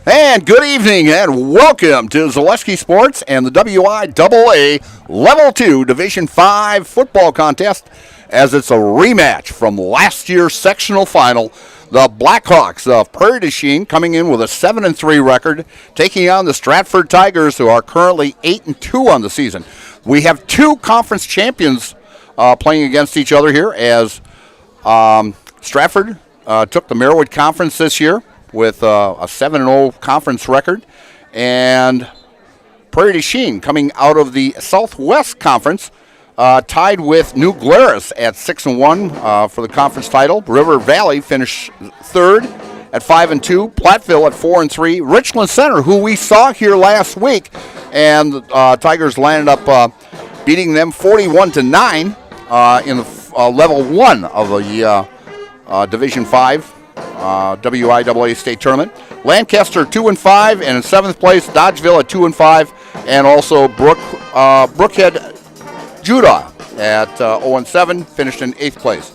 And good evening and welcome to Zaleski Sports and the WIAA Level 2 Division 5 football contest as it's a rematch from last year's sectional final. The Blackhawks of Prairie Chien coming in with a 7-3 record, taking on the Stratford Tigers, who are currently 8-2 on the season. We have two conference champions playing against each other here as Stratford took the Merriwood Conference this year with a 7-0 conference record, and Prairie Chien coming out of the Southwest Conference, tied with New Glarus at 6-1 for the conference title. River Valley finished third at 5-2. Platteville at 4-3. Richland Center, who we saw here last week, and the Tigers landed up beating them 41-9 in the level 1 of the Division 5 WIAA state tournament. Lancaster 2-5, and in 7th place Dodgeville at 2-5, and also Brookhead Judah at 0-7, finished in 8th place.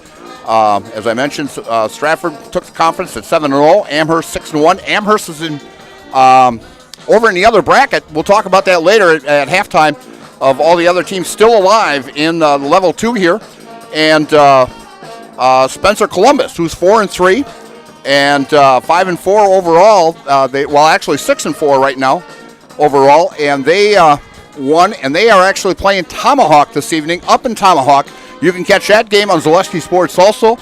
As I mentioned, Stratford took the conference at 7-0. Amherst 6-1. Amherst is in over in the other bracket. We'll talk about that later at halftime. Of all the other teams still alive in level 2 here, and Spencer Columbus, who's 4-3. And 5-4 overall. Actually 6-4 right now overall, and they won. And they are actually playing Tomahawk this evening up in Tomahawk. You can catch that game on Zaleski Sports also,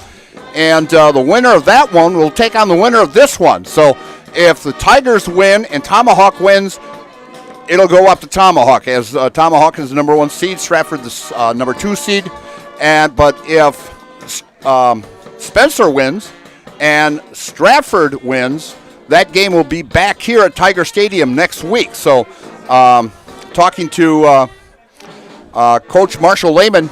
and the winner of that one will take on the winner of this one. So if the Tigers win and Tomahawk wins, it'll go up to Tomahawk, as Tomahawk is the number 1 seed, Stratford the number 2 seed. But if Spencer wins and Stratford wins, that game will be back here at Tiger Stadium next week. So talking to Coach Marshall Lehman,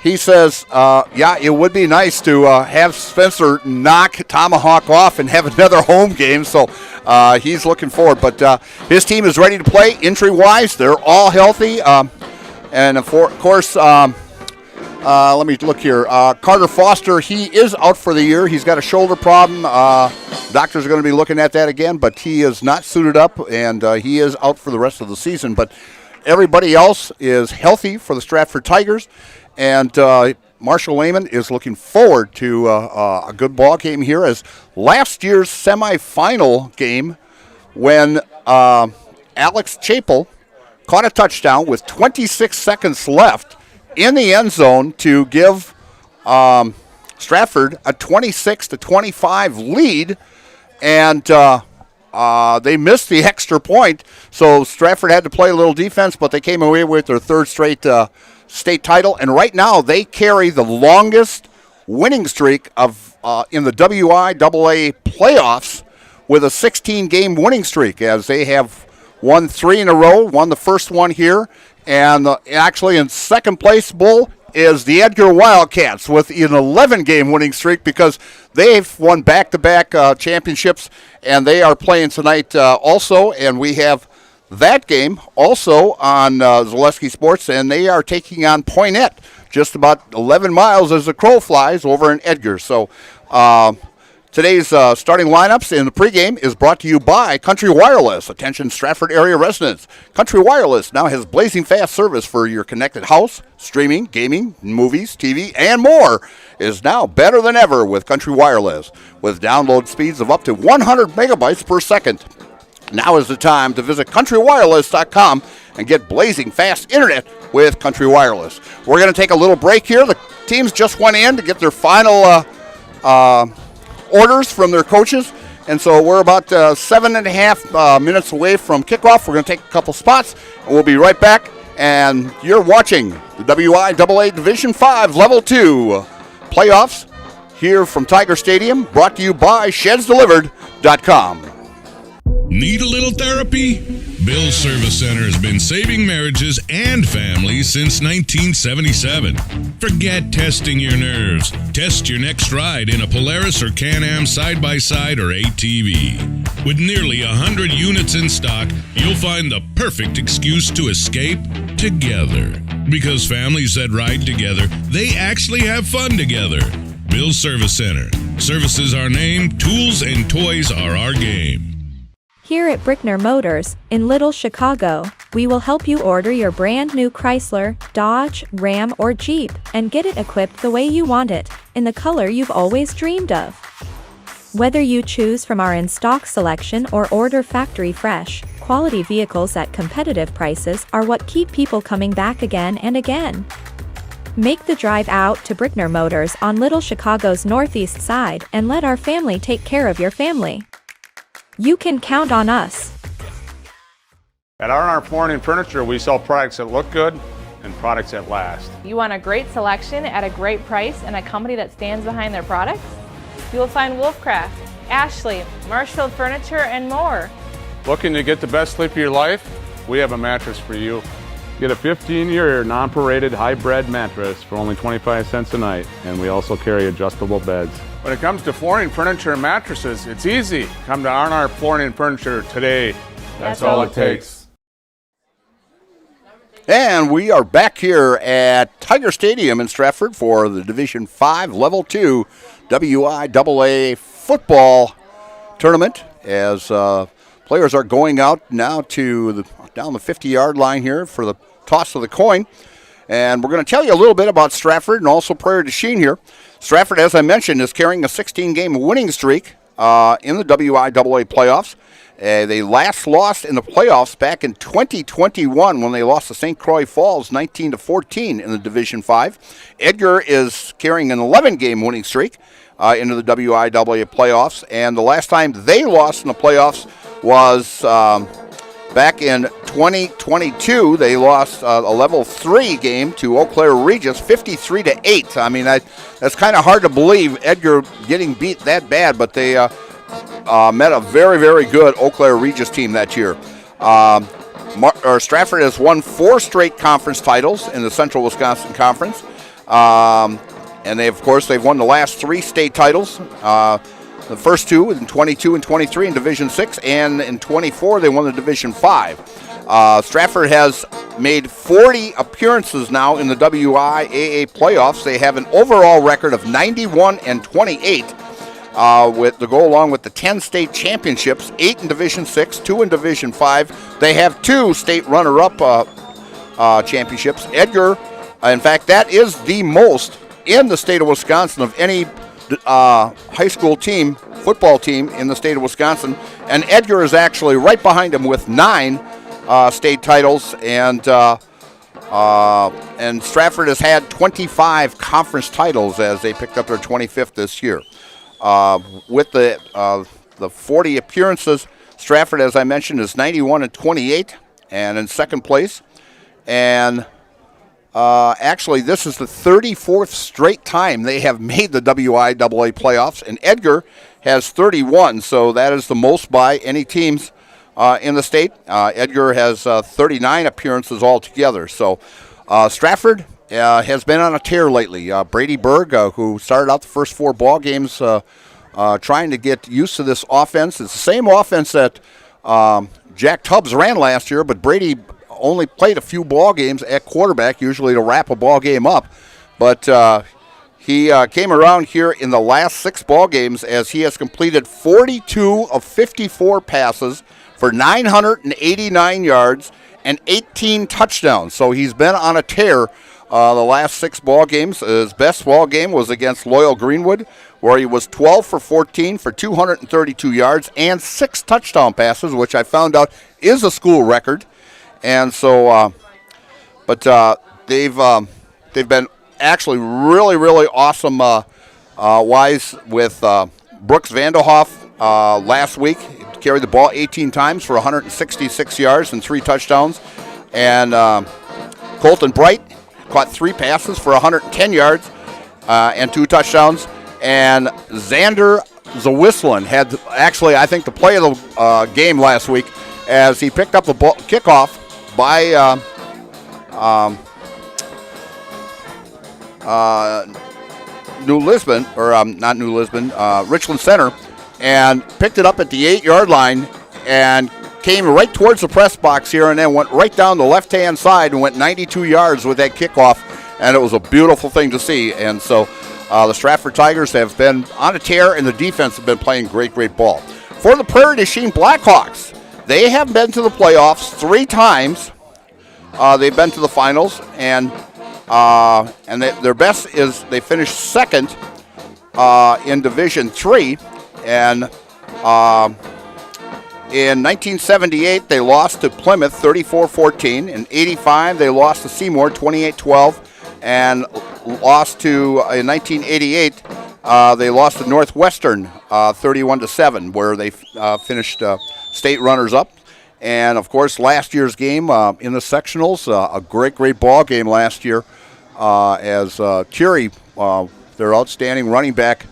he says, it would be nice to have Spencer knock Tomahawk off and have another home game. So he's looking forward. But his team is ready to play injury-wise. They're all healthy. And, of course, let me look here. Carter Foster, he is out for the year. He's got a shoulder problem. Doctors are going to be looking at that again, but he is not suited up, and he is out for the rest of the season. But everybody else is healthy for the Stratford Tigers, and Marshall Lehman is looking forward to a good ball game here, as last year's semifinal game when Alex Chapel caught a touchdown with 26 seconds left in the end zone to give Stratford a 26-25 lead, and they missed the extra point, so Stratford had to play a little defense, but they came away with their third straight state title, and right now they carry the longest winning streak of in the WIAA playoffs with a 16-game winning streak, as they have won 3 in a row, won the first one here. And actually in second place, Bull, is the Edgar Wildcats with an 11-game winning streak, because they've won back-to-back championships, and they are playing tonight also. And we have that game also on Zaleski Sports, and they are taking on Poinet, just about 11 miles as the crow flies over in Edgar. So today's starting lineups in the pregame is brought to you by Country Wireless. Attention Stratford area residents. Country Wireless now has blazing fast service for your connected house. Streaming, gaming, movies, TV, and more is now better than ever with Country Wireless, with download speeds of up to 100 megabytes per second. Now is the time to visit countrywireless.com and get blazing fast internet with Country Wireless. We're going to take a little break here. The teams just went in to get their final orders from their coaches, and so we're about 7.5 minutes away from kickoff. We're going to take a couple spots, and we'll be right back. And you're watching the WIAA Division 5 Level 2 playoffs here from Tiger Stadium, brought to you by ShedsDelivered.com. Need a little therapy? Bill's Service Center has been saving marriages and families since 1977. Forget testing your nerves. Test your next ride in a Polaris or Can-Am side-by-side or ATV. With nearly 100 units in stock, you'll find the perfect excuse to escape together. Because families that ride together, they actually have fun together. Bill's Service Center. Service is our name, tools and toys are our game. Here at Brickner Motors, in Little Chicago, we will help you order your brand new Chrysler, Dodge, Ram, or Jeep, and get it equipped the way you want it, in the color you've always dreamed of. Whether you choose from our in-stock selection or order factory fresh, quality vehicles at competitive prices are what keep people coming back again and again. Make the drive out to Brickner Motors on Little Chicago's northeast side and let our family take care of your family. You can count on us. At R&R Flooring and Furniture, we sell products that look good and products that last. You want a great selection at a great price and a company that stands behind their products? You will find Wolfcraft, Ashley, Marshfield Furniture, and more. Looking to get the best sleep of your life? We have a mattress for you. Get a 15-year non-paraded high-bred mattress for only 25 cents a night, and we also carry adjustable beds. When it comes to flooring, furniture, and mattresses, it's easy. Come to R&R Flooring and Furniture today. That's all it takes. And we are back here at Tiger Stadium in Stratford for the Division 5 Level 2 WIAA football tournament as players are going out now to down the 50-yard line here for the toss of the coin. And we're going to tell you a little bit about Stratford and also Prairie to Chien here. Stratford, as I mentioned, is carrying a 16-game winning streak in the WIAA playoffs. They last lost in the playoffs back in 2021 when they lost to St. Croix Falls 19-14 in the Division 5. Edgar is carrying an 11-game winning streak into the WIAA playoffs, and the last time they lost in the playoffs was back in 2022. They lost a level 3 game to Eau Claire Regis 53-8. I mean, that's kind of hard to believe, Edgar getting beat that bad, but they met a very, very good Eau Claire Regis team that year. Stratford has won 4 straight conference titles in the Central Wisconsin Conference. And they've won the last 3 state titles. The first 2 in 22 and 23 in Division 6, and in 24 they won the Division 5. Stratford has made 40 appearances now in the WIAA playoffs. They have an overall record of 91-28. To go along with the 10 state championships, 8 in Division 6, 2 in Division 5. They have 2 state runner-up championships. Edgar, in fact, that is the most in the state of Wisconsin of any high school team, football team in the state of Wisconsin. And Edgar is actually right behind him with 9 state titles. And Stratford has had 25 conference titles as they picked up their 25th this year. With the 40 appearances, Stratford, as I mentioned, is 91-28 and in second place. And actually, this is the 34th straight time they have made the WIAA playoffs, and Edgar has 31, so that is the most by any teams in the state. Edgar has 39 appearances altogether. So Stratford has been on a tear lately. Brady Berg, who started out the first 4 ball games trying to get used to this offense. It's the same offense that Jack Tubbs ran last year, but Brady only played a few ball games at quarterback, usually to wrap a ball game up. But he came around here in the last 6 ball games as he has completed 42 of 54 passes for 989 yards and 18 touchdowns. So he's been on a tear the last 6 ball games. His best ball game was against Loyal Greenwood, where he was 12 for 14 for 232 yards and 6 touchdown passes, which I found out is a school record. And so, they've been actually really, really awesome wise with Brooks Vanderhoff last week. He carried the ball 18 times for 166 yards and 3 touchdowns. And Colton Bright caught 3 passes for 110 yards and 2 touchdowns. And Xander Zawislin had actually, I think, the play of the game last week as he picked up the kickoff by New Lisbon, or not New Lisbon, Richland Center, and picked it up at the 8-yard line and came right towards the press box here and then went right down the left-hand side and went 92 yards with that kickoff, and it was a beautiful thing to see. And so the Stratford Tigers have been on a tear, and the defense have been playing great, great ball. For the Prairie to Chien Blackhawks, They have been to the playoffs 3 times. They've been to the finals, and their best is they finished second in Division III, and in 1978 they lost to Plymouth 34-14. In '85 they lost to Seymour 28-12, and lost to in 1988 they lost to Northwestern 31-7, where they finished state runners-up. And of course, last year's game in the sectionals, a great ball game last year, as Curie, their outstanding running back,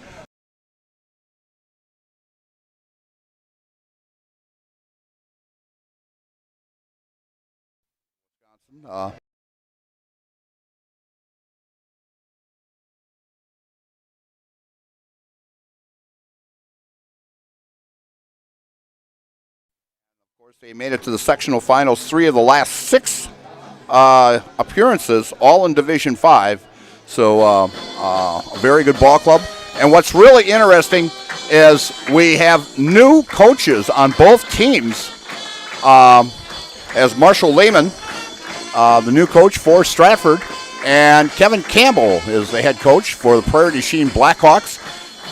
they made it to the sectional finals 3 of the last 6 appearances, all in Division 5. So a very good ball club. And what's really interesting is we have new coaches on both teams. As Marshall Lehman, the new coach for Stratford, and Kevin Campbell is the head coach for the Prairie du Chien Blackhawks.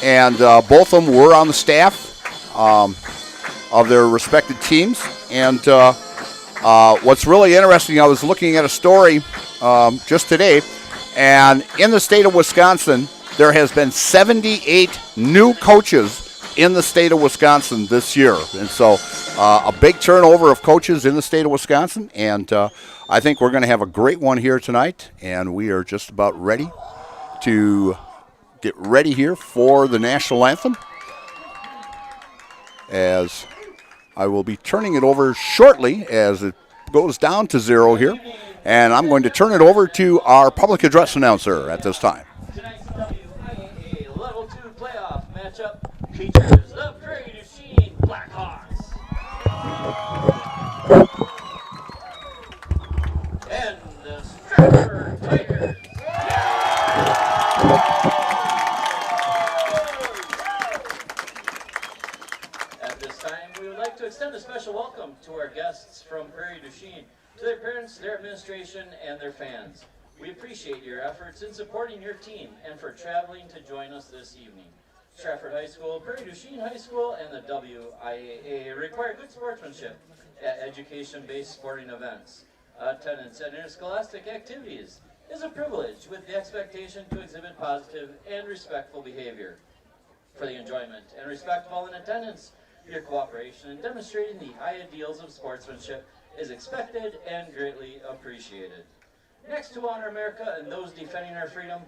And both of them were on the staff of their respective teams. And what's really interesting, I was looking at a story just today, and in the state of Wisconsin, there has been 78 new coaches in the state of Wisconsin this year. And so a big turnover of coaches in the state of Wisconsin, and I think we're going to have a great one here tonight, and we are just about ready to get ready here for the national anthem, as I will be turning it over shortly as it goes down to 0 here, and I'm going to turn it over to our public address announcer at this time. Tonight's WIAA Level 2 playoff matchup features the Prairie du Chien Blackhawks and the Stratford Tigers. At this time, we would like to extend a special welcome to our guests from Prairie du Chien, to their parents, their administration, and their fans. We appreciate your efforts in supporting your team and for traveling to join us this evening. Stratford High School, Prairie du Chien High School, and the WIAA require good sportsmanship at education-based sporting events. Attendance at interscholastic activities is a privilege with the expectation to exhibit positive and respectful behavior. For the enjoyment and respect of all in attendance, your cooperation in demonstrating the ideals of sportsmanship is expected and greatly appreciated. Next, to honor America and those defending our freedom,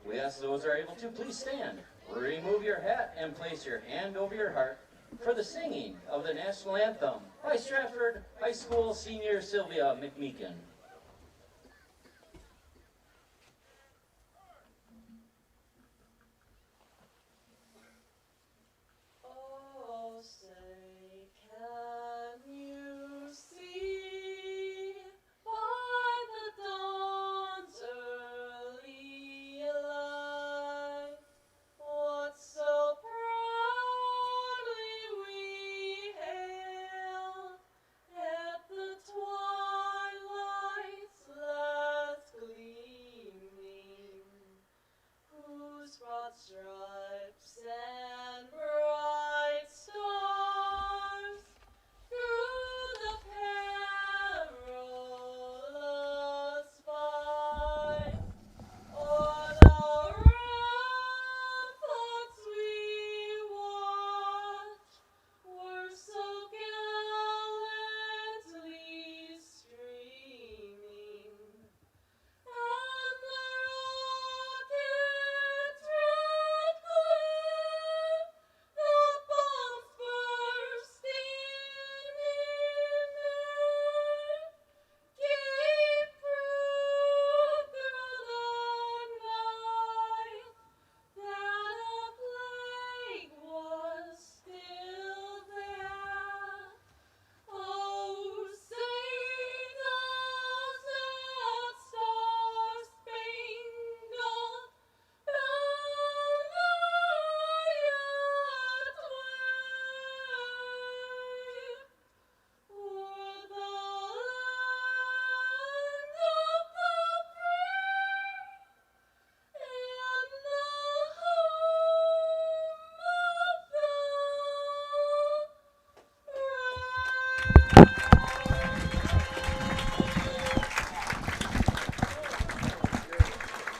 we ask those who are able to please stand, remove your hat, and place your hand over your heart for the singing of the national anthem by Stratford High School senior Sylvia McMeekin. Oh, say, can you see by the dawn's early light what so proudly we hailed at the twilight's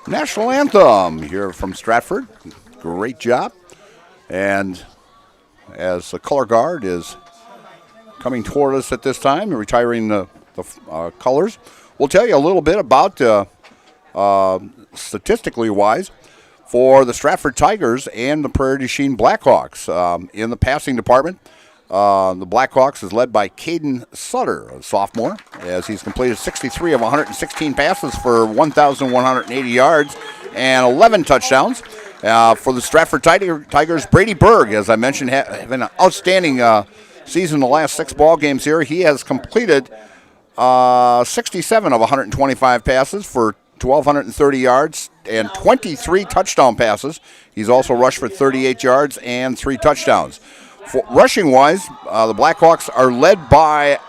National anthem here from Stratford. Great job. And as the color guard is coming toward us at this time, retiring the colors, we'll tell you a little bit about, statistically wise, for the Stratford Tigers and the Prairie du Chien Blackhawks. In the passing department, the Blackhawks is led by Caden Sutter, a sophomore, as he's completed 63 of 116 passes for 1,180 yards and 11 touchdowns. For the Stratford Tigers, Brady Berg, as I mentioned, having an outstanding season the last 6 ball games here. He has completed 67 of 125 passes for 1,230 yards and 23 touchdown passes. He's also rushed for 38 yards and 3 touchdowns. Rushing-wise, the Blackhawks are led by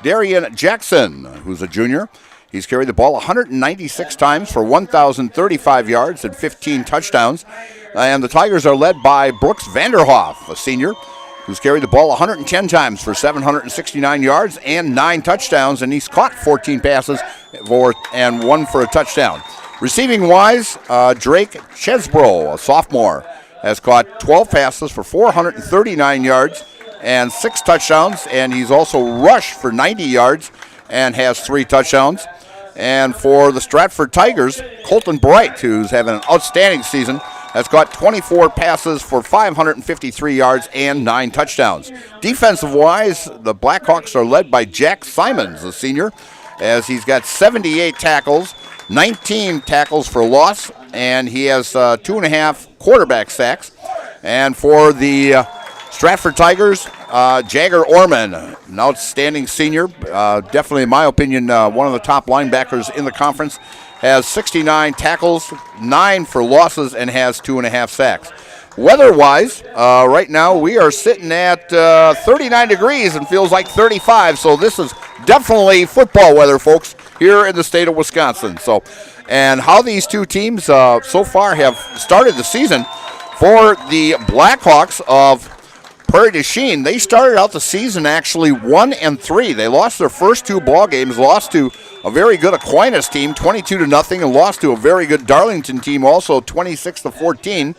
Darian Jackson, who's a junior. He's carried the ball 196 times for 1,035 yards and 15 touchdowns. And the Tigers are led by Brooks Vanderhoff, a senior, who's carried the ball 110 times for 769 yards and 9 touchdowns. And he's caught 14 passes and 1 for a touchdown. Receiving-wise, Drake Chesbro, a sophomore, has caught 12 passes for 439 yards and 6 touchdowns, and he's also rushed for 90 yards and has 3 touchdowns. And for the Stratford Tigers, Colton Bright, who's having an outstanding season, has caught 24 passes for 553 yards and 9 touchdowns. Defensive-wise, the Blackhawks are led by Jack Simons, a senior, as he's got 78 tackles, 19 tackles for loss, and he has 2.5 quarterback sacks. And for the Stratford Tigers, Jagger Orman, an outstanding senior, definitely, in my opinion, one of the top linebackers in the conference, has 69 tackles, 9 for losses, and has 2.5 sacks. Weather-wise, right now we are sitting at 39 degrees and feels like 35, so this is definitely football weather, folks, here in the state of Wisconsin. So, and how these two teams so far have started the season. For the Blackhawks of Prairie du Chien, they started out the season actually 1-3. They lost their first 2 ball games, lost to a very good Aquinas team, 22-0, and lost to a very good Darlington team, also 26-14,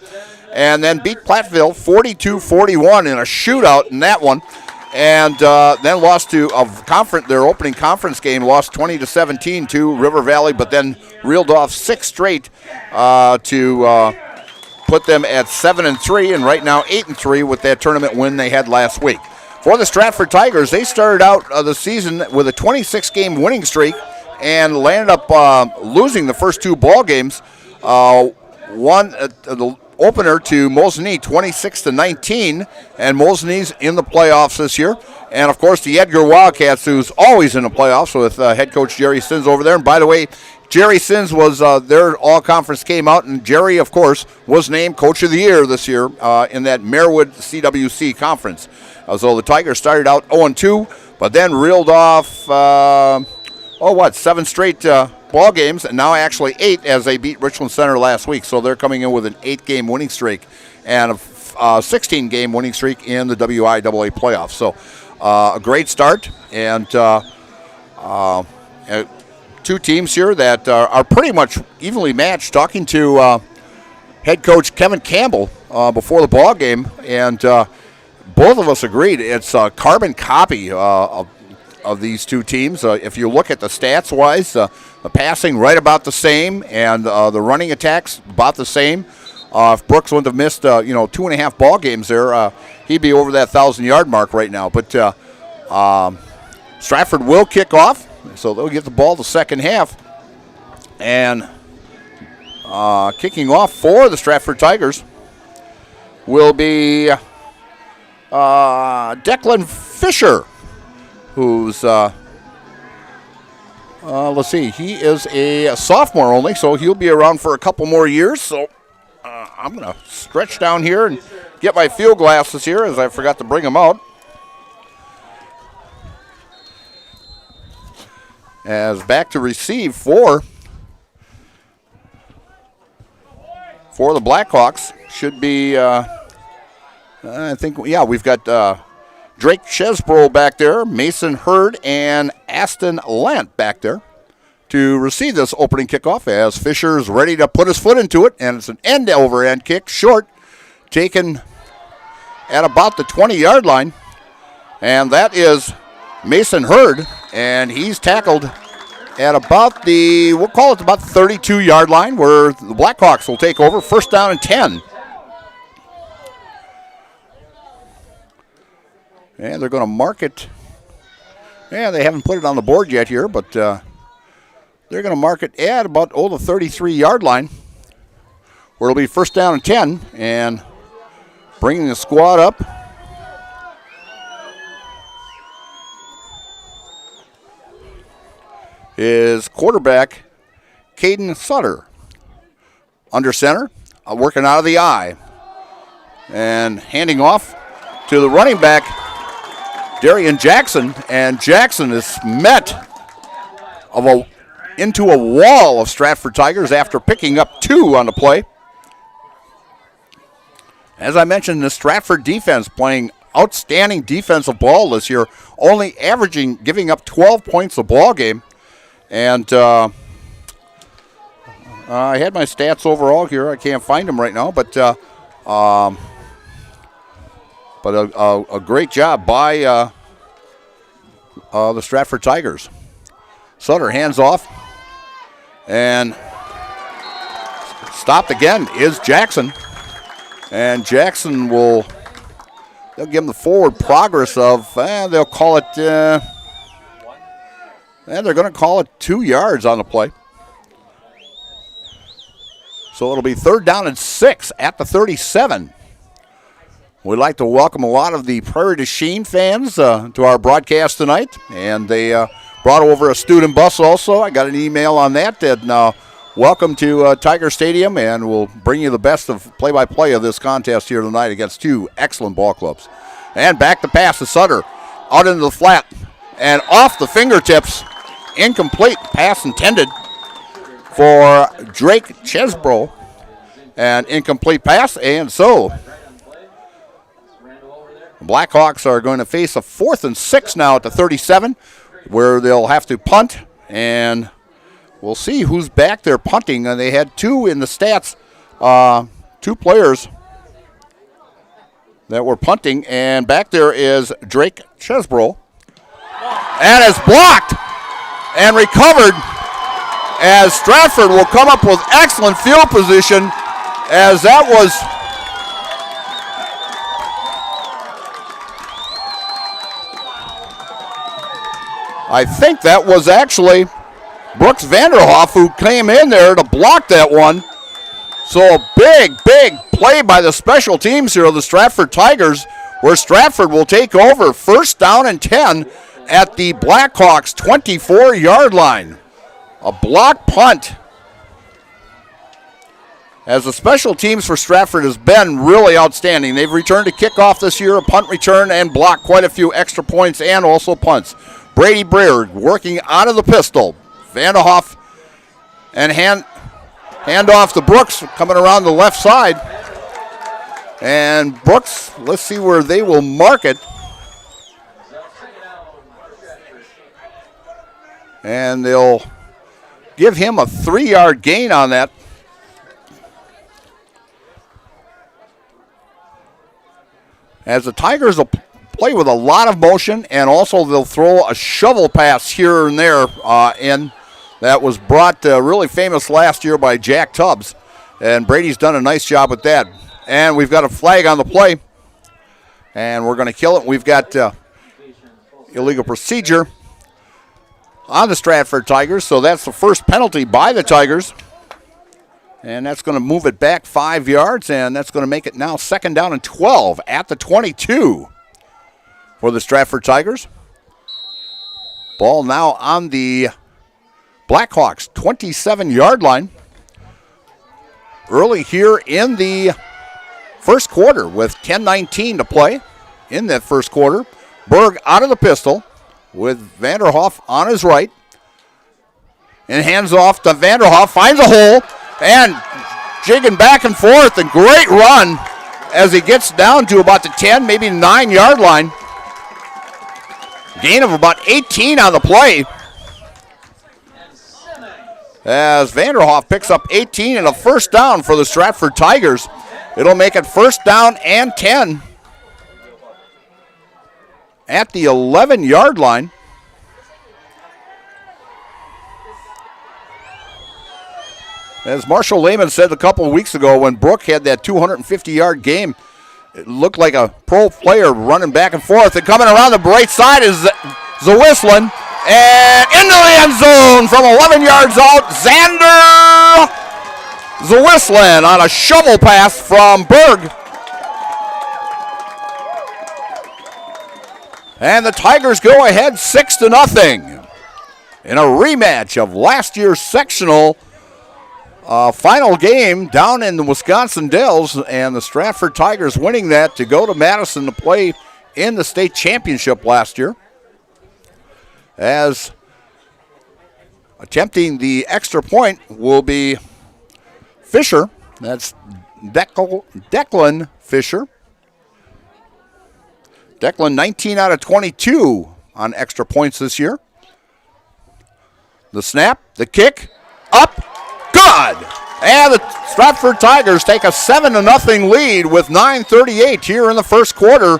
and then beat Platteville 42-41 in a shootout in that one. And then lost to their opening conference game, lost 20-17 to River Valley, but then reeled off 6 straight to put them at 7-3, and right now 8-3 with that tournament win they had last week. For the Stratford Tigers, they started out the season with a 26-game winning streak and landed up losing the first 2 ball games. The opener to Mosinee, 26-19, and Mosanee's in the playoffs this year. And, of course, the Edgar Wildcats, who's always in the playoffs with head coach Jerry Sins over there. And, by the way, Jerry Sins was their all-conference came out, and Jerry, of course, was named Coach of the Year this year in that Marewood CWC conference. So the Tigers started out 0-2, but then reeled off, 7 straight ball games, and now actually 8 as they beat Richland Center last week. So they're coming in with an 8-game winning streak and a 16-game winning streak in the WIAA playoffs. So a great start, and 2 teams here that are pretty much evenly matched. Talking to head coach Kevin Campbell before the ball game, and both of us agreed it's a carbon copy of these 2 teams. If you look at the stats-wise, the passing right about the same, and the running attacks about the same. If Brooks wouldn't have missed 2.5 ball games there, he'd be over that 1,000-yard mark right now. But Stratford will kick off, so they'll get the ball the second half. And kicking off for the Stratford Tigers will be Declan Fisher, who's, let's see, he is a sophomore only, so he'll be around for a couple more years. So I'm going to stretch down here and get my field glasses here, as I forgot to bring them out. As back to receive for the Blackhawks should be, we've got Drake Chesbro back there, Mason Hurd, and Aston Lent back there to receive this opening kickoff as Fisher's ready to put his foot into it, and it's an end-over-end kick, short, taken at about the 20-yard line, and that is Mason Hurd, and he's tackled at about the, we'll call it about the 32-yard line, where the Blackhawks will take over, first down and 10. And they're going to mark it. Yeah, they haven't put it on the board yet here, but they're going to mark it at about, the 33-yard line, where it'll be first down and 10, and bringing the squad up is quarterback Caden Sutter. Under center, working out of the eye, and handing off to the running back, Darian Jackson, and Jackson is met into a wall of Stratford Tigers after picking up 2 on the play. As I mentioned, the Stratford defense playing outstanding defensive ball this year, only giving up 12 points a ball game. And I had my stats overall here. I can't find them right now, but a great job by the Stratford Tigers. Sutter hands off, and stopped again is Jackson. And Jackson they'll give him the forward progress of, they'll call it, they're going to call it 2 yards on the play. So it'll be third down and 6 at the 37. We'd like to welcome a lot of the Prairie to Chien fans to our broadcast tonight, and they brought over a student bus also. I got an email on that, and welcome to Tiger Stadium, and we'll bring you the best of play-by-play of this contest here tonight against 2 excellent ball clubs. And back to pass to Sutter, out into the flat, and off the fingertips, incomplete, pass intended for Drake Chesbro, an incomplete pass, and so the Blackhawks are going to face a 4th and 6 now at the 37, where they'll have to punt, and we'll see who's back there punting. And they had 2 in the stats, 2 players that were punting, and back there is Drake Chesbro, and is blocked and recovered as Stratford will come up with excellent field position, as that was I think that was actually Brooks Vanderhoff who came in there to block that one. So a big play by the special teams here of the Stratford Tigers, where Stratford will take over first down and 10 at the Blackhawks 24-yard line. A block punt. As the special teams for Stratford has been really outstanding. They've returned a kickoff this year, a punt return, and blocked quite a few extra points and also punts. Brady Breard working out of the pistol. Vanderhoff and hand off to Brooks coming around the left side. And Brooks, let's see where they will mark it. And they'll give him a 3-yard gain on that. As the Tigers will play with a lot of motion, and also they'll throw a shovel pass here and there in. That was brought really famous last year by Jack Tubbs, and Brady's done a nice job with that. And we've got a flag on the play, and we're going to kill it. We've got illegal procedure on the Stratford Tigers, so that's the first penalty by the Tigers. And that's going to move it back 5 yards, and that's going to make it now second down and 12 at the 22 for the Stratford Tigers. Ball now on the Blackhawks 27-yard line. Early here in the first quarter with 10:19 to play in that first quarter. Berg out of the pistol with Vanderhoff on his right. And hands off to Vanderhoff, finds a hole, and jigging back and forth, and great run as he gets down to about the 10, maybe 9-yard line. Gain of about 18 on the play. As Vanderhoff picks up 18 and a first down for the Stratford Tigers. It'll make it first down and 10 at the 11-yard line. As Marshall Lehman said a couple of weeks ago when Brooke had that 250-yard game, it looked like a pro player running back and forth. And coming around the right side is Zawislin. And into the end zone from 11 yards out, Xander Zawislin on a shovel pass from Berg. And the Tigers go ahead 6-0 in a rematch of last year's sectional final game down in the Wisconsin Dells, and the Stratford Tigers winning that to go to Madison to play in the state championship last year. As attempting the extra point will be Fisher. That's Declan Fisher. Declan 19 out of 22 on extra points this year. The snap, the kick, up, good! And the Stratford Tigers take a 7-0 lead with 9:38 here in the first quarter.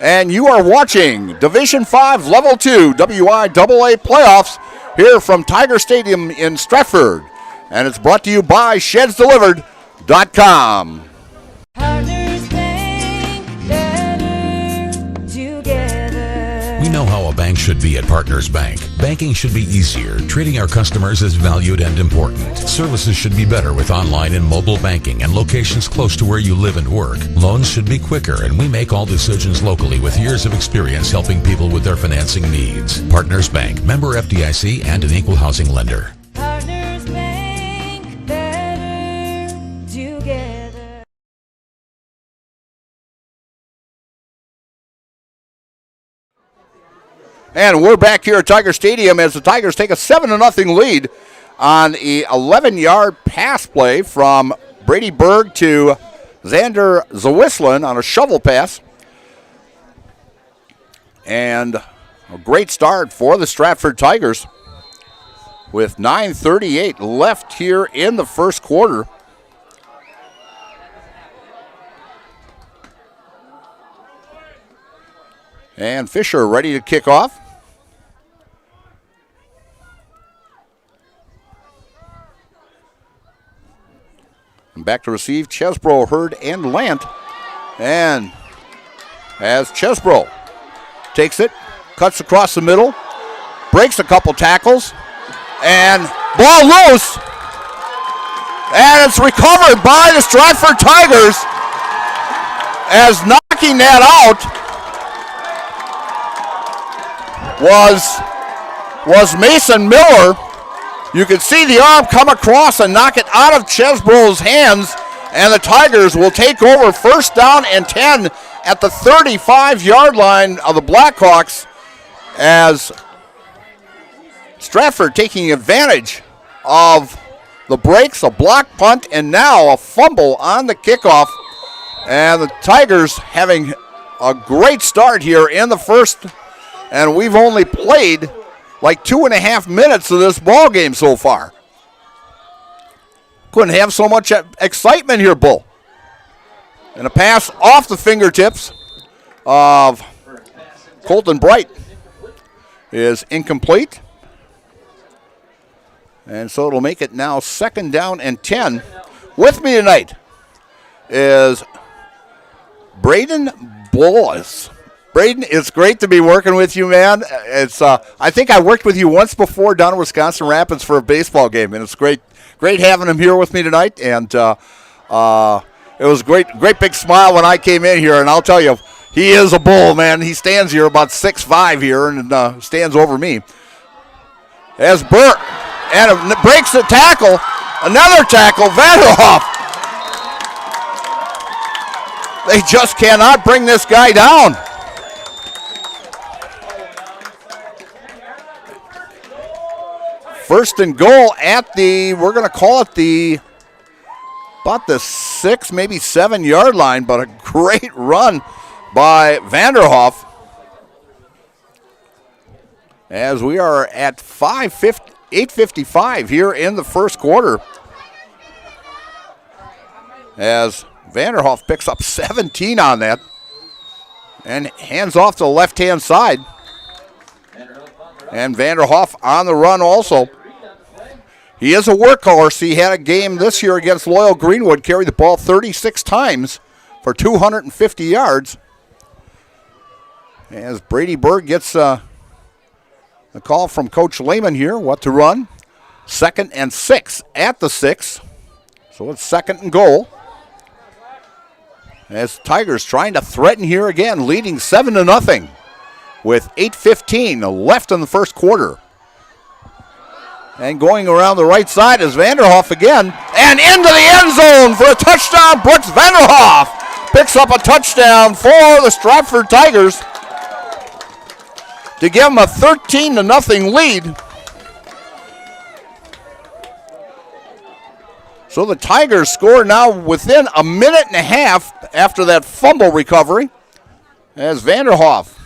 And you are watching Division 5 Level 2 WIAA playoffs here from Tiger Stadium in Stratford. And it's brought to you by ShedsDelivered.com. Partners Bank, better together. We know how a bank should be at Partners Bank. Banking should be easier. Treating our customers as valued and important. Services should be better with online and mobile banking and locations close to where you live and work. Loans should be quicker, and we make all decisions locally with years of experience helping people with their financing needs. Partners Bank, member FDIC, and an equal housing lender. Partners Bank, better together. And we're back here at Tiger Stadium as the Tigers take a 7-0 lead on a 11-yard pass play from Brady Berg to Xander Zawislin on a shovel pass. And a great start for the Stratford Tigers with 9:38 left here in the first quarter. And Fisher ready to kick off. And back to receive, Chesbro, Hurd, and Lant. And as Chesbro takes it, cuts across the middle, breaks a couple tackles, and ball loose. And it's recovered by the Stratford Tigers as knocking that out was Mason Miller. You can see the arm come across and knock it out of Chesbro's hands, and the Tigers will take over first down and 10 at the 35-yard line of the Blackhawks as Stratford taking advantage of the breaks, a block punt, and now a fumble on the kickoff. And the Tigers having a great start here in the first, and we've only played like 2.5 minutes of this ball game so far. Couldn't have so much excitement here, Bull. And a pass off the fingertips of Colton Bright is incomplete. And so it'll make it now second down and 10. With me tonight is Braden Bullis. Braden, it's great to be working with you, man. It's I think I worked with you once before down in Wisconsin Rapids for a baseball game, and it's great having him here with me tonight. And it was great big smile when I came in here, and I'll tell you, he is a bull, man. He stands here about 6'5" here and stands over me. As Burt and breaks the tackle, another tackle, Vanderhoff. They just cannot bring this guy down. First and goal at the, we're going to call it about the 6, maybe 7-yard line, but a great run by Vanderhoff. as we are at 8:55 here in the first quarter. As Vanderhoff picks up 17 on that and hands off to the left-hand side. And Vanderhoff on the run also. He is a workhorse. He had a game this year against Loyal Greenwood, carried the ball 36 times for 250 yards. As Brady Berg gets a call from Coach Lehman here, what to run. 2nd and 6 at the 6. So it's 2nd and goal. As Tigers trying to threaten here again, leading 7-0 with 8:15 left in the first quarter. And going around the right side is Vanderhoff again. And into the end zone for a touchdown. Brooks Vanderhoff picks up a touchdown for the Stratford Tigers to give them a 13-0 lead. So the Tigers score now within a minute and a half after that fumble recovery, as Vanderhoff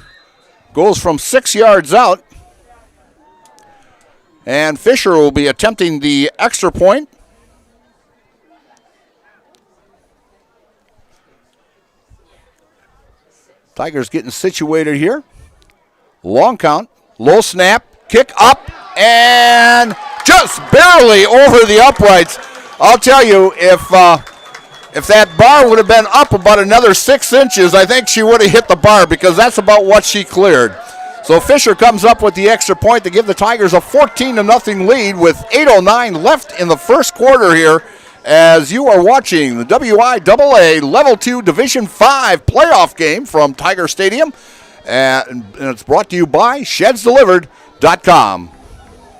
goes from 6 yards out. And Fisher will be attempting the extra point. Tigers getting situated here. Long count, low snap, kick up, and just barely over the uprights. I'll tell you, if that bar would have been up about another 6 inches, I think she would have hit the bar, because that's about what she cleared. So Fisher comes up with the extra point to give the Tigers a 14-0 lead with 8:09 left in the first quarter here, as you are watching the WIAA Level 2 Division 5 playoff game from Tiger Stadium. And it's brought to you by ShedsDelivered.com.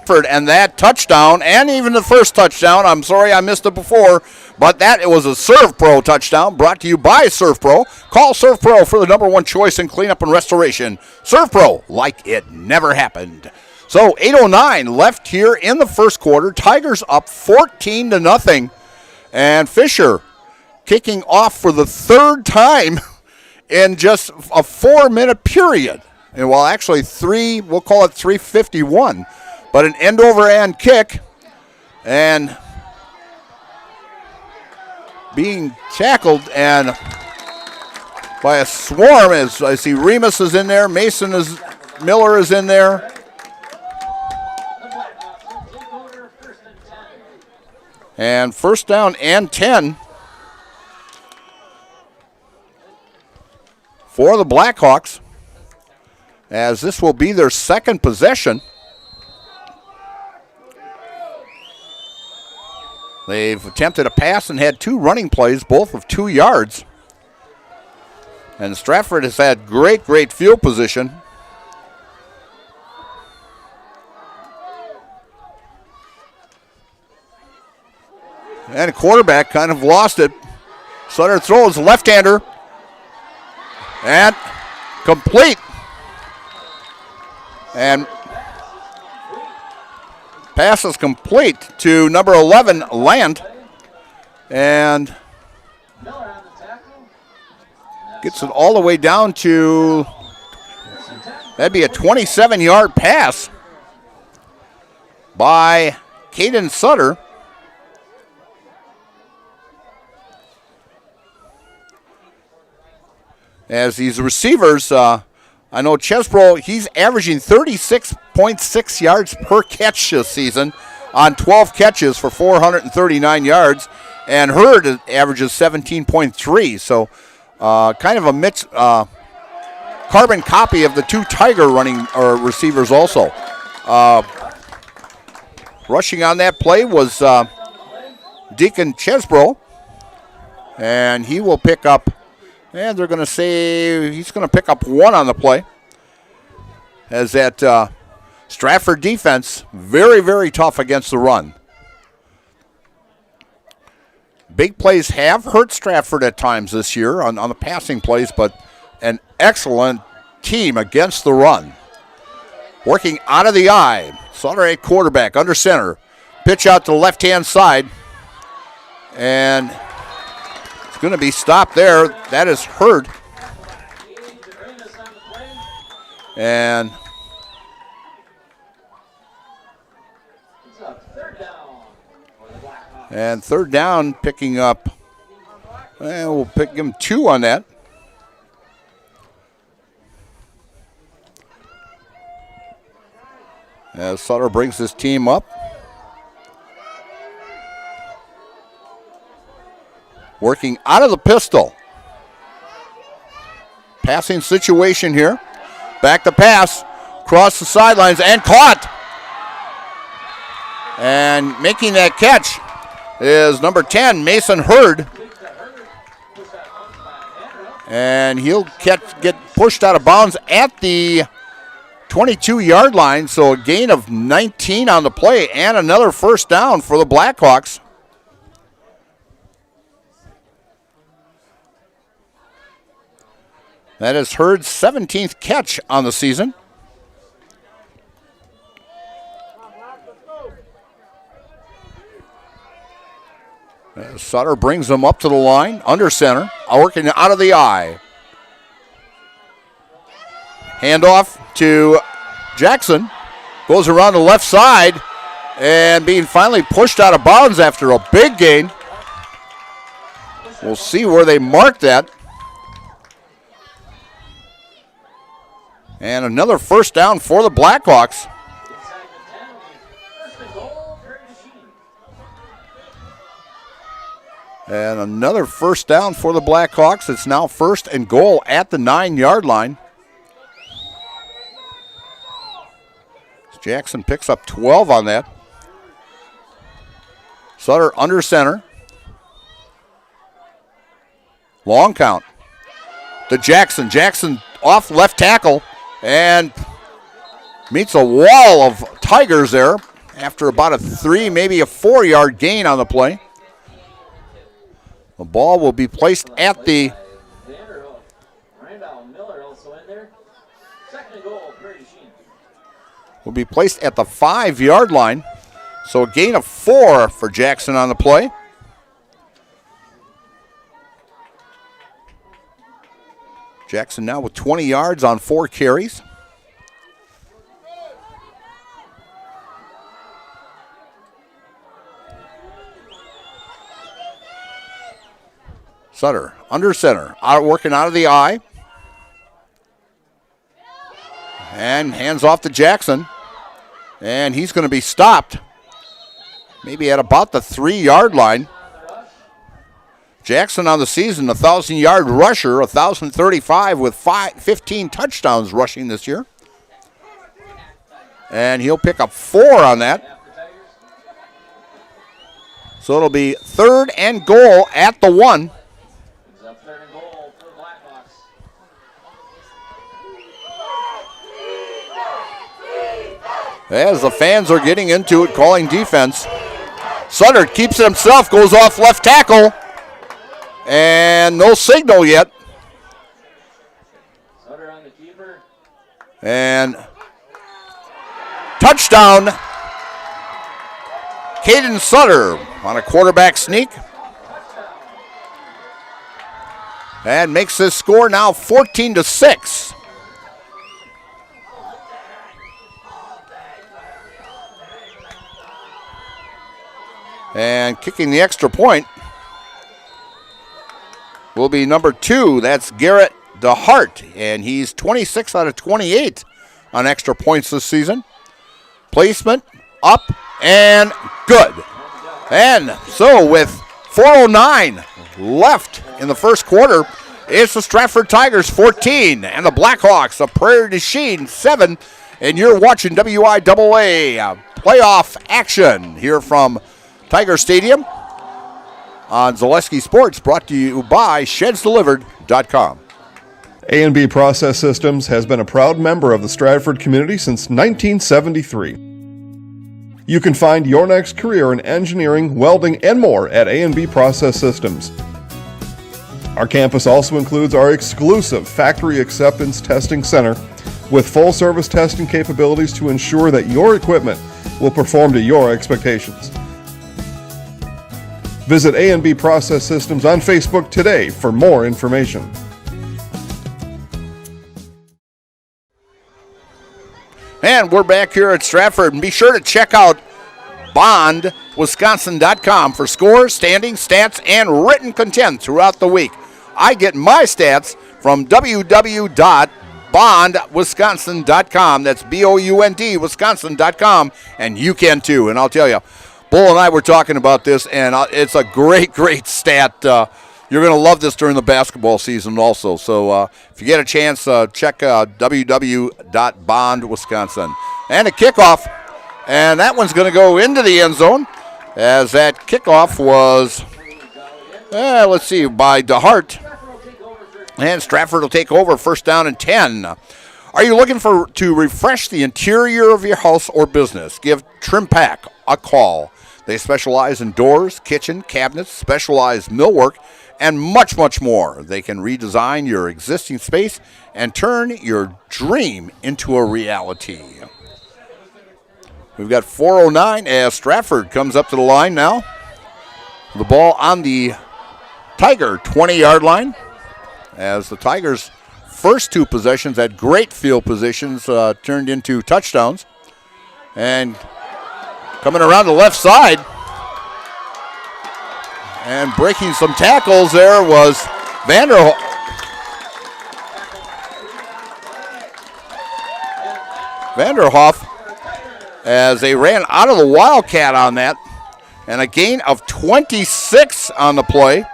And that touchdown, and even the first touchdown, I'm sorry I missed it before, but it was a Serve Pro touchdown brought to you by Serve Pro. Call Serve Pro for the #1 choice in cleanup and restoration. Serve Pro, like it never happened. So 8:09 left here in the first quarter. Tigers up 14-0. And Fisher kicking off for the 3rd time in just a 4-minute period. And well, actually we'll call it 3:51. But an end-over-end kick, and being tackled and by a swarm, as I see Remus is in there, Miller is in there. And first down and 10 for the Blackhawks, as this will be their 2nd possession. They've attempted a pass and had 2 running plays, both of 2 yards. And Stratford has had great field position. And a quarterback kind of lost it. Sutter throws, left-hander. And complete. And pass is complete to number 11, Land. And gets it all the way down to, that'd be a 27-yard pass by Caden Sutter. As these receivers, I know Chesbro, he's averaging 36.6 yards per catch this season on 12 catches for 439 yards. And Hurd averages 17.3. So kind of a mixed carbon copy of the 2 Tiger receivers also. Rushing on that play was Deacon Chesbro. And he will pick up, and they're going to say he's going to pick up 1 on the play. As that Stratford defense, very tough against the run. Big plays have hurt Stratford at times this year on the passing plays, but an excellent team against the run. Working out of the eye. Sutter at quarterback, under center. Pitch out to the left-hand side. And it's going to be stopped there. That is Hurd. And And third down, picking up, we'll pick him 2 on that. As Sutter brings his team up. Working out of the pistol. Passing situation here. Back to pass. Cross the sidelines and caught. And making that catch is number 10, Mason Hurd. And he'll get pushed out of bounds at the 22-yard line, so a gain of 19 on the play and another first down for the Blackhawks. That is Hurd's 17th catch on the season. Sutter brings them up to the line, under center, working out of the eye. Handoff to Jackson. Goes around the left side and being finally pushed out of bounds after a big gain. We'll see where they mark that. And another first down for the Blackhawks. And another first down for the Blackhawks. It's now 1st and goal at the 9-yard line. Jackson picks up 12 on that. Sutter under center. Long count to Jackson. Jackson off left tackle and meets a wall of Tigers there after about a 3, maybe a 4-yard gain on the play. The ball will be placed at the will be placed at the 5-yard line. So a gain of 4 for Jackson on the play. Jackson now with 20 yards on 4 carries. Sutter under center, working out of the eye. And hands off to Jackson. And he's going to be stopped maybe at about the 3-yard line. Jackson on the season, 1,000-yard rusher, 1,035 with 15 touchdowns rushing this year. And he'll pick up 4 on that. So it'll be 3rd and goal at the 1. As the fans are getting into it, calling defense. Sutter keeps it himself, goes off left tackle. And no signal yet. Sutter on the keeper. And touchdown. Caden Sutter on a quarterback sneak. And makes this score now 14-6. And kicking the extra point will be number 2. That's Garrett DeHart, and he's 26 out of 28 on extra points this season. Placement up and good. And so with 4:09 left in the first quarter, it's the Stratford Tigers 14 and the Blackhawks of Prairie du Chien 7. And you're watching WIAA playoff action here from Tiger Stadium on Zaleski Sports, brought to you by ShedsDelivered.com. A&B Process Systems has been a proud member of the Stratford community since 1973. You can find your next career in engineering, welding, and more at A&B Process Systems. Our campus also includes our exclusive Factory Acceptance Testing Center with full-service testing capabilities to ensure that your equipment will perform to your expectations. Visit A&B Process Systems on Facebook today for more information. And we're back here at Stratford. And be sure to check out Bond BondWisconsin.com for scores, standings, stats, and written content throughout the week. I get my stats from www.bondwisconsin.com. That's B-O-U-N-D, Wisconsin.com, and you can too. And I'll tell you, Bull and I were talking about this, and it's a great, great stat. You're going to love this during the basketball season also. So if you get a chance, check www.bondwisconsin. And a kickoff, and that one's going to go into the end zone, as that kickoff was, let's see, by DeHart. And Stratford will take over, first down and 10. Are you looking to refresh the interior of your house or business? Give Trim Pack a call. They specialize in doors, kitchen, cabinets, specialized millwork, and much, much more. They can redesign your existing space and turn your dream into a reality. We've got 4:09 as Stratford comes up to the line now. The ball on the Tiger 20-yard line, as the Tigers' first two possessions at great field positions turned into touchdowns. And coming around the left side and breaking some tackles there was Vanderhoff, as they ran out of the Wildcat on that, and a gain of 26 on the play.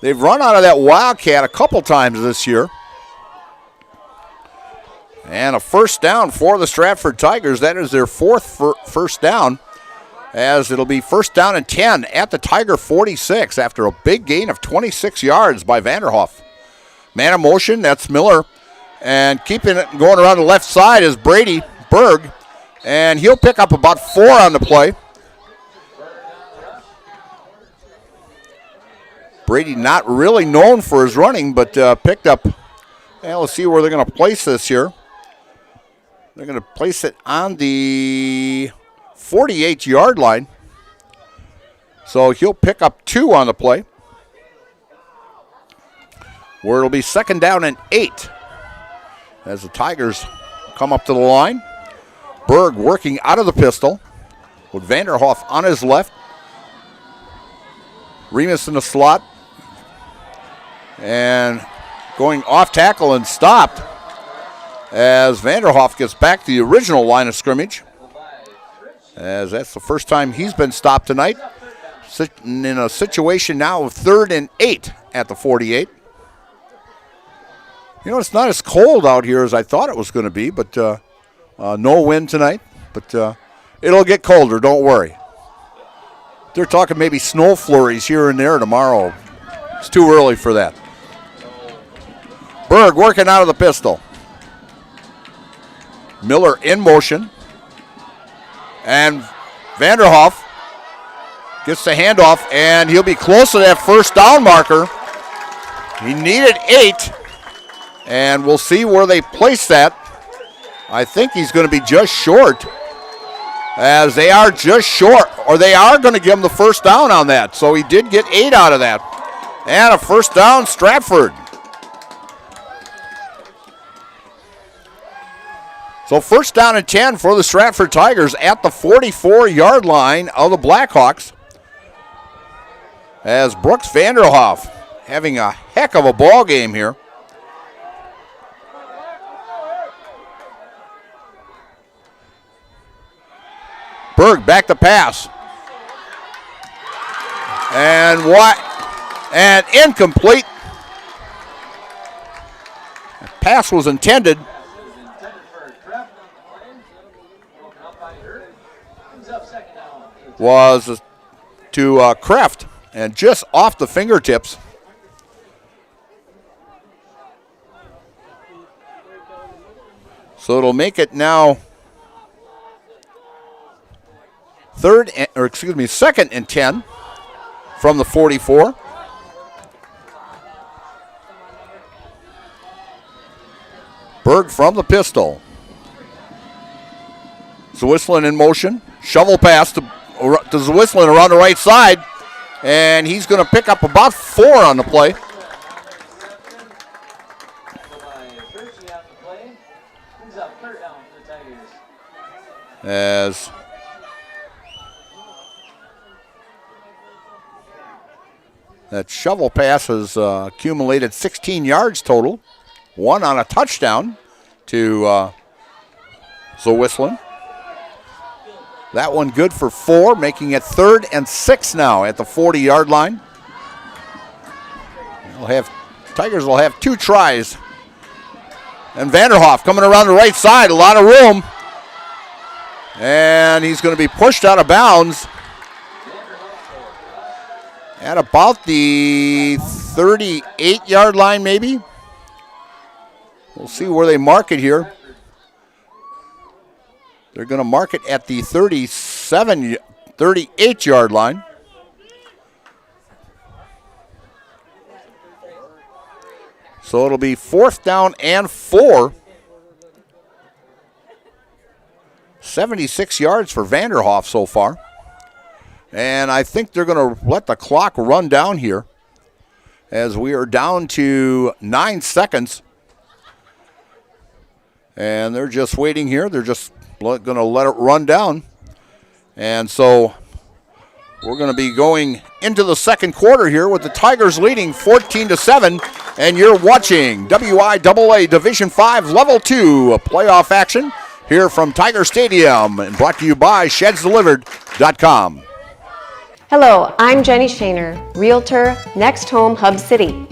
They've run out of that Wildcat a couple times this year. And a first down for the Stratford Tigers. That is their fourth first down, as it'll be first down and 10 at the Tiger 46 after a big gain of 26 yards by Vanderhoff. Man in motion, that's Miller. And keeping it going around the left side is Brady Berg, and he'll pick up about 4 on the play. Brady not really known for his running, but picked up, let's see where they're going to place this here. They're going to place it on the 48-yard line. So he'll pick up 2 on the play, where it'll be second down and 8 as the Tigers come up to the line. Berg working out of the pistol with Vanderhoff on his left. Remus in the slot. And going off tackle and stopped as Vanderhoff gets back to the original line of scrimmage, as that's the first time he's been stopped tonight. In a situation now of 3rd and 8 at the 48. You know, it's not as cold out here as I thought it was going to be, but no wind tonight. But it'll get colder, don't worry. They're talking maybe snow flurries here and there tomorrow. It's too early for that. Berg working out of the pistol. Miller in motion. And Vanderhoff gets the handoff, and he'll be close to that first down marker. He needed 8, and we'll see where they place that. I think he's going to be just short, as they are just short, or they are going to give him the first down on that. So he did get 8 out of that. And a first down, Stratford. So first down and 10 for the Stratford Tigers at the 44-yard line of the Blackhawks, as Brooks Vanderhoff having a heck of a ball game here. Berg back to pass. And what? And incomplete. The pass was intended. Was to Kreft, and just off the fingertips. So it'll make it now second and 10 from the 44. Berg from the pistol. Zwisslin in motion. Shovel pass to Zwisslin around the right side, and he's going to pick up about 4 on the play. As That shovel pass has accumulated 16 yards total. 1 on a touchdown to Zwislen. That one good for 4, making it 3rd and 6 now at the 40-yard line. Tigers will have 2 tries. And Vanderhoff coming around the right side, a lot of room. And he's going to be pushed out of bounds at about the 38-yard line maybe. We'll see where they mark it here. They're going to mark it at the 38-yard line. So it'll be 4th down and 4. 76 yards for Vanderhoff so far. And I think they're going to let the clock run down here as we are down to 9 seconds. And they're just waiting here. They're just going to let it run down. And so we're going to be going into the second quarter here with the Tigers leading 14-7. And you're watching WIAA Division 5 Level 2 playoff action here from Tiger Stadium, and brought to you by ShedsDelivered.com. Hello, I'm Jenny Shaner, Realtor, Next Home Hub City.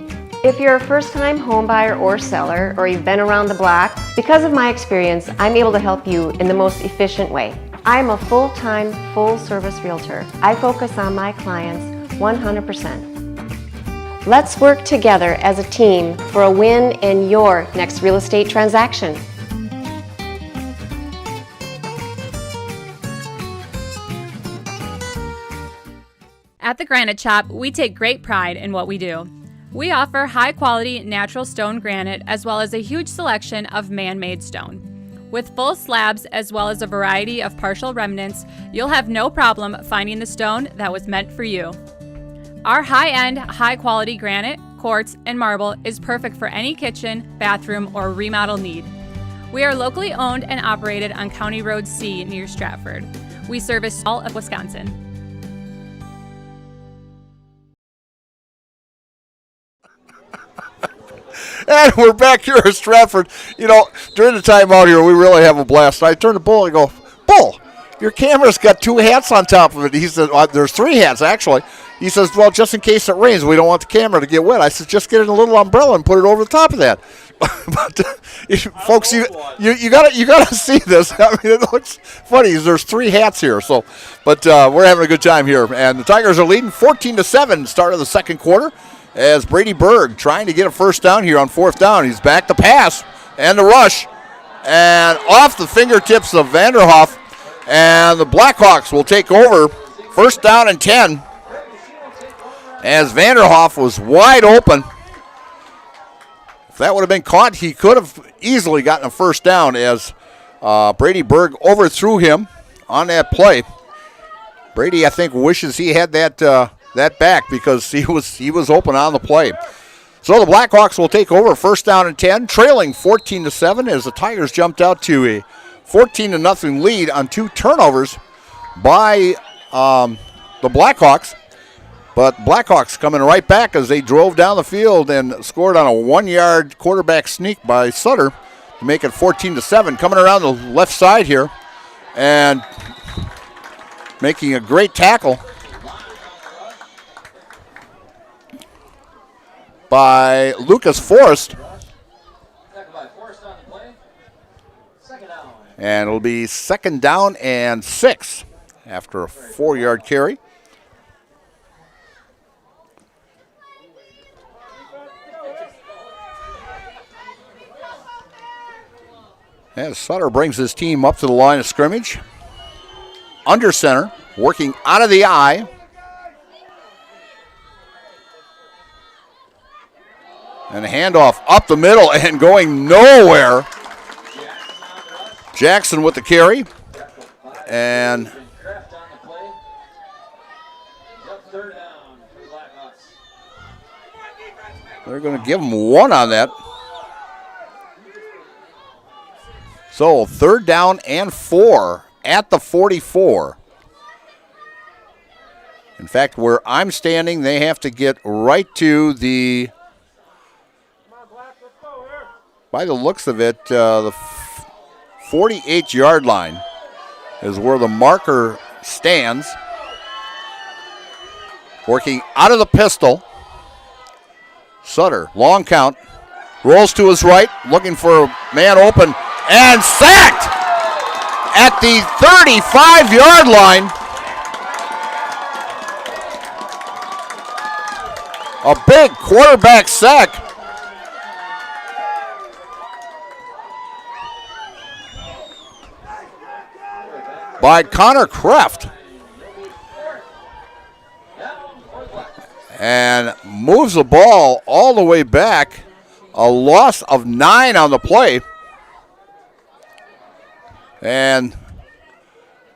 If you're a first-time home buyer or seller, or you've been around the block, because of my experience, I'm able to help you in the most efficient way. I'm a full-time, full-service realtor. I focus on my clients 100%. Let's work together as a team for a win in your next real estate transaction. At the Granite Shop, we take great pride in what we do. We offer high-quality natural stone granite as well as a huge selection of man-made stone. With full slabs as well as a variety of partial remnants, you'll have no problem finding the stone that was meant for you. Our high-end, high-quality granite, quartz, and marble is perfect for any kitchen, bathroom, or remodel need. We are locally owned and operated on County Road C near Stratford. We service all of Wisconsin. And we're back here at Stratford. You know, during the timeout here, we really have a blast. I turn to Bull and go, Bull, your camera's got 2 hats on top of it. He said, there's 3 hats, actually. He says, well, just in case it rains, we don't want the camera to get wet. I said, just get in a little umbrella and put it over the top of that. But, folks, you gotta see this. I mean, it looks funny. There's 3 hats here. So, but we're having a good time here. And the Tigers are leading 14-7, start of the second quarter, as Brady Berg trying to get a first down here on 4th down. He's back to pass and the rush. And off the fingertips of Vanderhoff. And the Blackhawks will take over. First down and 10. As Vanderhoff was wide open. If that would have been caught, he could have easily gotten a first down as Brady Berg overthrew him on that play. Brady, I think, wishes he had that back because he was open on the play. So the Blackhawks will take over, first down and 10, trailing 14-7 as the Tigers jumped out to a 14-0 lead on 2 turnovers by the Blackhawks. But Blackhawks coming right back as they drove down the field and scored on a 1-yard quarterback sneak by Sutter to make it 14-7. Coming around the left side here and making a great tackle by Lucas Forrest. And it'll be 2nd down and 6 after a 4-yard carry. As Sutter brings his team up to the line of scrimmage. Under center, working out of the eye. And a handoff up the middle and going nowhere. Jackson with the carry. And they're going to give him 1 on that. So 3rd down and 4 at the 44. In fact, where I'm standing, they have to get right to the, by the looks of it, the 48-yard line is where the marker stands. Working out of the pistol. Sutter, long count. Rolls to his right, looking for a man open, and sacked at the 35-yard line. A big quarterback sack. By Connor Kreft. And moves the ball all the way back. A loss of 9 on the play. And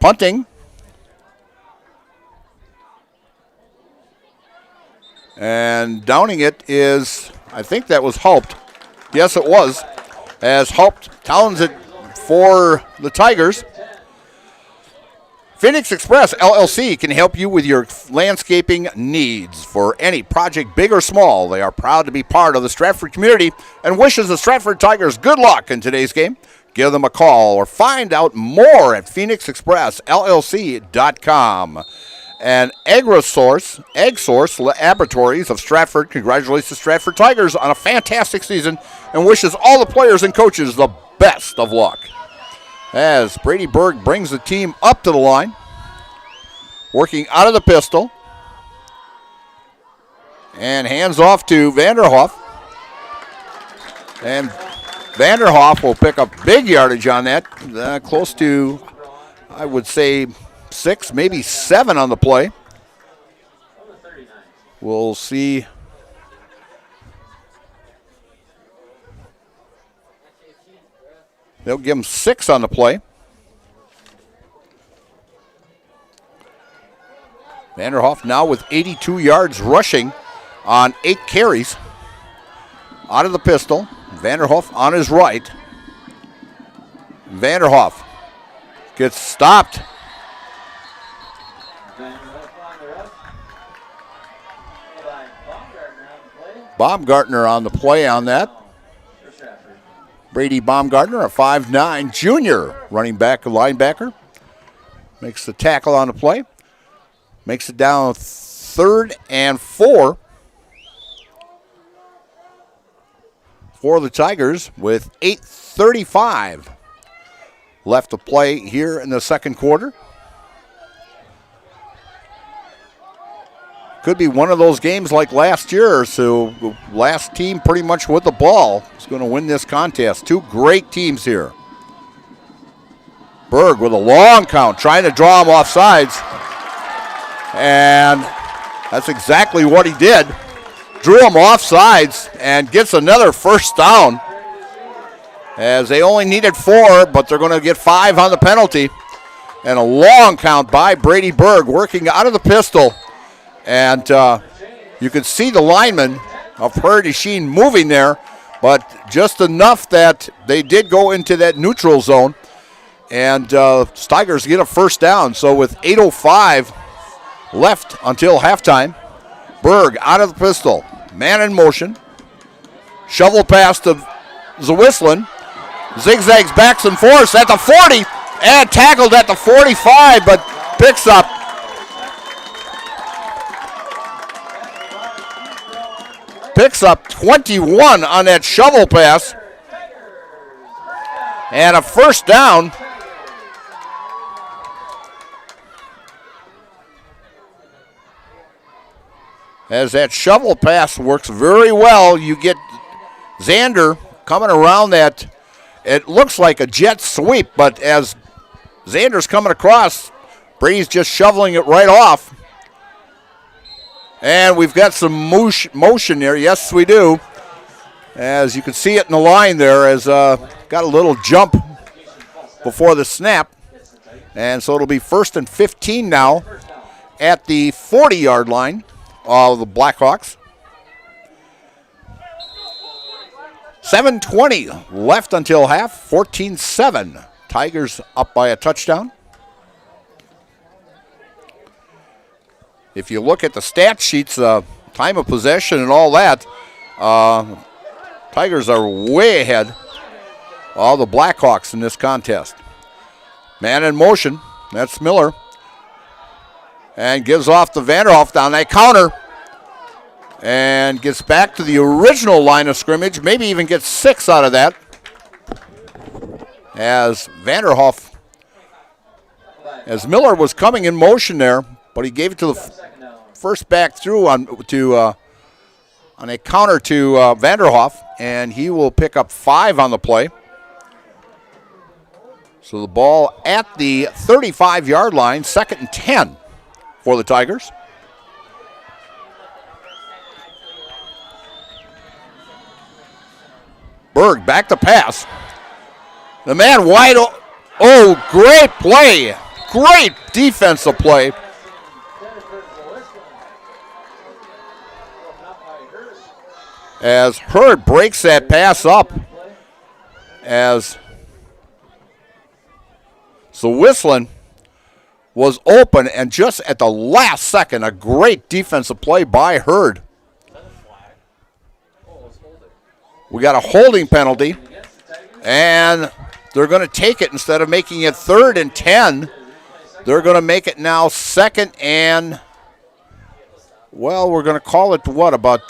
punting. And downing it is, I think that was Haupt. Yes, it was. As Haupt towns it for the Tigers. Phoenix Express LLC can help you with your landscaping needs for any project, big or small. They are proud to be part of the Stratford community and wishes the Stratford Tigers good luck in today's game. Give them a call or find out more at phoenixexpressllc.com. And Egg Source Laboratories of Stratford congratulates the Stratford Tigers on a fantastic season and wishes all the players and coaches the best of luck. As Brady Berg brings the team up to the line, working out of the pistol, and hands off to Vanderhoff. And Vanderhoff will pick up big yardage on that, close to, I would say, 6, maybe 7 on the play. We'll see. They'll give him 6 on the play. Vanderhoff now with 82 yards rushing on 8 carries. Out of the pistol. Vanderhoff on his right. Vanderhoff gets stopped. Baumgartner on the play on that. Brady Baumgartner, a 5'9" junior running back, a linebacker. Makes the tackle on the play. Makes it down 3rd and 4 for the Tigers with 8:35 left to play here in the second quarter. Could be one of those games like last year, so the last team pretty much with the ball is going to win this contest. 2 great teams here. Berg with a long count, trying to draw him off sides. And that's exactly what he did. Drew him off sides and gets another first down. As they only needed 4, but they're going to get 5 on the penalty. And a long count by Brady Berg working out of the pistol. And you can see the lineman of Prairie Chien moving there, but just enough that they did go into that neutral zone. And Tigers get a first down. So with 8:05 left until halftime, Berg out of the pistol, man in motion, shovel pass to Zawislin, zigzags backs and forths at the 40, and tackled at the 45, but picks up. Picks up 21 on that shovel pass. And a first down. As that shovel pass works very well, you get Xander coming around that. It looks like a jet sweep, but as Xander's coming across, Brady's just shoveling it right off. And we've got some motion there. Yes, we do. As you can see it in the line there, as got a little jump before the snap. And so it'll be 1st and 15 now at the 40-yard line of the Blackhawks. 7:20 left until half. 14-7. Tigers up by a touchdown. if you look at the stat sheets, time of possession and all that, Tigers are way ahead of the Blackhawks in this contest. Man in motion, that's Miller. And gives off to Vanderhoff down that counter. And gets back to the original line of scrimmage, maybe even gets 6 out of that. As Vanderhoff, as Miller was coming in motion there, but he gave it to the first back through on a counter to Vanderhoff, and he will pick up 5 on the play. So the ball at the 35-yard line, 2nd and 10 for the Tigers. Berg back to pass. The man wide open. Oh, great play. Great defensive play. As Hurd breaks that pass up. As so Whistling was open, and just at the last second, a great defensive play by Hurd. We got a holding penalty, and they're going to take it instead of making it 3rd and 10. They're going to make it now 2nd and, well, we're going to call it what, about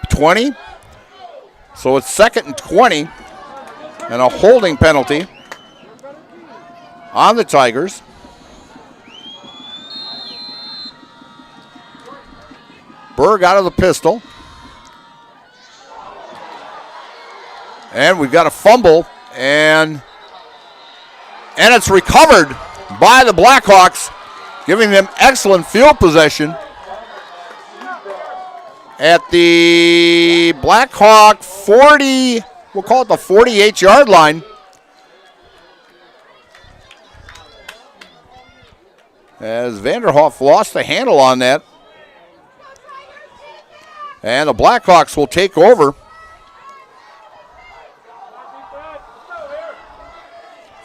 20? So it's 2nd and 20 and a holding penalty on the Tigers. Berg out of the pistol. And we've got a fumble, and it's recovered by the Blackhawks, giving them excellent field possession at the Blackhawk 40, we'll call it the 48-yard line. As Vanderhoff lost the handle on that. And the Blackhawks will take over.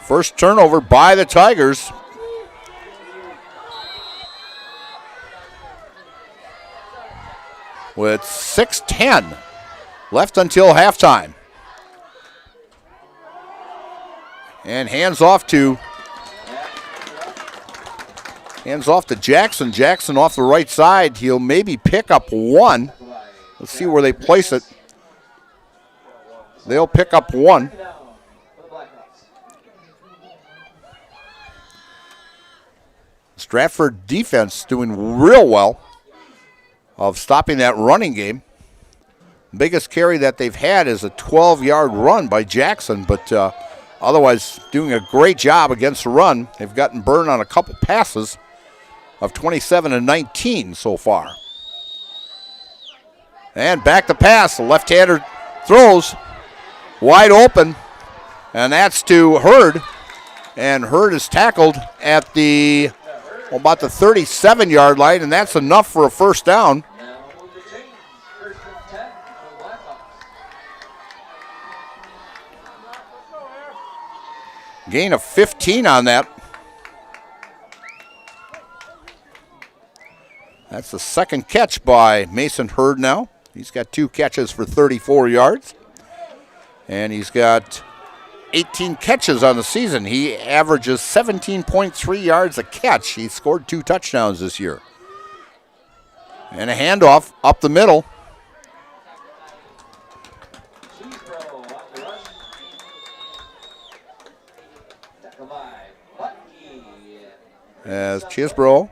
First turnover by the Tigers. With 6:10 left until halftime. And hands off to Jackson. Jackson off the right side. He'll maybe pick up 1. Let's see where they place it. They'll pick up 1. Stratford defense doing real well of stopping that running game. Biggest carry that they've had is a 12-yard run by Jackson, but otherwise doing a great job against the run. They've gotten burned on a couple passes of 27 and 19 so far. And back to pass. The left-hander throws wide open, and that's to Hurd. And Hurd is tackled at about the 37-yard line, and that's enough for a first down. Gain of 15 on that. That's the second catch by Mason Hurd now. He's got 2 catches for 34 yards. And he's got 18 catches on the season. He averages 17.3 yards a catch. He scored 2 touchdowns this year. And a handoff up the middle. As Chisbro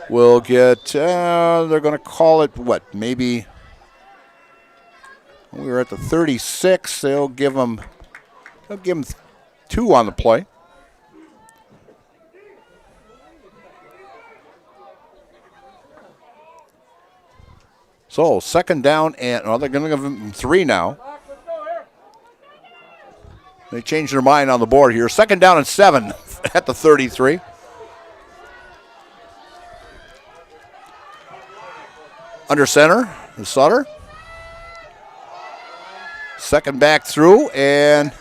will get, they're going to call it what, maybe, we were at the 36. They'll give him 2 on the play. So second down, and they're going to give him 3 now. They changed their mind on the board here. Second down and 7 at the 33. Under center is Sutter. Second back through, and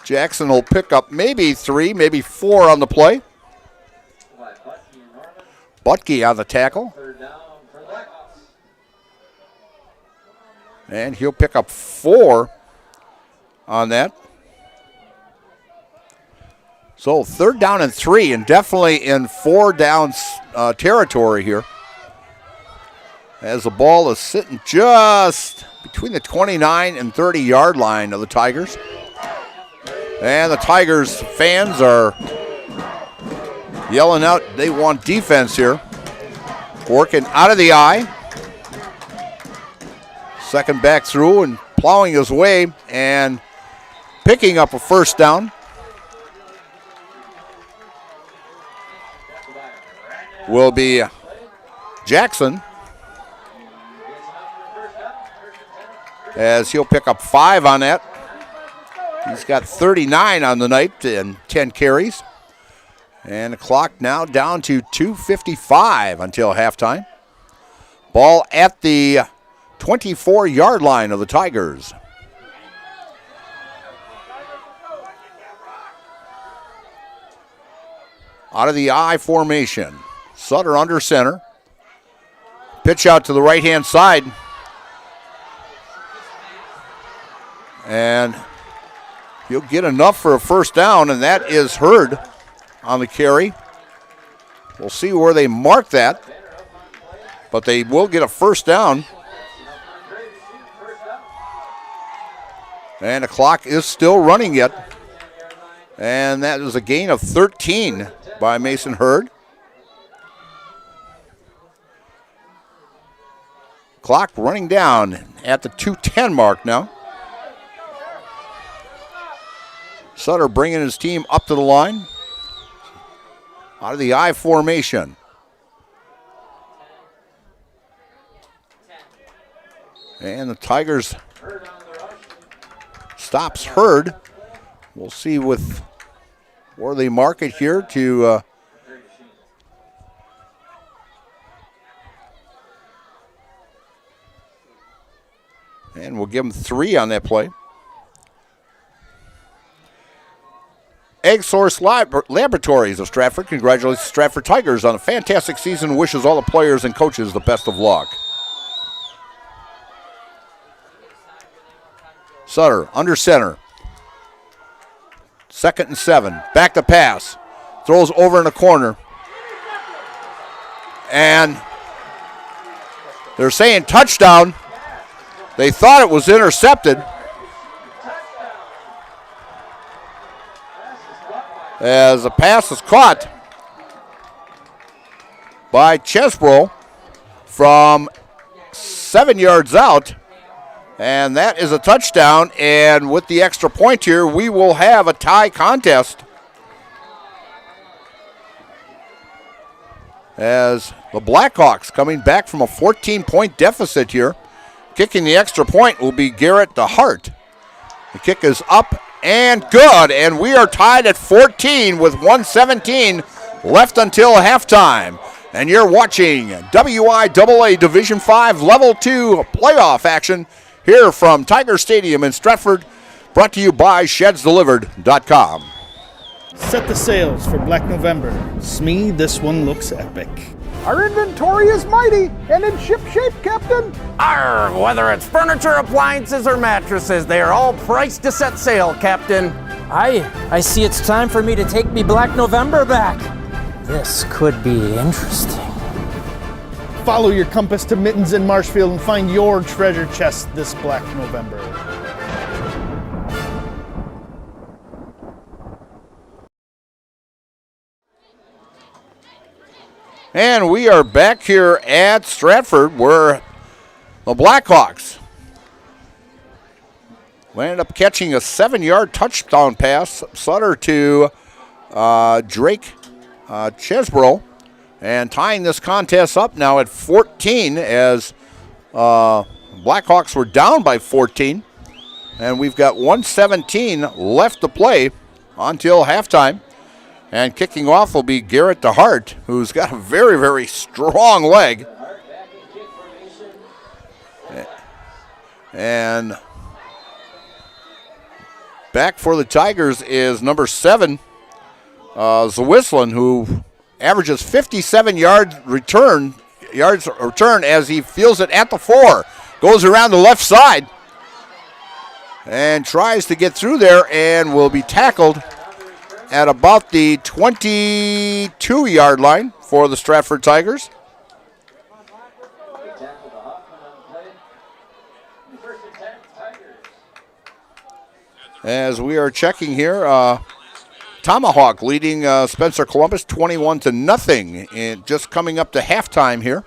Jackson will pick up maybe 3, maybe 4 on the play. Butke on the tackle. Third down for the Blackhawks. And he'll pick up 4 on that. So 3rd down and 3, and definitely in 4 downs territory here. As the ball is sitting just between the 29 and 30-yard line of the Tigers. And the Tigers fans are yelling out they want defense here. Working out of the eye. Second back through and plowing his way and picking up a 1st down. Will be Jackson, as he'll pick up 5 on that. He's got 39 on the night and 10 carries. And the clock now down to 2:55 until halftime. Ball at the 24-yard line of the Tigers. Out of the I formation. Sutter under center. Pitch out to the right-hand side. And he'll get enough for a 1st down, and that is Hurd on the carry. We'll see where they mark that, but they will get a 1st down. And the clock is still running yet. And that is a gain of 13 by Mason Hurd. Clock running down at the 2:10 mark now. Sutter bringing his team up to the line. Out of the I formation. And the Tigers stops Hurd. We'll see with where they mark it here to and we'll give him 3 on that play. Egg Source Laboratories of Stratford congratulates the Stratford Tigers on a fantastic season and wishes all the players and coaches the best of luck. Sutter under center. 2nd and 7. Back to pass. Throws over in the corner. And they're saying touchdown. They thought it was intercepted. As the pass is caught by Chesbro from 7 yards out. And that is a touchdown. And with the extra point here, we will have a tie contest. As the Blackhawks coming back from a 14-point deficit here. Kicking the extra point will be Garrett DeHart. The kick is up and good. And we are tied at 14 with 1:17 left until halftime. And you're watching WIAA Division 5 Level 2 playoff action here from Tiger Stadium in Stratford, brought to you by ShedsDelivered.com. Set the sails for Black November. Smee, this one looks epic. Our inventory is mighty and in ship shape, Captain. Arr, whether it's furniture, appliances, or mattresses, they are all priced to set sail, Captain. I see it's time for me to take me Black November back. This could be interesting. Follow your compass to Mittens in Marshfield and find your treasure chest this Black November. And we are back here at Stratford where the Blackhawks landed up catching a 7-yard touchdown pass. Sutter to Drake Chesbro. And tying this contest up now at 14 as Blackhawks were down by 14. And we've got 1:17 left to play until halftime. And kicking off will be Garrett DeHart, who's got a very, very strong leg. And back for the Tigers is number 7, Zwislin, who averages 57 yards return as he fields it at the 4. Goes around the left side and tries to get through there and will be tackled at about the 22-yard line for the Stratford Tigers. As we are checking here, Tomahawk leading Spencer Columbus 21-0, and just coming up to halftime here.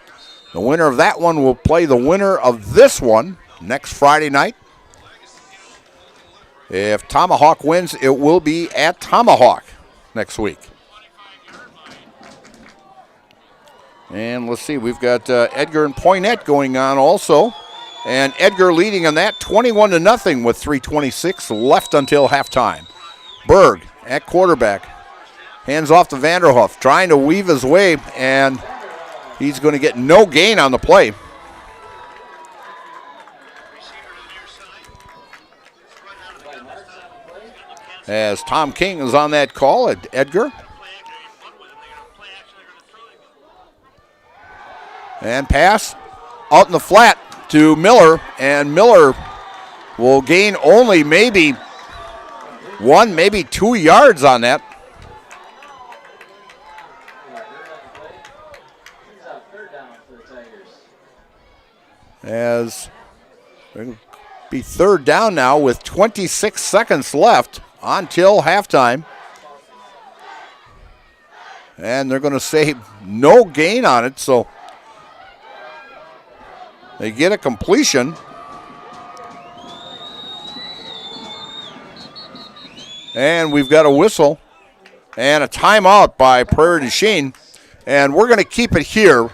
The winner of that one will play the winner of this one next Friday night. If Tomahawk wins, it will be at Tomahawk next week. And let's see, we've got Edgar and Poinette going on also. And Edgar leading on that 21-0 with 3:26 left until halftime. Berg at quarterback. Hands off to Vanderhoof, trying to weave his way, and he's going to get no gain on the play. As Tom King is on that call at Edgar. And pass out in the flat to Miller, and Miller will gain only maybe 1, maybe 2 yards on that. As it'll be third down now with 26 seconds left until halftime. And they're going to say no gain on it, so they get a completion. And we've got a whistle and a timeout by Prairie du Chien. And we're going to keep it here.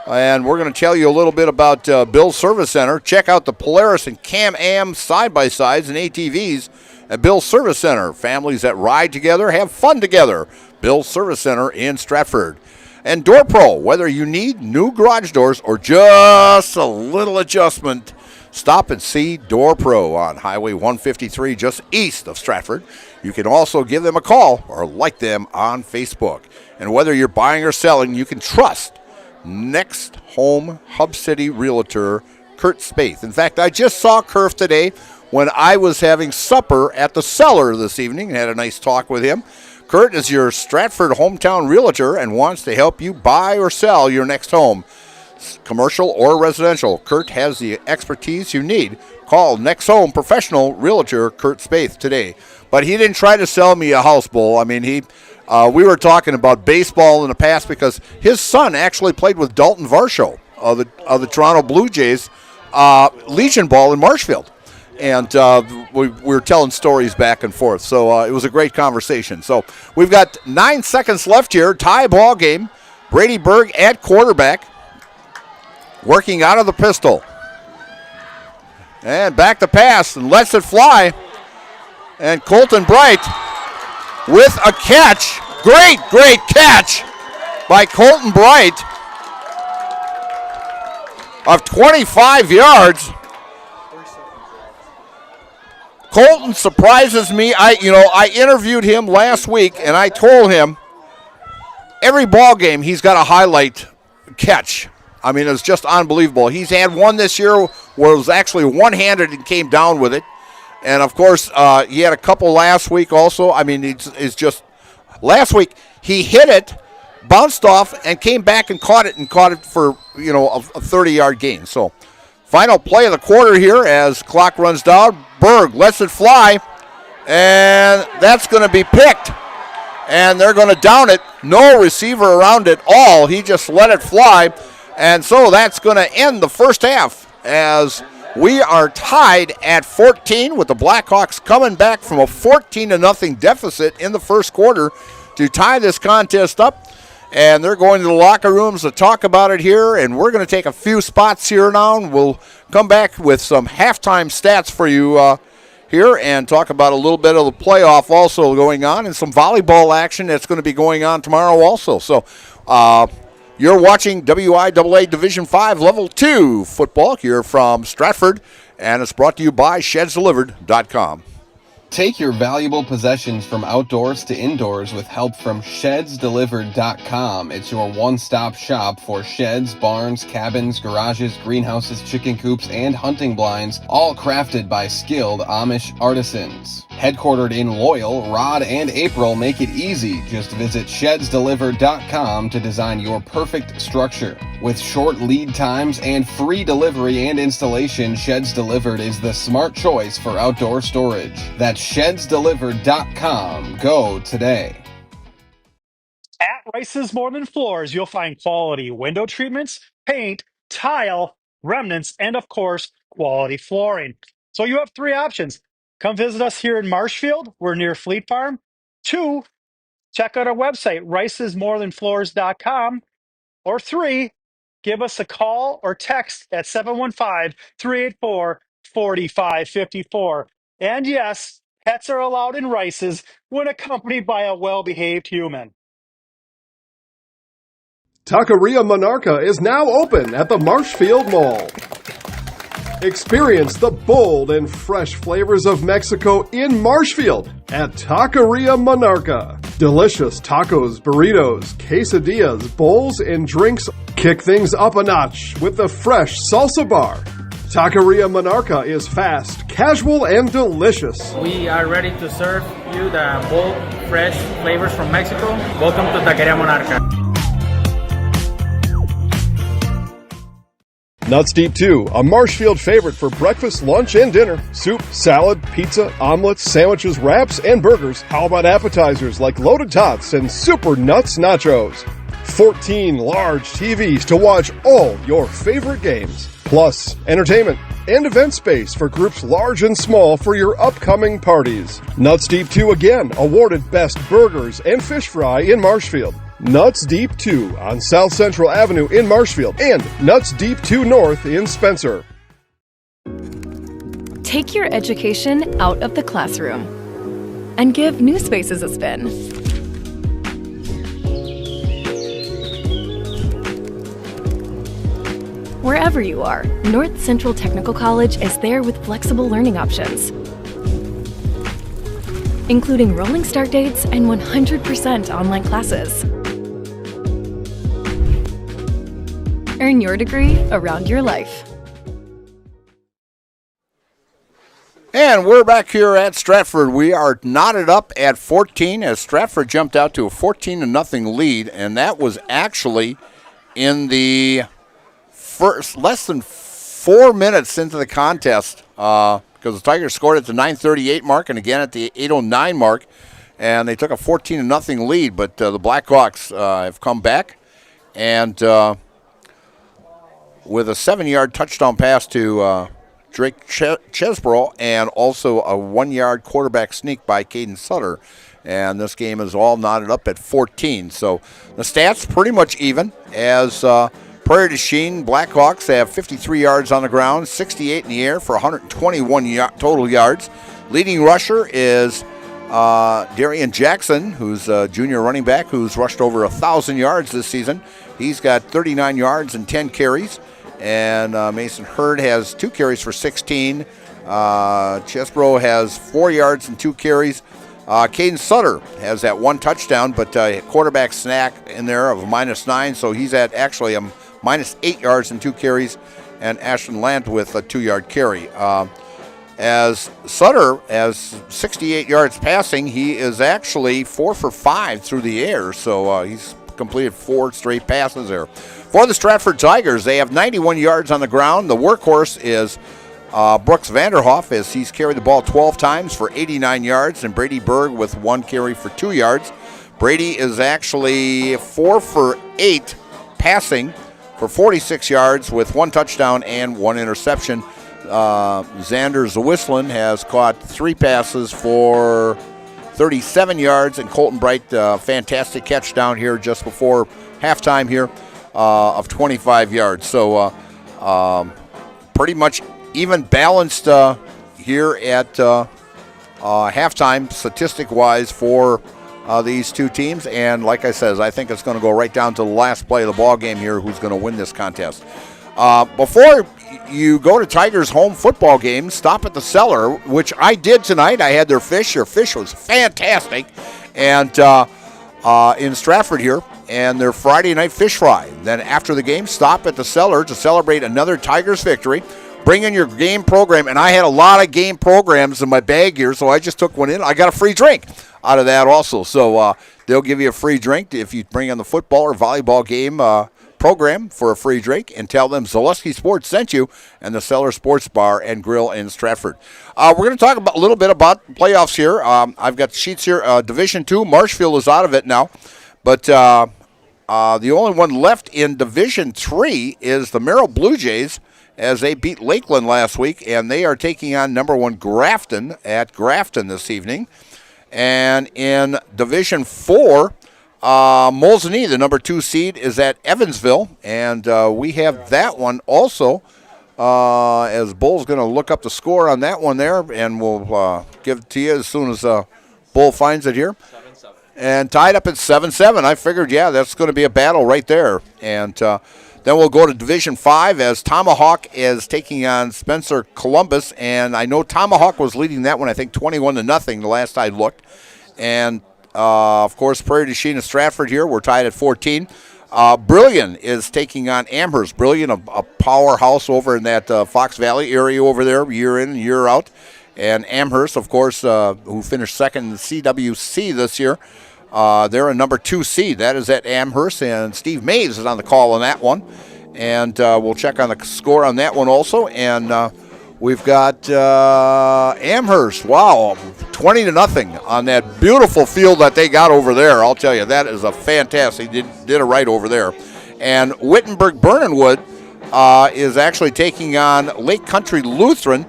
And we're going to tell you a little bit about Bill's Service Center. Check out the Polaris and Can-Am side-by-sides and ATVs at Bill's Service Center. Families that ride together have fun together. Bill's Service Center in Stratford. And Door Pro, whether you need new garage doors or just a little adjustment, stop and see Door Pro on Highway 153 just east of Stratford. You can also give them a call or like them on Facebook. And whether you're buying or selling, you can trust Next Home Hub City Realtor Kurt Spaeth. In fact, I just saw Kurf today when I was having supper at the Cellar this evening and had a nice talk with him. Kurt is your Stratford hometown realtor and wants to help you buy or sell your next home, commercial or residential. Kurt has the expertise you need. Call Next Home professional realtor Kurt Spaeth today. But he didn't try to sell me a house, Bull. I mean, we were talking about baseball in the past because his son actually played with Dalton Varsho of the Toronto Blue Jays Legion Ball in Marshfield. And we were telling stories back and forth. So it was a great conversation. So we've got 9 seconds left here. Tie ball game. Brady Berg at quarterback. Working out of the pistol. And back to pass and lets it fly. And Colton Bright with a catch. Great catch by Colton Bright of 25 yards. Colton surprises me. I interviewed him last week, and I told him every ball game he's got a highlight catch. I mean, it's just unbelievable. He's had one this year where it was actually one-handed and came down with it. And, of course, he had a couple last week also. I mean, it's just last week he hit it, bounced off, and came back and caught it for, a 30-yard gain. So, final play of the quarter here as clock runs down. Berg lets it fly, and that's going to be picked. And they're going to down it. No receiver around it all. He just let it fly. And so that's going to end the first half as we are tied at 14 with the Blackhawks coming back from a 14-0 deficit in the first quarter to tie this contest up. And they're going to the locker rooms to talk about it here. And we're going to take a few spots here now. And we'll come back with some halftime stats for you here and talk about a little bit of the playoff also going on and some volleyball action that's going to be going on tomorrow also. So you're watching WIAA Division 5 Level 2 football here from Stratford. And it's brought to you by ShedsDelivered.com. Take your valuable possessions from outdoors to indoors with help from ShedsDelivered.com. It's your one-stop shop for sheds, barns, cabins, garages, greenhouses, chicken coops, and hunting blinds, all crafted by skilled Amish artisans. Headquartered in Loyal, Rod and April make it easy. Just visit ShedsDelivered.com to design your perfect structure. With short lead times and free delivery and installation, Sheds Delivered is the smart choice for outdoor storage. That's ShedsDelivered.com. Go today. At Rice's More Than Floors, you'll find quality window treatments, paint, tile, remnants, and of course, quality flooring. So you have 3 options. Come visit us here in Marshfield. We're near Fleet Farm. 2, check out our website, ricesmorethanfloors.com. Or 3, give us a call or text at 715-384-4554. And yes, pets are allowed in Rice's when accompanied by a well-behaved human. Taqueria Monarca is now open at the Marshfield Mall. Experience the bold and fresh flavors of Mexico in Marshfield at Taqueria Monarca. Delicious tacos, burritos, quesadillas, bowls, and drinks. Kick things up a notch with the fresh salsa bar. Taqueria Monarca is fast, casual, and delicious. We are ready to serve you the bold, fresh flavors from Mexico. Welcome to Taqueria Monarca. Nuts Deep 2, a Marshfield favorite for breakfast, lunch, and dinner. Soup, salad, pizza, omelets, sandwiches, wraps, and burgers. How about appetizers like loaded tots and super nuts nachos? 14 large TVs to watch all your favorite games. Plus, entertainment and event space for groups large and small for your upcoming parties. Nuts Deep 2 again, awarded Best Burgers and Fish Fry in Marshfield. Nuts Deep 2 on South Central Avenue in Marshfield and Nuts Deep 2 North in Spencer. Take your education out of the classroom and give New Spaces a spin. Wherever you are, North Central Technical College is there with flexible learning options, including rolling start dates and 100% online classes. Earn your degree around your life. And we're back here at Stratford. We are knotted up at 14 as Stratford jumped out to a 14-0 lead, and that was actually in the first less than 4 minutes into the contest because the Tigers scored at the 9:38 mark and again at the 8:09 mark, and they took a 14-0 lead. But the Blackhawks have come back, and with a 7-yard touchdown pass to Drake Chesbrough and also a 1-yard quarterback sneak by Caden Sutter. And this game is all knotted up at 14. So the stats pretty much even as Prairie to Chien Blackhawks have 53 yards on the ground, 68 in the air for 121 total yards. Leading rusher is Darian Jackson, who's a junior running back who's rushed over 1,000 yards this season. He's got 39 yards and 10 carries. And Mason Hurd has 2 carries for 16. Chesbrough has 4 yards and 2 carries. Caden Sutter has that 1 touchdown, but quarterback snack in there of a -9, so he's at actually a -8 yards and 2 carries. And Ashton Lant with a 2-yard carry. As Sutter has 68 yards passing, he is actually 4 for 5 through the air, so he's completed 4 straight passes there. For the Stratford Tigers, they have 91 yards on the ground. The workhorse is Brooks Vanderhoff, as he's carried the ball 12 times for 89 yards, and Brady Berg with 1 carry for 2 yards. Brady is actually 4 for 8 passing for 46 yards with 1 touchdown and 1 interception. Xander Zawislin has caught 3 passes for 37 yards, and Colton Bright, fantastic catch down here just before halftime here of 25 yards. So pretty much even balanced here at halftime statistic-wise for these two teams. And like I said, I think it's going to go right down to the last play of the ball game here who's going to win this contest. Before you go to Tigers home football games, stop at the Cellar, which I did tonight. I had their fish. Their fish was fantastic, and in Stratford here, and their Friday night fish fry. Then after the game, stop at the Cellar to celebrate another Tigers victory. Bring in your game program, and I had a lot of game programs in my bag here, so I just took one in. I got a free drink out of that also. So they'll give you a free drink if you bring in the football or volleyball game program for a free drink, and tell them Zaleski Sports sent you, and the Cellar Sports Bar and Grill in Stratford. We're going to talk a little bit about playoffs here. I've got sheets here. Division 2, Marshfield is out of it now, but the only one left in Division 3 is the Merrill Blue Jays, as they beat Lakeland last week, and they are taking on number 1 Grafton at Grafton this evening. And in Division 4, Molsonee, the number 2 seed, is at Evansville, and we have that one also, as Bull's going to look up the score on that one there, and we'll give it to you as soon as Bull finds it here. 7-7. And tied up at 7-7. I figured, yeah, that's going to be a battle right there. And then we'll go to Division 5 as Tomahawk is taking on Spencer Columbus, and I know Tomahawk was leading that one, I think 21-0 the last I looked. And of course, Prairie du Chien and Stratford here, we're tied at 14. Brilliant is taking on Amherst. Brilliant, a powerhouse over in that Fox Valley area over there, year in and year out. And Amherst, of course, who finished second in the CWC this year, they're a number 2 seed. That is at Amherst, and Steve Mays is on the call on that one. And we'll check on the score on that one also. And we've got Amherst, wow, 20-0 on that beautiful field that they got over there. I'll tell you, that is a fantastic, did it right over there. And Wittenberg-Burnenwood is actually taking on Lake Country Lutheran.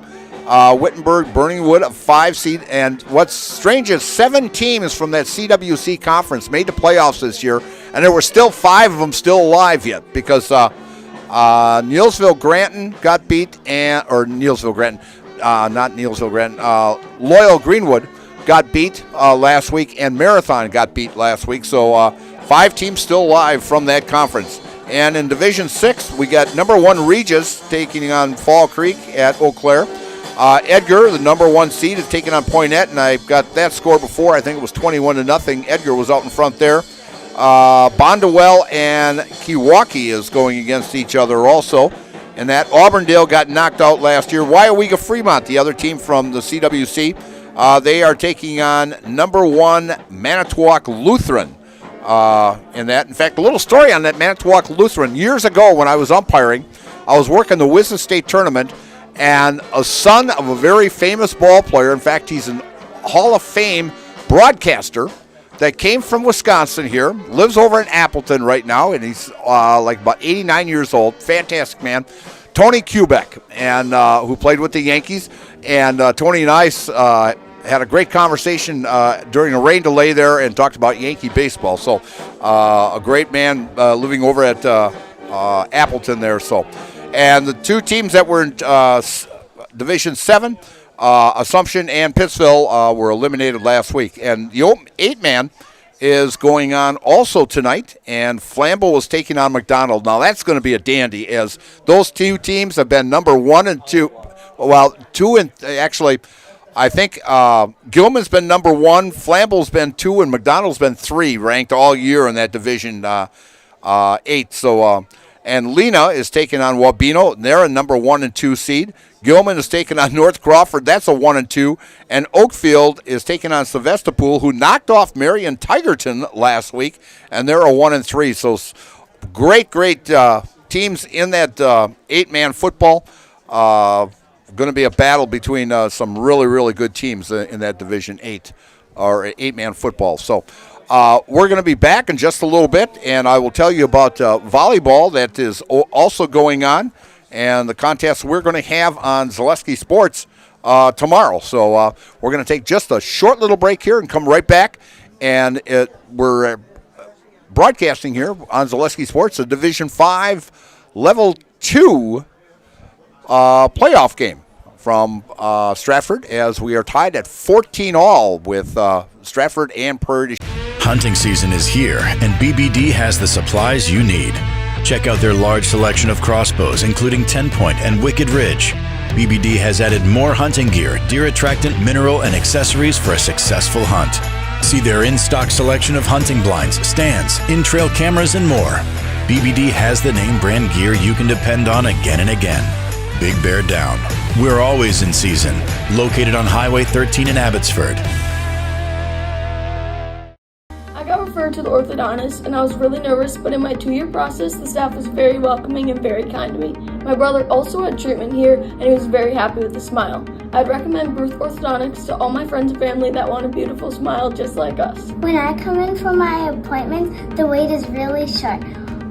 Wittenberg-Burnenwood, a 5 seed. And what's strange is 7 teams from that CWC conference made the playoffs this year, and there were still 5 of them still alive yet, because Neilsville-Granton got beat, Loyal Greenwood got beat last week, and Marathon got beat last week. So 5 teams still alive from that conference. And in Division 6, we got number 1 Regis taking on Fall Creek at Eau Claire. Edgar, the number 1 seed, is taking on Poynette, and I got that score before. I think it was 21-0. Edgar was out in front there. Bondwell and Kewaukee is going against each other also. And that Auburndale got knocked out last year. Waiawega Fremont, the other team from the CWC, they are taking on number 1 Manitowoc Lutheran. In that, in fact, a little story on that Manitowoc Lutheran. Years ago when I was umpiring, I was working the Wisdom State Tournament, and a son of a very famous ball player, in fact, he's a Hall of Fame broadcaster that came from Wisconsin here, lives over in Appleton right now, and he's like about 89 years old. Fantastic man. Tony Kubek, and who played with the Yankees. And Tony and I had a great conversation during a rain delay there and talked about Yankee baseball. So a great man living over at Appleton there. So, and the 2 teams that were in Division 7, Assumption and Pittsville, were eliminated last week. And the 8-man is going on also tonight, and Flambeau is taking on McDonald. Now that's going to be a dandy, as those 2 teams have been number 1 and 2. Well, 2 and actually, I think Gilman's been number 1, Flambeau's been 2, and McDonald's been 3, ranked all year in that Division 8. So, and Lena is taking on Wabeno. They're a number 1 and 2 seed. Gilman is taking on North Crawford. That's a 1 and 2. And Oakfield is taking on Sevastopol, who knocked off Marion Tigerton last week, and they're a 1 and 3. So great teams in that 8-man football. Going to be a battle between some really, really good teams in that Division 8 or 8-man football. So we're going to be back in just a little bit, and I will tell you about volleyball that is also going on, and the contest we're going to have on Zaleski Sports tomorrow. So we're going to take just a short little break here and come right back, and we're broadcasting here on Zaleski Sports, a Division 5 Level 2 playoff game from Stratford, as we are tied at 14 all with Stratford and Prairie. Hunting season is here, and BBD has the supplies you need. Check out their large selection of crossbows, including 10-point and Wicked Ridge. BBD has added more hunting gear, deer attractant, mineral, and accessories for a successful hunt. See their in-stock selection of hunting blinds, stands, in-trail cameras, and more. BBD has the name brand gear you can depend on again and again. Big Bear Down. We're always in season. Located on Highway 13 in Abbotsford. I got referred to the orthodontist and I was really nervous, but in my 2-year process, the staff was very welcoming and very kind to me. My brother also had treatment here and he was very happy with the smile. I'd recommend Bruce Orthodontics to all my friends and family that want a beautiful smile just like us. When I come in for my appointment, the wait is really short.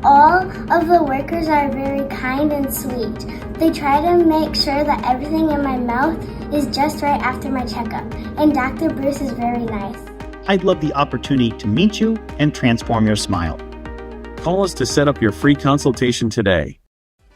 All of the workers are very kind and sweet. They try to make sure that everything in my mouth is just right after my checkup, and Dr. Bruce is very nice. I'd love the opportunity to meet you and transform your smile. Call us to set up your free consultation today.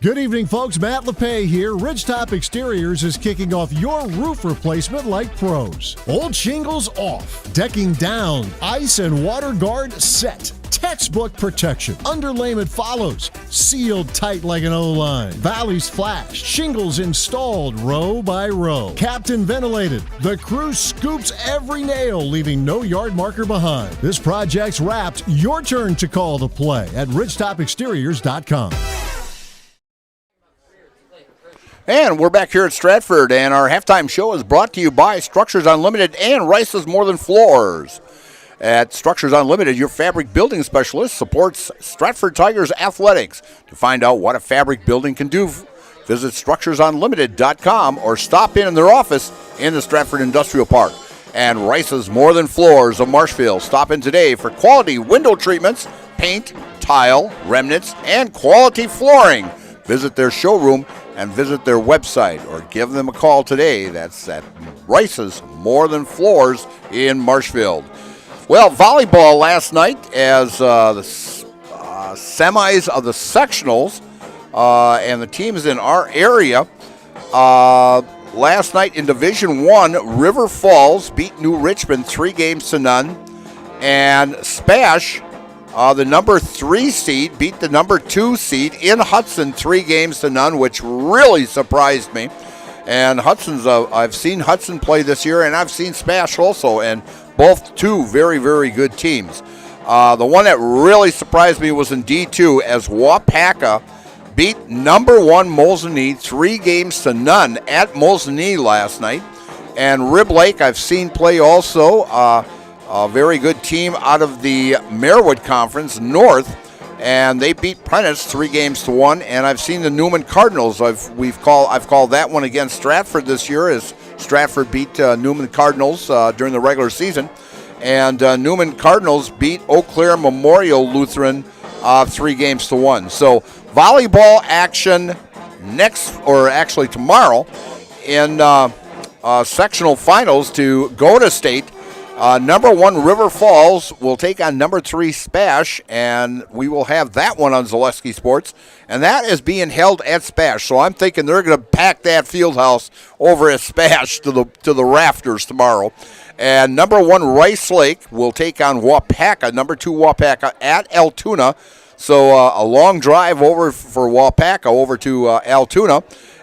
Good evening, folks. Matt LePay here. Ridgetop Exteriors is kicking off your roof replacement like pros. Old shingles off, decking down, ice and water guard set. Textbook protection. Underlayment follows. Sealed tight like an O-line. Valleys flashed. Shingles installed row by row. Captain ventilated. The crew scoops every nail, leaving no yard marker behind. This project's wrapped. Your turn to call the play at ridgetopexteriors.com. And we're back here at Stratford, and our halftime show is brought to you by Structures Unlimited and Rice's More Than Floors. At Structures Unlimited, your fabric building specialist supports Stratford Tigers athletics. To find out what a fabric building can do, visit structuresunlimited.com or stop in their office in the Stratford Industrial Park. And Rice's More Than Floors of Marshfield. Stop in today for quality window treatments, paint, tile, remnants, and quality flooring. Visit their showroom and visit their website or give them a call today. That's at Rice's More Than Floors in Marshfield. Well, volleyball last night as the semis of the sectionals and the teams in our area. Last night in Division 1, River Falls beat New Richmond 3-0. And Spash, the number 3 seed, beat the number 2 seed in Hudson 3-0, which really surprised me. And Hudson's, I've seen Hudson play this year, and I've seen Spash also, and both two very, very good teams. The one that really surprised me was in D2 as Wapaka beat number 1 Mosinee 3-0 at Mosinee last night. And Rib Lake I've seen play also, a very good team out of the Marewood Conference North, and they beat Prentice 3-1. And I've seen the Newman Cardinals. I've called that one against Stratford this year as Stratford beat Newman Cardinals during the regular season. And Newman Cardinals beat Eau Claire Memorial Lutheran 3-1. So volleyball action tomorrow in sectional finals to go to state. Number 1 River Falls will take on number 3 Spash, and we will have that one on Zaleski Sports, and that is being held at Spash. So I'm thinking they're going to pack that field house over at Spash to the rafters tomorrow. And number 1 Rice Lake will take on Wapaka, number 2 Wapaka at Altoona. So a long drive over for Wapaka over to Altoona.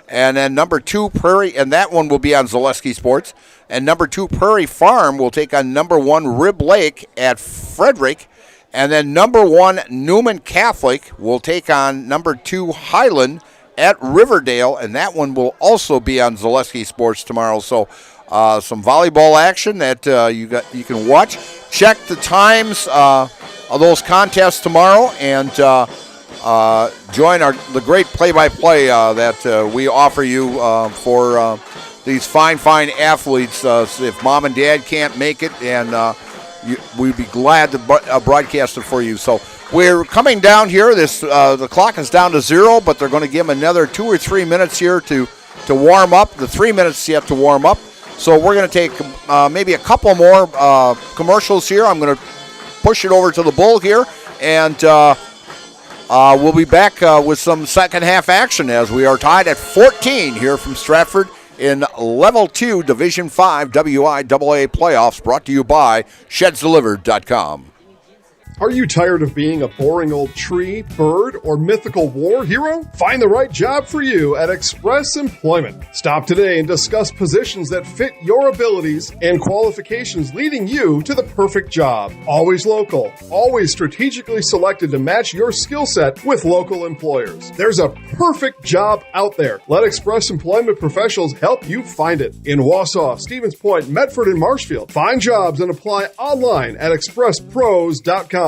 And then number 2 Prairie, and that one will be on Zaleski Sports. And number 2 Prairie Farm will take on number 1 Rib Lake at Frederick. And then number 1 Newman Catholic will take on number 2 Highland at Riverdale. And that one will also be on Zaleski Sports tomorrow. So some volleyball action that you can watch. Check the times of those contests tomorrow and join the great play-by-play that we offer you for these fine athletes. If mom and dad can't make it, and we'd be glad to broadcast it for you. So we're coming down here. The clock is down to 0, but they're going to give them another 2 or 3 minutes here to warm up. The 3 minutes yet to warm up. So we're going to take maybe a couple more commercials here. I'm going to push it over to the Bull here, and we'll be back with some second half action as we are tied at 14 here from Stratford in Level 2 Division 5 WIAA playoffs, brought to you by ShedsDelivered.com. Are you tired of being a boring old tree, bird, or mythical war hero? Find the right job for you at Express Employment. Stop today and discuss positions that fit your abilities and qualifications, leading you to the perfect job. Always local, always strategically selected to match your skill set with local employers. There's a perfect job out there. Let Express Employment professionals help you find it. In Wausau, Stevens Point, Medford, and Marshfield. Find jobs and apply online at expresspros.com.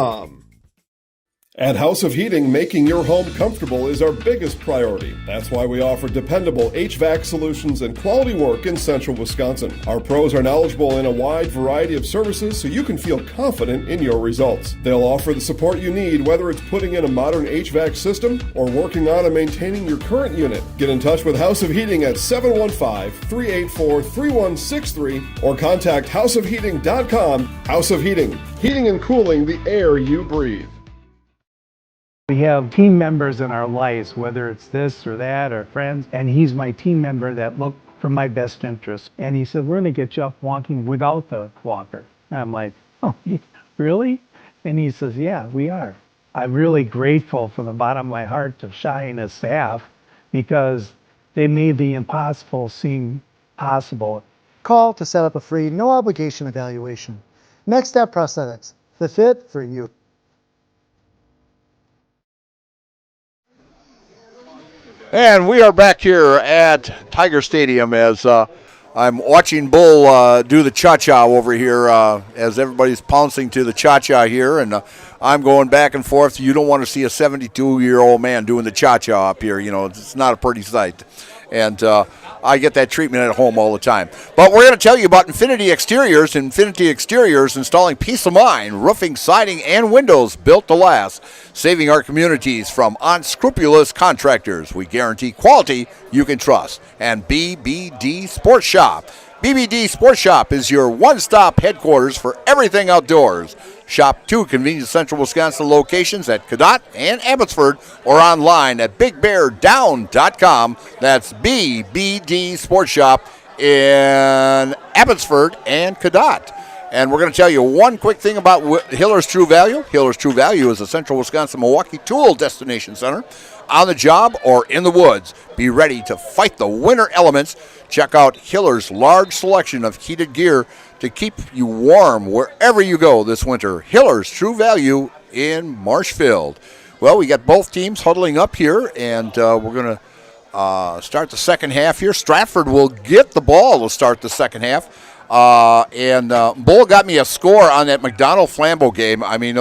At House of Heating, making your home comfortable is our biggest priority. That's why we offer dependable HVAC solutions and quality work in central Wisconsin. Our pros are knowledgeable in a wide variety of services so you can feel confident in your results. They'll offer the support you need, whether it's putting in a modern HVAC system or working on and maintaining your current unit. Get in touch with House of Heating at 715-384-3163 or contact houseofheating.com. House of Heating, heating and cooling the air you breathe. We have team members in our lives, whether it's this or that or friends, and he's my team member that look for my best interest. And he said, we're going to get you up walking without the walker. And I'm like, oh, really? And he says, yeah, we are. I'm really grateful from the bottom of my heart to Chien and his staff because they made the impossible seem possible. Call to set up a free, no obligation evaluation. Next Step Prosthetics, the fit for you. And we are back here at Tiger Stadium as I'm watching Bull do the cha-cha over here as everybody's pouncing to the cha-cha here. And I'm going back and forth. You don't want to see a 72-year-old man doing the cha-cha up here. You know, it's not a pretty sight. And I get that treatment at home all the time. But we're going to tell you about Infinity Exteriors. Infinity Exteriors installing peace of mind, roofing, siding, and windows built to last, saving our communities from unscrupulous contractors. We guarantee quality you can trust. And BBD Sports Shop. BBD Sports Shop is your one-stop headquarters for everything outdoors. Shop 2 convenient central Wisconsin locations at Cadott and Abbotsford or online at BigBearDown.com. That's BBD Sports Shop in Abbotsford and Cadott. And we're going to tell you one quick thing about Hiller's True Value. Hiller's True Value is a central Wisconsin Milwaukee tool destination center. On the job or in the woods, be ready to fight the winter elements. Check out Hiller's large selection of heated gear to keep you warm wherever you go this winter. Hiller's True Value in Marshfield. Well, we got both teams huddling up here, and we're going to start the second half here. Stratford will get the ball to start the second half. Bull got me a score on that McDonald-Flambeau game. I mean,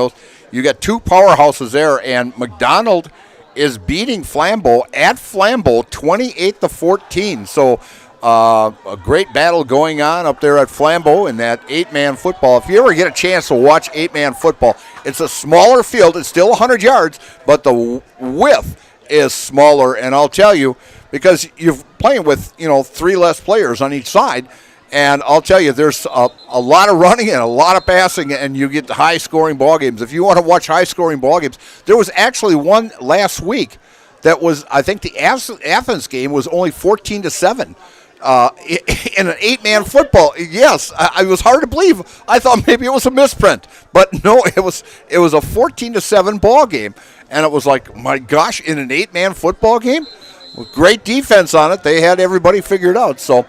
you got two powerhouses there, and McDonald is beating Flambeau at Flambeau 28-14. So a great battle going on up there at Flambeau in that 8-man football. If you ever get a chance to watch 8-man football, it's a smaller field. It's still 100 yards, but the width is smaller. And I'll tell you, because you're playing with, three less players on each side, and I'll tell you, there's a lot of running and a lot of passing, and you get high-scoring ball games. If you want to watch high-scoring ball games, there was actually one last week that was, I think the Athens game was only 14-7 in an 8-man football. Yes, it was hard to believe. I thought maybe it was a misprint, but no, it was a 14-7 ball game, and it was like, my gosh, in an 8-man football game, with great defense on it, they had everybody figured out. So.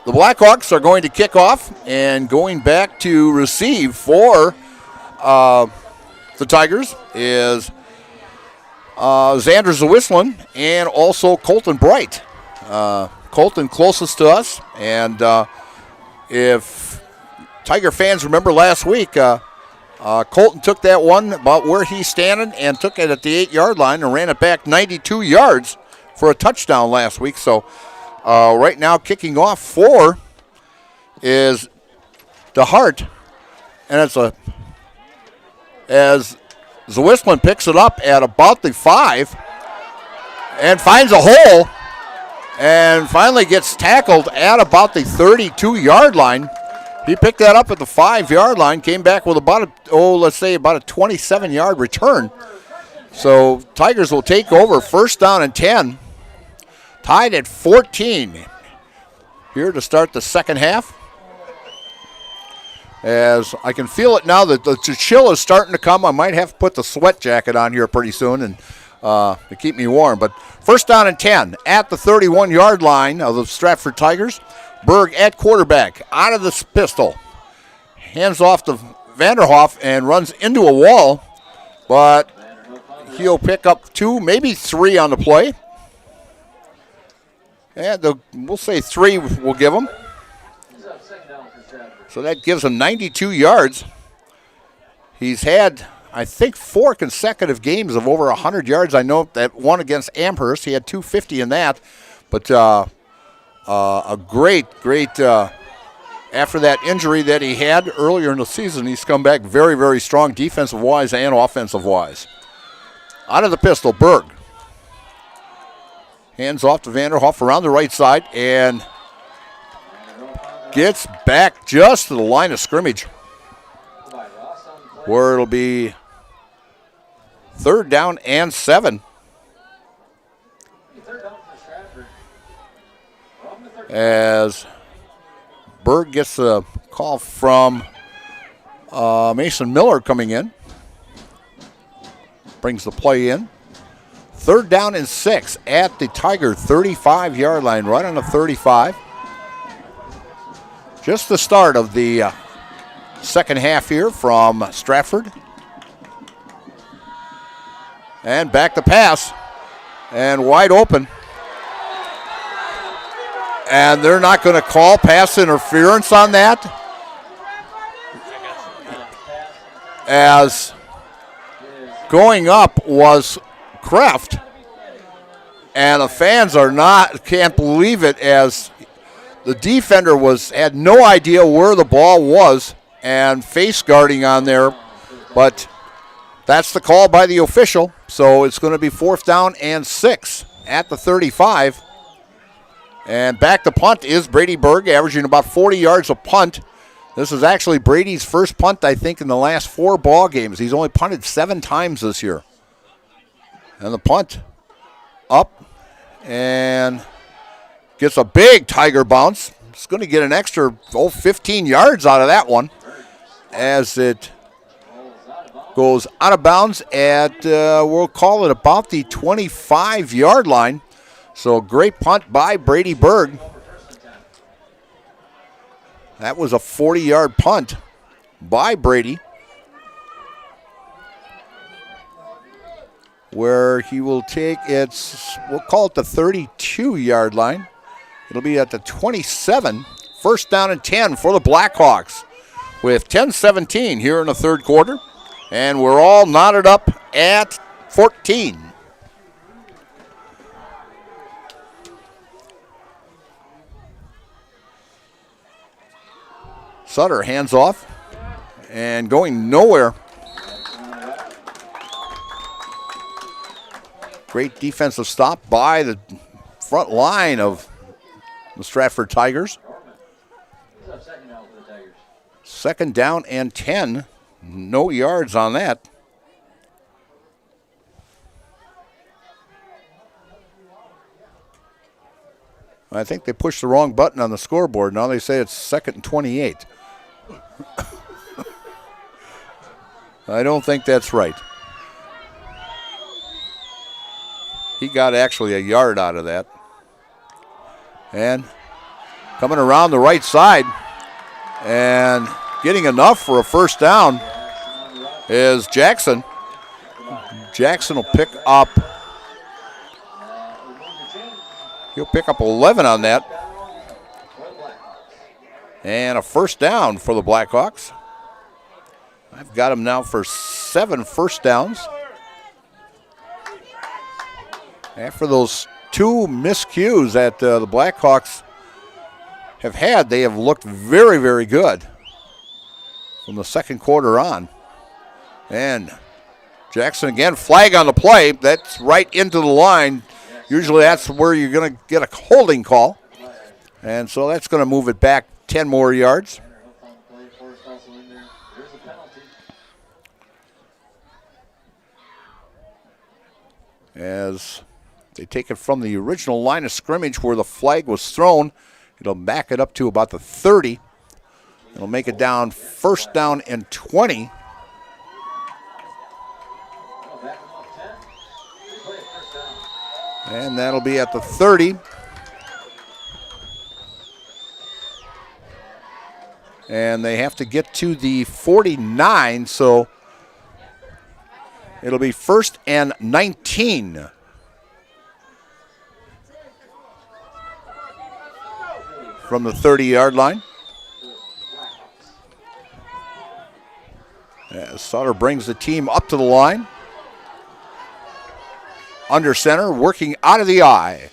The Blackhawks are going to kick off, and going back to receive for the Tigers is Xander Zawislin and also Colton Bright. Colton closest to us, and if Tiger fans remember last week, Colton took that one about where he's standing and took it at the 8-yard line and ran it back 92 yards for a touchdown last week. So right now kicking off for is DeHart, and it's as Zawislin picks it up at about the 5 and finds a hole and finally gets tackled at about the 32-yard line. He picked that up at the 5-yard line, came back with about a 27-yard return. So Tigers will take over, first down and 10. Tied at 14 here to start the second half. As I can feel it now that the chill is starting to come. I might have to put the sweat jacket on here pretty soon and to keep me warm. But first down and 10 at the 31-yard line of the Stratford Tigers. Berg at quarterback, out of the pistol. Hands off to Vanderhoff and runs into a wall, but he'll pick up 2, maybe 3 on the play. And we'll say 3 we'll give him. So that gives him 92 yards. He's had, I think, 4 consecutive games of over 100 yards. I know that one against Amherst, he had 250 in that. But a great, after that injury that he had earlier in the season, he's come back very, very strong defensive-wise and offensive-wise. Out of the pistol, Berg. Hands off to Vanderhoff around the right side and gets back just to the line of scrimmage, where it'll be 3rd down and 7. As Berg gets a call from Mason Miller coming in. Brings the play in. 3rd down and 6 at the Tiger 35-yard line, right on the 35. Just the start of the second half here from Stratford. And back to pass. And wide open. And they're not going to call pass interference on that. As going up was Kraft. And the fans can't believe it, as the defender had no idea where the ball was and face guarding on there. But that's the call by the official. So it's going to be 4th down and 6 at the 35. And back to punt is Brady Berg, averaging about 40 yards a punt. This is actually Brady's first punt, I think, in the last 4 ball games. He's only punted 7 times this year. And the punt up and gets a big Tiger bounce. It's going to get an extra 15 yards out of that one, as it goes out of bounds at, we'll call it about the 25-yard line. So great punt by Brady Berg. That was a 40-yard punt by Brady, where he will take we'll call it the 32-yard line. It'll be at the 27, 1st down and 10 for the Blackhawks with 10:17 here in the 3rd quarter. And we're all knotted up at 14. Sutter hands off and going nowhere. Great defensive stop by the front line of the Stratford Tigers. 2nd down and 10. No yards on that. I think they pushed the wrong button on the scoreboard. Now they say it's 2nd and 28. I don't think that's right. He got actually a yard out of that. And coming around the right side and getting enough for a 1st down is Jackson. Jackson will pick up. He'll pick up 11 on that. And a 1st down for the Blackhawks. I've got him now for 7 1st downs. After those 2 miscues that the Blackhawks have had, they have looked very, very good from the 2nd quarter on. And Jackson again, flag on the play. That's right into the line. Usually that's where you're going to get a holding call. And so that's going to move it back 10 more yards. As they take it from the original line of scrimmage where the flag was thrown, it'll back it up to about the 30. It'll make it down first down and 20. And that'll be at the 30. And they have to get to the 49, so it'll be first and 19. From the 30-yard line. As Sutter brings the team up to the line. Under center, working out of the eye.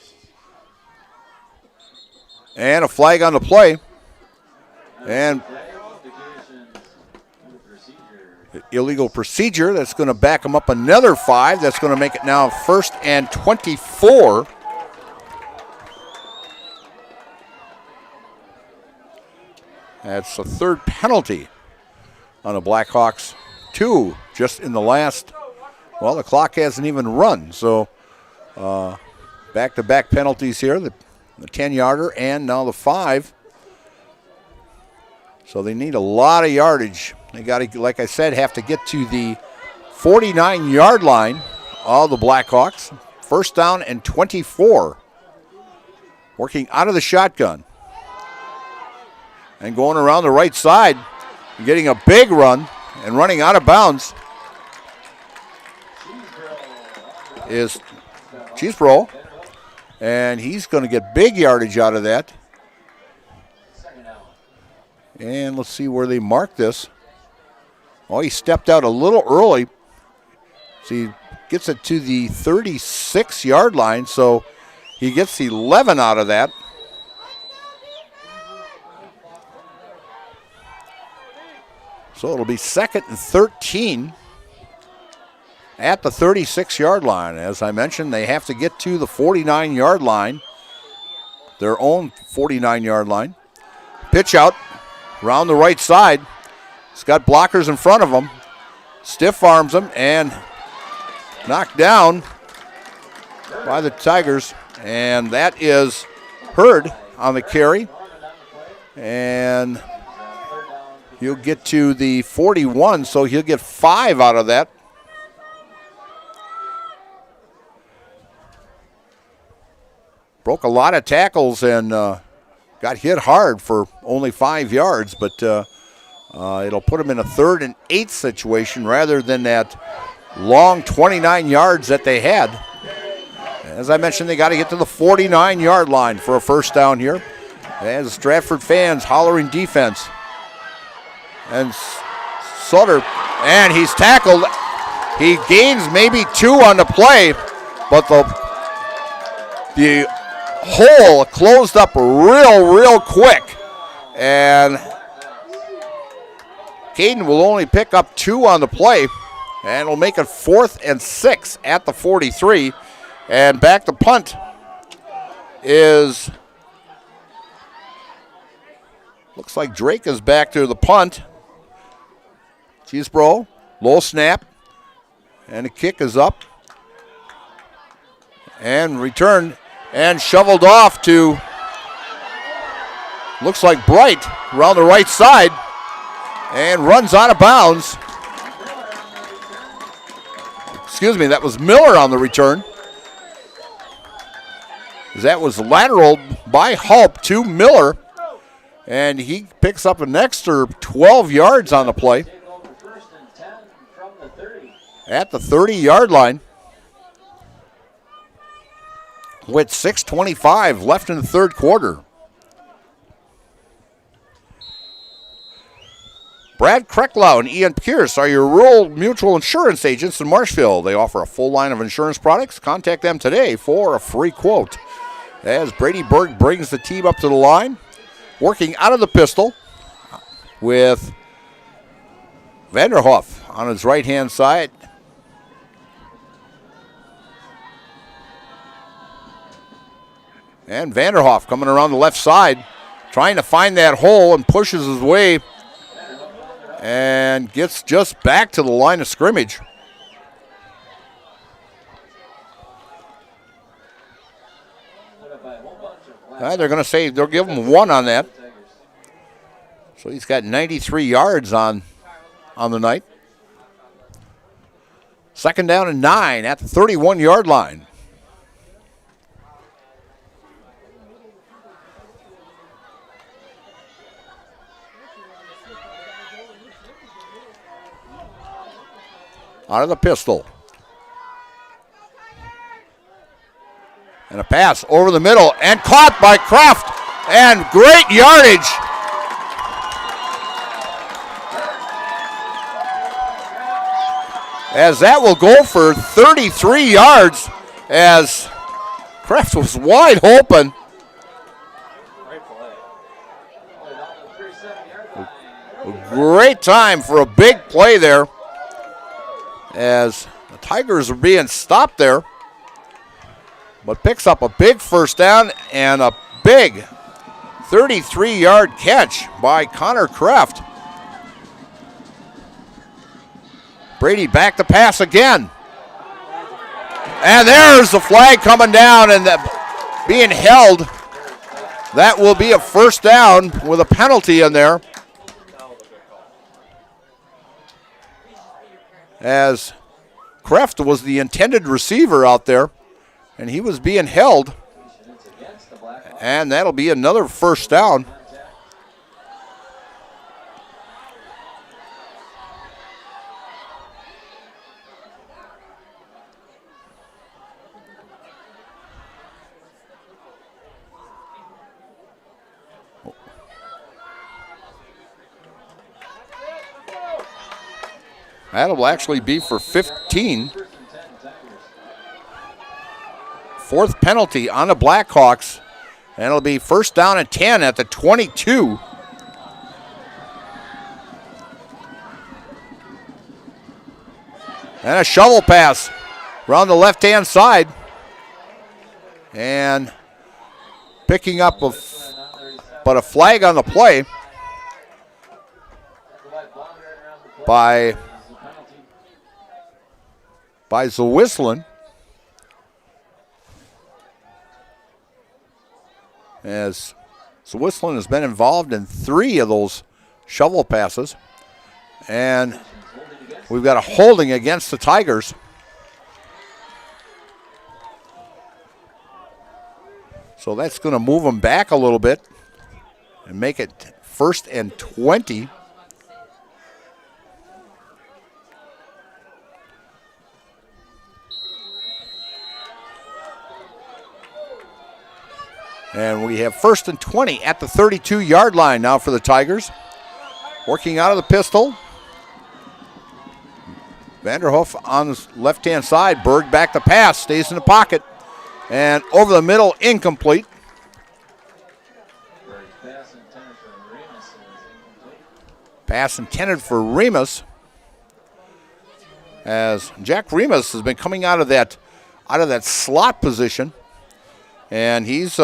And a flag on the play. And illegal procedure. That's going to back them up another 5. That's going to make it now first and 24. That's the third penalty on the Blackhawks. 2 just in the last, well, the clock hasn't even run. So back-to-back penalties here, the 10-yarder and now the 5. So they need a lot of yardage. They got to, like I said, have to get to the 49-yard line of the Blackhawks. First down and 24. Working out of the shotgun. And going around the right side, getting a big run and running out of bounds is Cheesebro. And he's going to get big yardage out of that. And let's see where they mark this. Oh, he stepped out a little early. So he gets it to the 36-yard line, so he gets 11 out of that. So it'll be second and 13 at the 36-yard line. As I mentioned, they have to get to the 49-yard line, their own 49-yard line. Pitch out around the right side. He's got blockers in front of him. Stiff arms him and knocked down by the Tigers. And that is Hurd on the carry. And he'll get to the 41, so he'll get 5 out of that. Broke a lot of tackles and got hit hard for only 5 yards, but it'll put him in a 3rd and 8 situation rather than that long 29 yards that they had. As I mentioned, they got to get to the 49-yard line for a first down here. As Stratford fans hollering defense. And Sutter, and he's tackled. He gains maybe 2 on the play, but the hole closed up real quick. And Caden will only pick up 2 on the play, and will make it 4th and 6 at the 43. And back to punt is, looks like Drake is back to the punt. Cheesebro, low snap, and the kick is up. And returned and shoveled off to, looks like Bright around the right side, and runs out of bounds. Excuse me, that was Miller on the return. That was lateral by Hulp to Miller, and he picks up an extra 12 yards on the play at the 30-yard line with 6:25 left in the third quarter. Brad Krecklau and Ian Pierce are your rural mutual insurance agents in Marshfield. They offer a full line of insurance products. Contact them today for a free quote. As Brady Berg brings the team up to the line, working out of the pistol with Vanderhoff on his right-hand side. And Vanderhoff coming around the left side, trying to find that hole and pushes his way and gets just back to the line of scrimmage. They're going to say they'll give him 1 on that. So he's got 93 yards on the night. 2nd down and 9 at the 31-yard line. Out of the pistol. And a pass over the middle and caught by Kraft. And great yardage. As that will go for 33 yards as Kraft was wide open. A great time for a big play there as the Tigers are being stopped there, but picks up a big 1st down and a big 33-yard catch by Connor Kraft. Brady back to pass again. And there's the flag coming down and being held. That will be a 1st down with a penalty in there. As Kraft was the intended receiver out there, and he was being held. And that'll be another 1st down. That'll actually be for 15. 4th penalty on the Blackhawks. And it'll be 1st down and 10 at the 22. And a shovel pass around the left-hand side. And picking up a flag on the play by Zwisslen. As Zwisslen has been involved in 3 of those shovel passes. And we've got a holding against the Tigers. So that's going to move them back a little bit and make it 1st and 20. And we have 1st and 20 at the 32-yard line now for the Tigers. Working out of the pistol. Vanderhoof on the left-hand side. Berg back to pass. Stays in the pocket. And over the middle, incomplete. Pass intended for Remus. As Jack Remus has been coming out of that slot position. And he's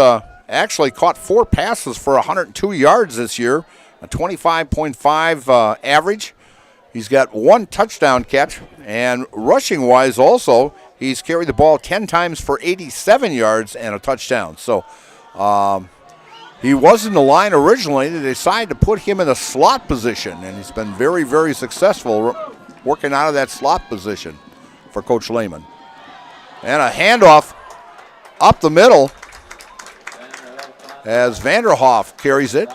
actually caught 4 passes for 102 yards this year, a 25.5 average. He's got 1 touchdown catch, and rushing-wise also, he's carried the ball 10 times for 87 yards and a touchdown. So he was in the line originally. They decided to put him in a slot position, and he's been very, very successful working out of that slot position for Coach Lehman. And a handoff up the middle as Vanderhoff carries it.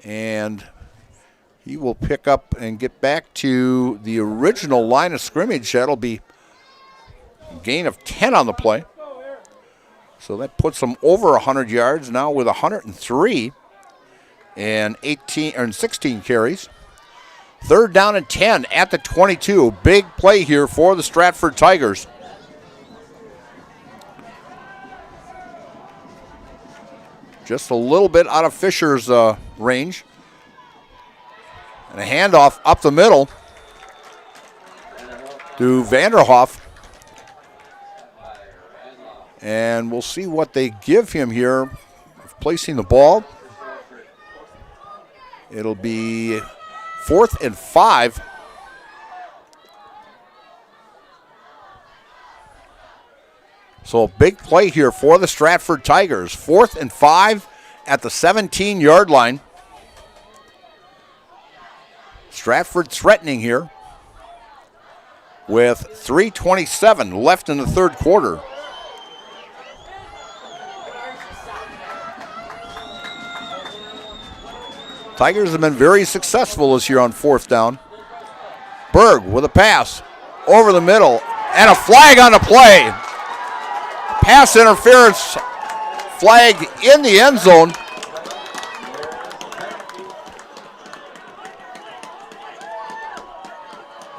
And he will pick up and get back to the original line of scrimmage. That'll be a gain of 10 on the play. So that puts him over 100 yards now with 103 and 16 carries. 3rd down and 10 at the 22. Big play here for the Stratford Tigers. Just a little bit out of Fisher's range. And a handoff up the middle to Vanderhoff. And we'll see what they give him here, placing the ball. It'll be 4th and 5. So a big play here for the Stratford Tigers. 4th and 5 at the 17-yard line. Stratford threatening here with 3:27 left in the third quarter. Tigers have been very successful this year on fourth down. Berg with a pass over the middle and a flag on the play. Pass interference flag in the end zone.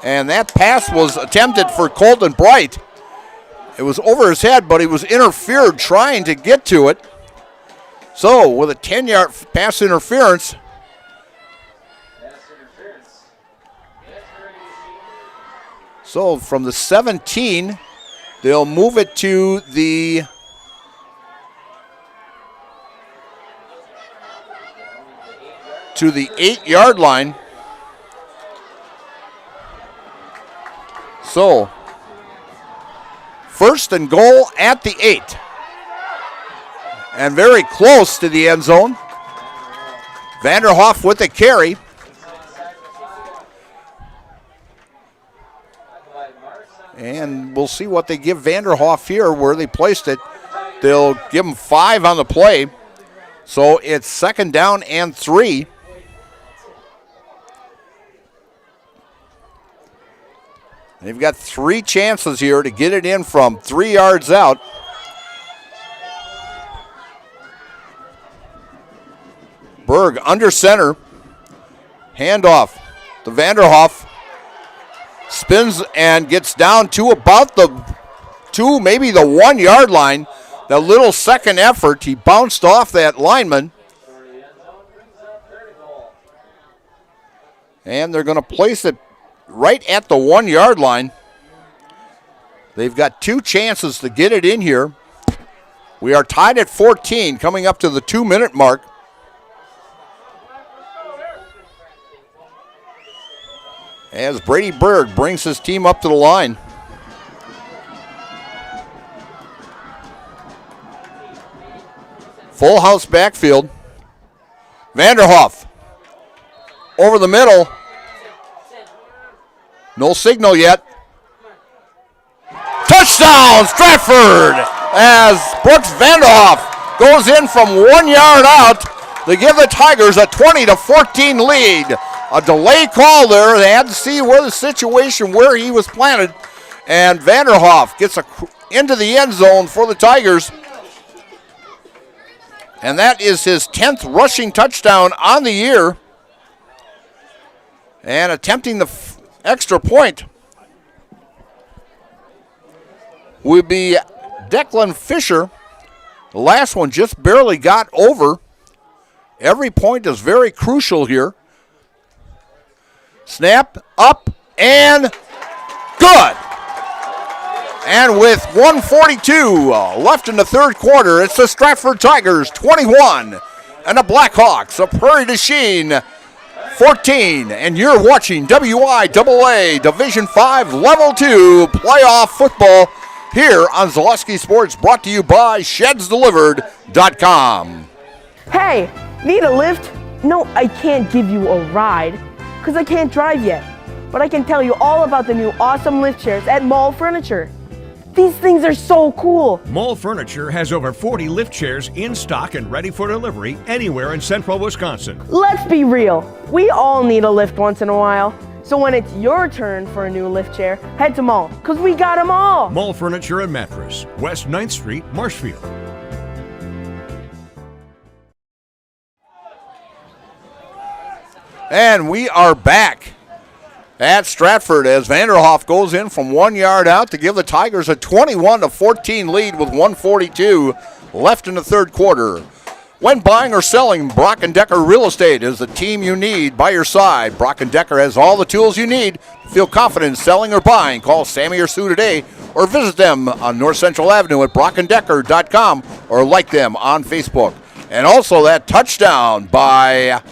And that pass was attempted for Colton Bright. It was over his head, but he was interfered trying to get to it. So with a 10-yard pass interference, so from the 17, they'll move it to the 8-yard line. So, first and goal at the 8. And very close to the end zone. Vanderhoff with the carry. And we'll see what they give Vanderhoff here, where they placed it. They'll give him 5 on the play. So it's second down and 3. They've got 3 chances here to get it in from 3 yards out. Berg under center. Handoff to Vanderhoff. Spins and gets down to about the 2, maybe the 1 yard line. The little second effort, he bounced off that lineman. And they're going to place it right at the 1 yard line. They've got 2 chances to get it in here. We are tied at 14, coming up to the 2-minute mark. As Brady Berg brings his team up to the line. Full house backfield. Vanderhoff over the middle. No signal yet. Touchdown, Stratford! As Brooks Vanderhoff goes in from 1 yard out to give the Tigers a 20-14 lead. A delay call there. They had to see where he was planted. And Vanderhoff gets into the end zone for the Tigers. And that is his 10th rushing touchdown on the year. And attempting the extra point would be Declan Fisher. The last one just barely got over. Every point is very crucial here. Snap, up, and good. And with 1:42 left in the third quarter, it's the Stratford Tigers 21 and the Blackhawks of Prairie to Chien 14. And you're watching WIAA Division 5 Level 2 playoff football here on Zaleski Sports, brought to you by ShedsDelivered.com. Hey, need a lift? No, I can't give you a ride because I can't drive yet. But I can tell you all about the new awesome lift chairs at Mall Furniture. These things are so cool. Mall Furniture has over 40 lift chairs in stock and ready for delivery anywhere in central Wisconsin. Let's be real. We all need a lift once in a while. So when it's your turn for a new lift chair, head to Mall, because we got them all. Mall Furniture and Mattress, West 9th Street, Marshfield. And we are back at Stratford as Vanderhoff goes in from 1 yard out to give the Tigers a 21-14 lead with 1:42 left in the third quarter. When buying or selling, Brock & Decker Real Estate is the team you need by your side. Brock & Decker has all the tools you need to feel confident in selling or buying. Call Sammy or Sue today or visit them on North Central Avenue at brockanddecker.com or like them on Facebook. And also that touchdown by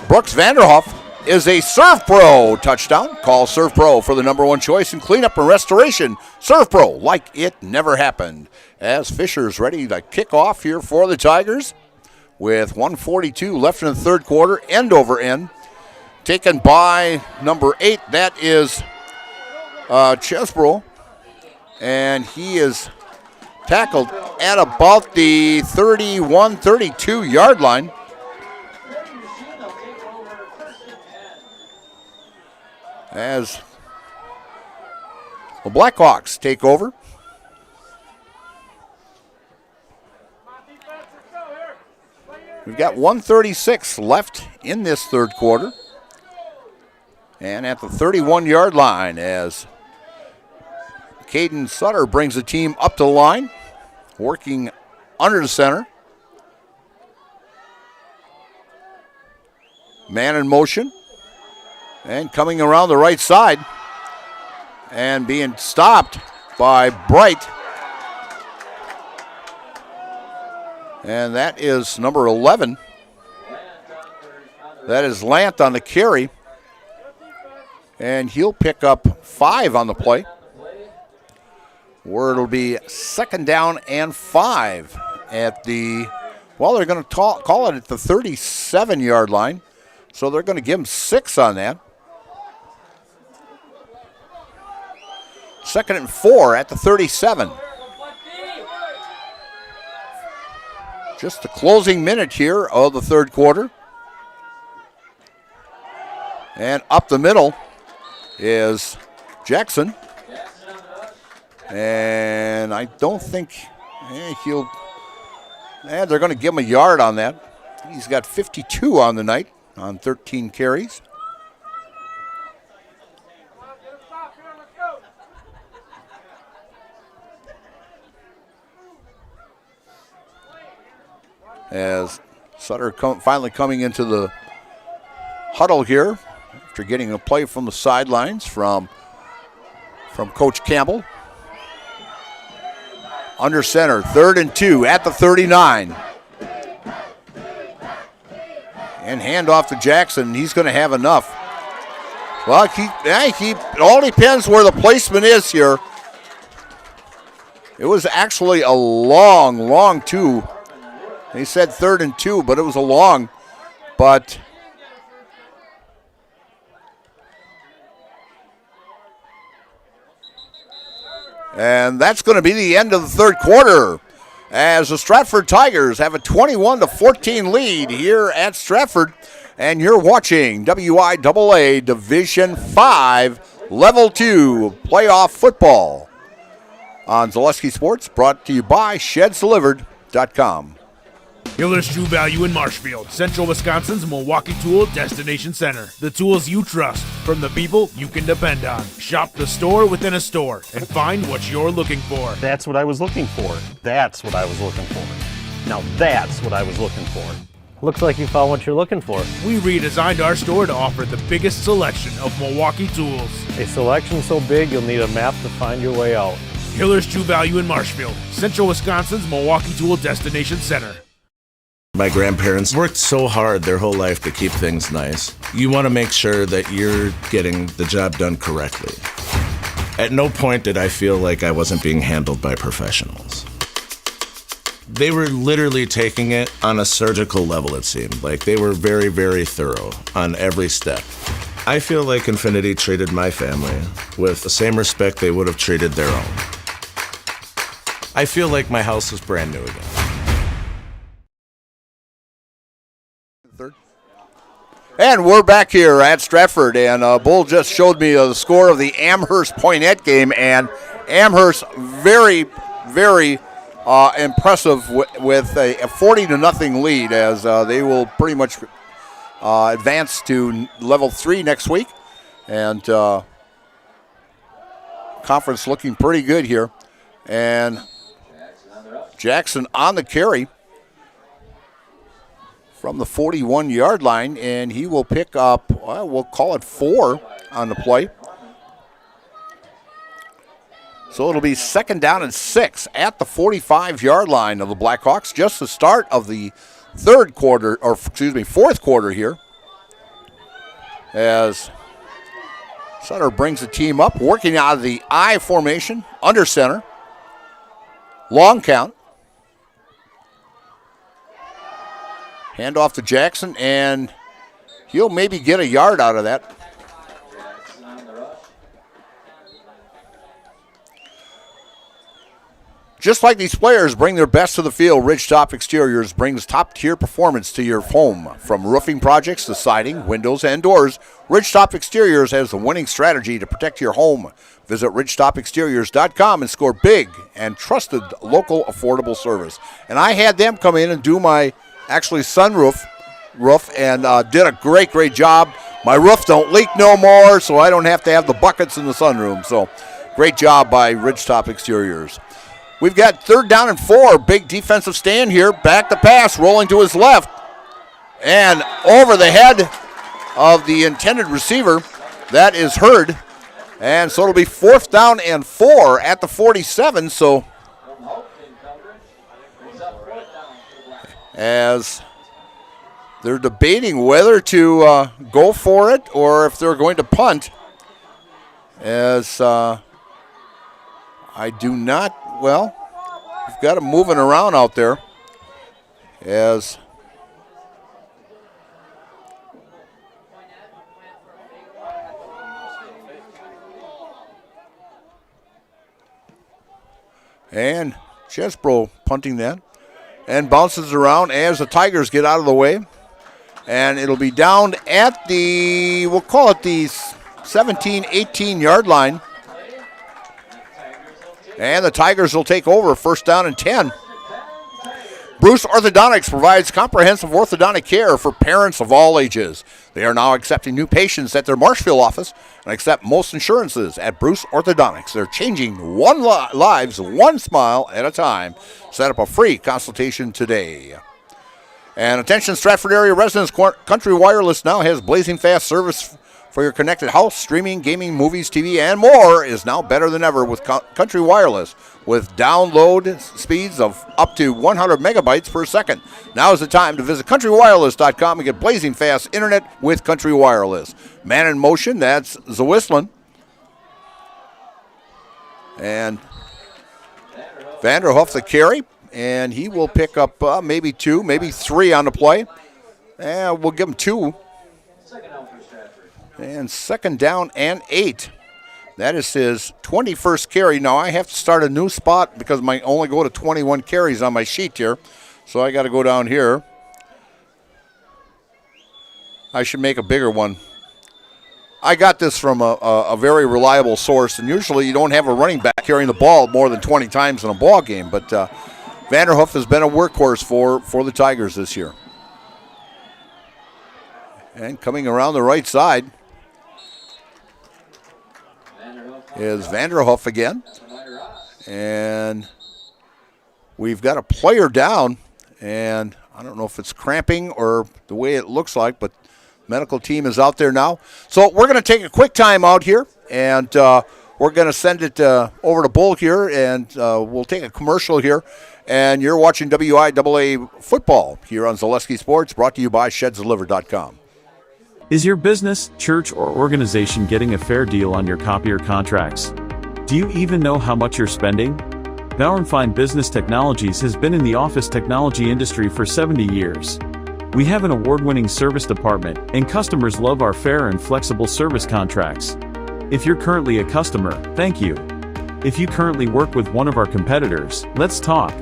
Brooks Vanderhoff is a Serve Pro touchdown. Call Serve Pro for the number one choice in cleanup and restoration. Serve Pro, like it never happened. As Fisher's ready to kick off here for the Tigers with 1:42 left in the third quarter, end over end. Taken by number 8, that is Chesbrough, and he is tackled at about the 31-32 yard line. As the Blackhawks take over. We've got 1:36 left in this third quarter. And at the 31-yard line as Caden Sutter brings the team up to the line, working under the center. Man in motion. And coming around the right side and being stopped by Bright. And that is number 11. That is Lant on the carry. And he'll pick up 5 on the play, where it'll be second down and 5 at the, well, they're going to call it at the 37-yard line. So they're going to give him 6 on that. Second and 4 at the 37. Just the closing minute here of the third quarter. And up the middle is Jackson. And I don't think they're going to give him a yard on that. He's got 52 on the night on 13 carries. As Sutter finally coming into the huddle here after getting a play from the sidelines from Coach Campbell. Under center, 3rd and 2 at the 39. And handoff to Jackson. He's going to have enough. Well, it all depends where the placement is here. It was actually a long 2. They said 3rd and 2, but it was a long. But and that's going to be the end of the third quarter as the Stratford Tigers have a 21-14 lead here at Stratford. And you're watching WIAA Division 5 Level 2 playoff football on Zaleski Sports, brought to you by ShedsDelivered.com. Hiller's True Value in Marshfield, Central Wisconsin's Milwaukee Tool Destination Center. The tools you trust from the people you can depend on. Shop the store within a store and find what you're looking for. That's what I was looking for. That's what I was looking for. Now that's what I was looking for. Looks like you found what you're looking for. We redesigned our store to offer the biggest selection of Milwaukee tools. A selection so big you'll need a map to find your way out. Hiller's True Value in Marshfield, Central Wisconsin's Milwaukee Tool Destination Center. My grandparents worked so hard their whole life to keep things nice. You want to make sure that you're getting the job done correctly. At no point did I feel like I wasn't being handled by professionals. They were literally taking it on a surgical level, it seemed. Like they were very, very thorough on every step. I feel like Infinity treated my family with the same respect they would have treated their own. I feel like my house was brand new again. And we're back here at Stratford, and Bull just showed me the score of the Amherst-Poinette game, and Amherst very, very impressive with a 40-0 lead, as they will pretty much advance to level 3 next week, and conference looking pretty good here. And Jackson on the carry from the 41-yard line, and he will pick up, well, we'll call it 4 on the play. So it'll be second down and 6 at the 45-yard line of the Blackhawks. Just the start of the fourth quarter here. as Sutter brings the team up, working out of the I formation, under center. Long count. Hand off to Jackson, and he'll maybe get a yard out of that. Just like these players bring their best to the field, Ridgetop Exteriors brings top-tier performance to your home. From roofing projects to siding, windows, and doors, Ridgetop Exteriors has the winning strategy to protect your home. Visit ridgetopexteriors.com and score big and trusted local affordable service. And I had them come in and do my sunroof and did a great job. My roof don't leak no more, so I don't have to have the buckets in the sunroom. So great job by Ridgetop Exteriors. We've got 3rd down and 4. Big defensive stand here. Back to pass, rolling to his left. And over the head of the intended receiver. That is Hurd. And so it'll be 4th down and 4 at the 47. So as they're debating whether to go for it or if they're going to punt. As I do not... Well, we've got him moving around out there and Chesbro punting that and bounces around as the Tigers get out of the way. And it'll be down at we'll call it the 17, 18-yard line. And the Tigers will take over, 1st down and 10. Bruce Orthodontics provides comprehensive orthodontic care for parents of all ages. They are now accepting new patients at their Marshfield office and accept most insurances at Bruce Orthodontics. They're changing lives one smile at a time. Set up a free consultation today. And attention Stratford area residents, Country Wireless now has blazing fast service for your connected house. Streaming, gaming, movies, TV, and more is now better than ever with Country Wireless, with download speeds of up to 100 megabytes per second. Now is the time to visit countrywireless.com and get blazing fast internet with Country Wireless. Man in motion, that's Zawislin. And Vanderhoof the carry, and he will pick up maybe 2, maybe 3 on the play. And we'll give him 2. And 2nd down and 8. That is his 21st carry. Now I have to start a new spot because I only go to 21 carries on my sheet here. So I got to go down here. I should make a bigger one. I got this from a very reliable source, and usually you don't have a running back carrying the ball more than 20 times in a ball game. But Vanderhoof has been a workhorse for the Tigers this year. And coming around the right side is Vanderhoof again. And we've got a player down, and I don't know if it's cramping or the way it looks like, but medical team is out there now. So we're going to take a quick time out here, and we're going to send it over to Bull here, and we'll take a commercial here. And you're watching WIAA football here on Zaleski Sports, brought to you by ShedsDeliver.com. Is your business, church, or organization getting a fair deal on your copier contracts? Do you even know how much you're spending? Bauer & Fine Business Technologies has been in the office technology industry for 70 years. We have an award-winning service department, and customers love our fair and flexible service contracts. If you're currently a customer, thank you. If you currently work with one of our competitors, let's talk.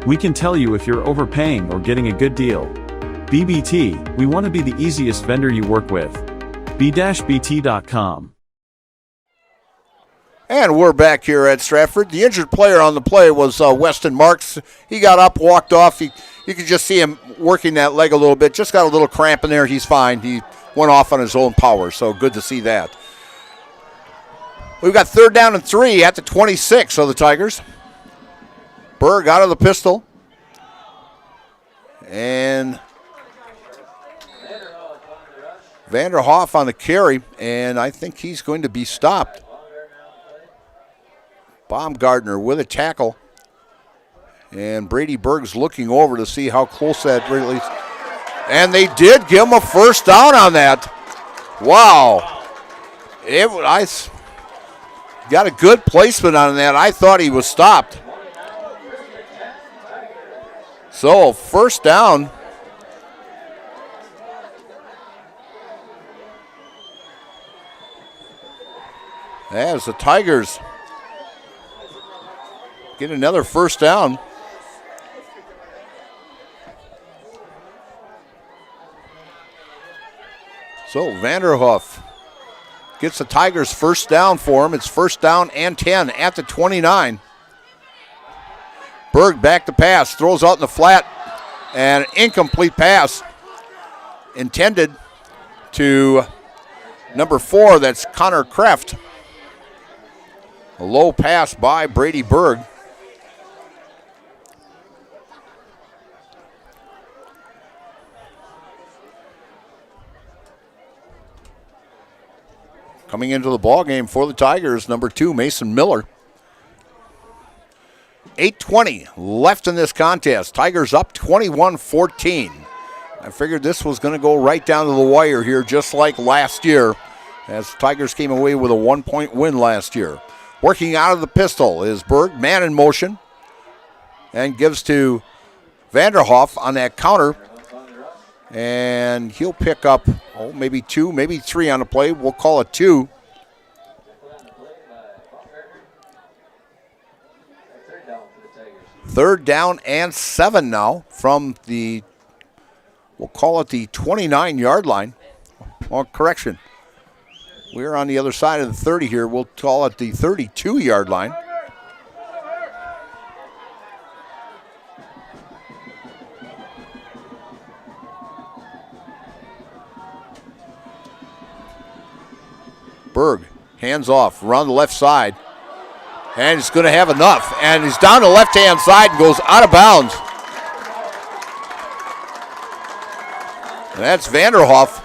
We can tell you if you're overpaying or getting a good deal. BBT, we want to be the easiest vendor you work with. b-bt.com. And we're back here at Stratford. The injured player on the play was Weston Marks. He got up, walked off. You could just see him working that leg a little bit. Just got a little cramp in there. He's fine. He went off on his own power, so good to see that. We've got 3rd down and 3 at the 26 of the Tigers. Berg out of the pistol. And Vanderhoof on the carry, and I think he's going to be stopped. Baumgartner with a tackle. And Brady Berg's looking over to see how close that really is. And they did give him a 1st down on that. Wow. I got a good placement on that. I thought he was stopped. So, first down. As the Tigers get another first down. So Vanderhoof gets the Tigers first down for him. It's first down and 10 at the 29. Berg back to pass, throws out in the flat, and an incomplete pass intended to number 4, that's Connor Kreft. A low pass by Brady Berg. Coming into the ball game for the Tigers, number 2, Mason Miller. 8:20 left in this contest. Tigers up 21-14. I figured this was going to go right down to the wire here, just like last year, as the Tigers came away with a 1-point win last year. Working out of the pistol is Berg, man in motion, and gives to Vanderhoff on that counter. And he'll pick up, maybe 2, maybe 3 on the play. We'll call it 2. Third down and 7 now from the, we'll call it the 29-yard line. Or correction, we're on the other side of the 30 here. We'll call it the 32-yard line. Berg, hands off, around the left side. And he's going to have enough. And he's down the left-hand side and goes out of bounds. And that's Vanderhoff.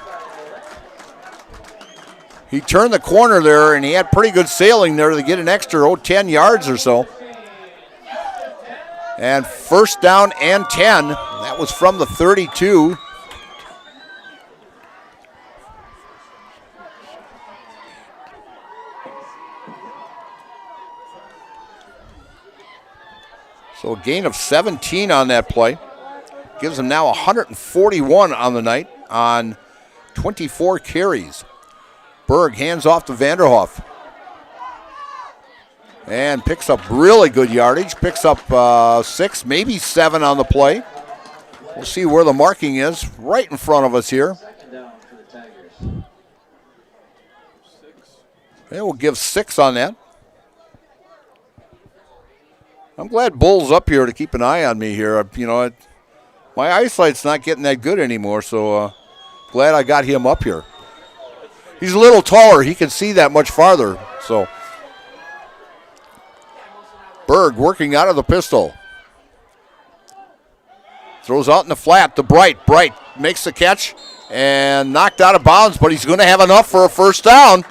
He turned the corner there, and he had pretty good sailing there to get an extra 10 yards or so. And first down and 10. That was from the 32. So a gain of 17 on that play. Gives them now 141 on the night on 24 carries. Berg hands off to Vanderhoff. And picks up really good yardage. Picks up 6, maybe 7 on the play. We'll see where the marking is. Right in front of us here. They will give 6 on that. I'm glad Bull's up here to keep an eye on me here. You know, my eyesight's not getting that good anymore, so glad I got him up here. He's a little taller. He can see that much farther. So Berg working out of the pistol. Throws out in the flat to Bright. Bright makes the catch and knocked out of bounds, but he's going to have enough for a first down.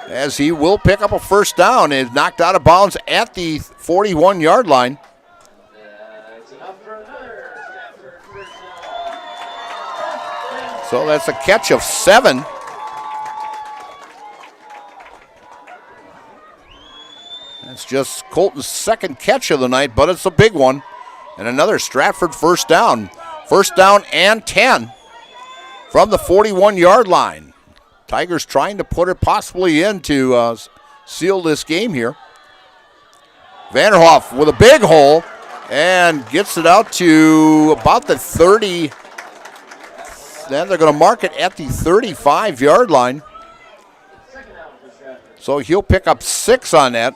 As he will pick up a first down and knocked out of bounds at the 41-yard line. So that's a catch of 7. That's just Colton's second catch of the night, but it's a big one. And another Stratford first down. First down and 10 from the 41-yard line. Tigers trying to put it possibly in to seal this game here. Vanderhoff with a big hole and gets it out to about the 30. Then they're going to mark it at the 35-yard line. So he'll pick up 6 on that.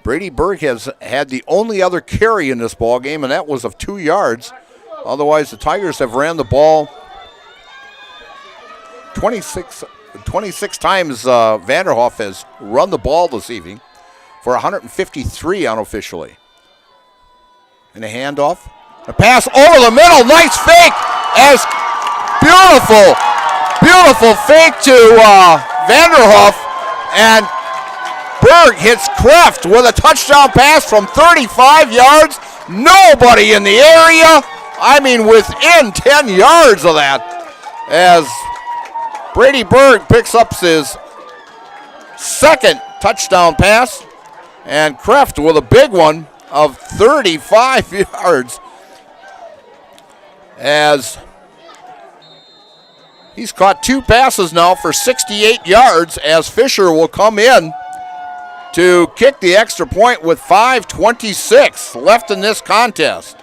Brady Berg has had the only other carry in this ball game, and that was of 2 yards. Otherwise, the Tigers have ran the ball 26 times. Vanderhoff has run the ball this evening for 153 unofficially. And a handoff. A pass over the middle. Nice fake. As beautiful fake to Vanderhoff. And Berg hits Kraft with a touchdown pass from 35 yards. Nobody in the area. I mean, within 10 yards of that. As Brady Berg picks up his second touchdown pass. And Kraft with a big one of 35 yards. As he's caught 2 passes now for 68 yards, as Fisher will come in to kick the extra point with 5:26 left in this contest.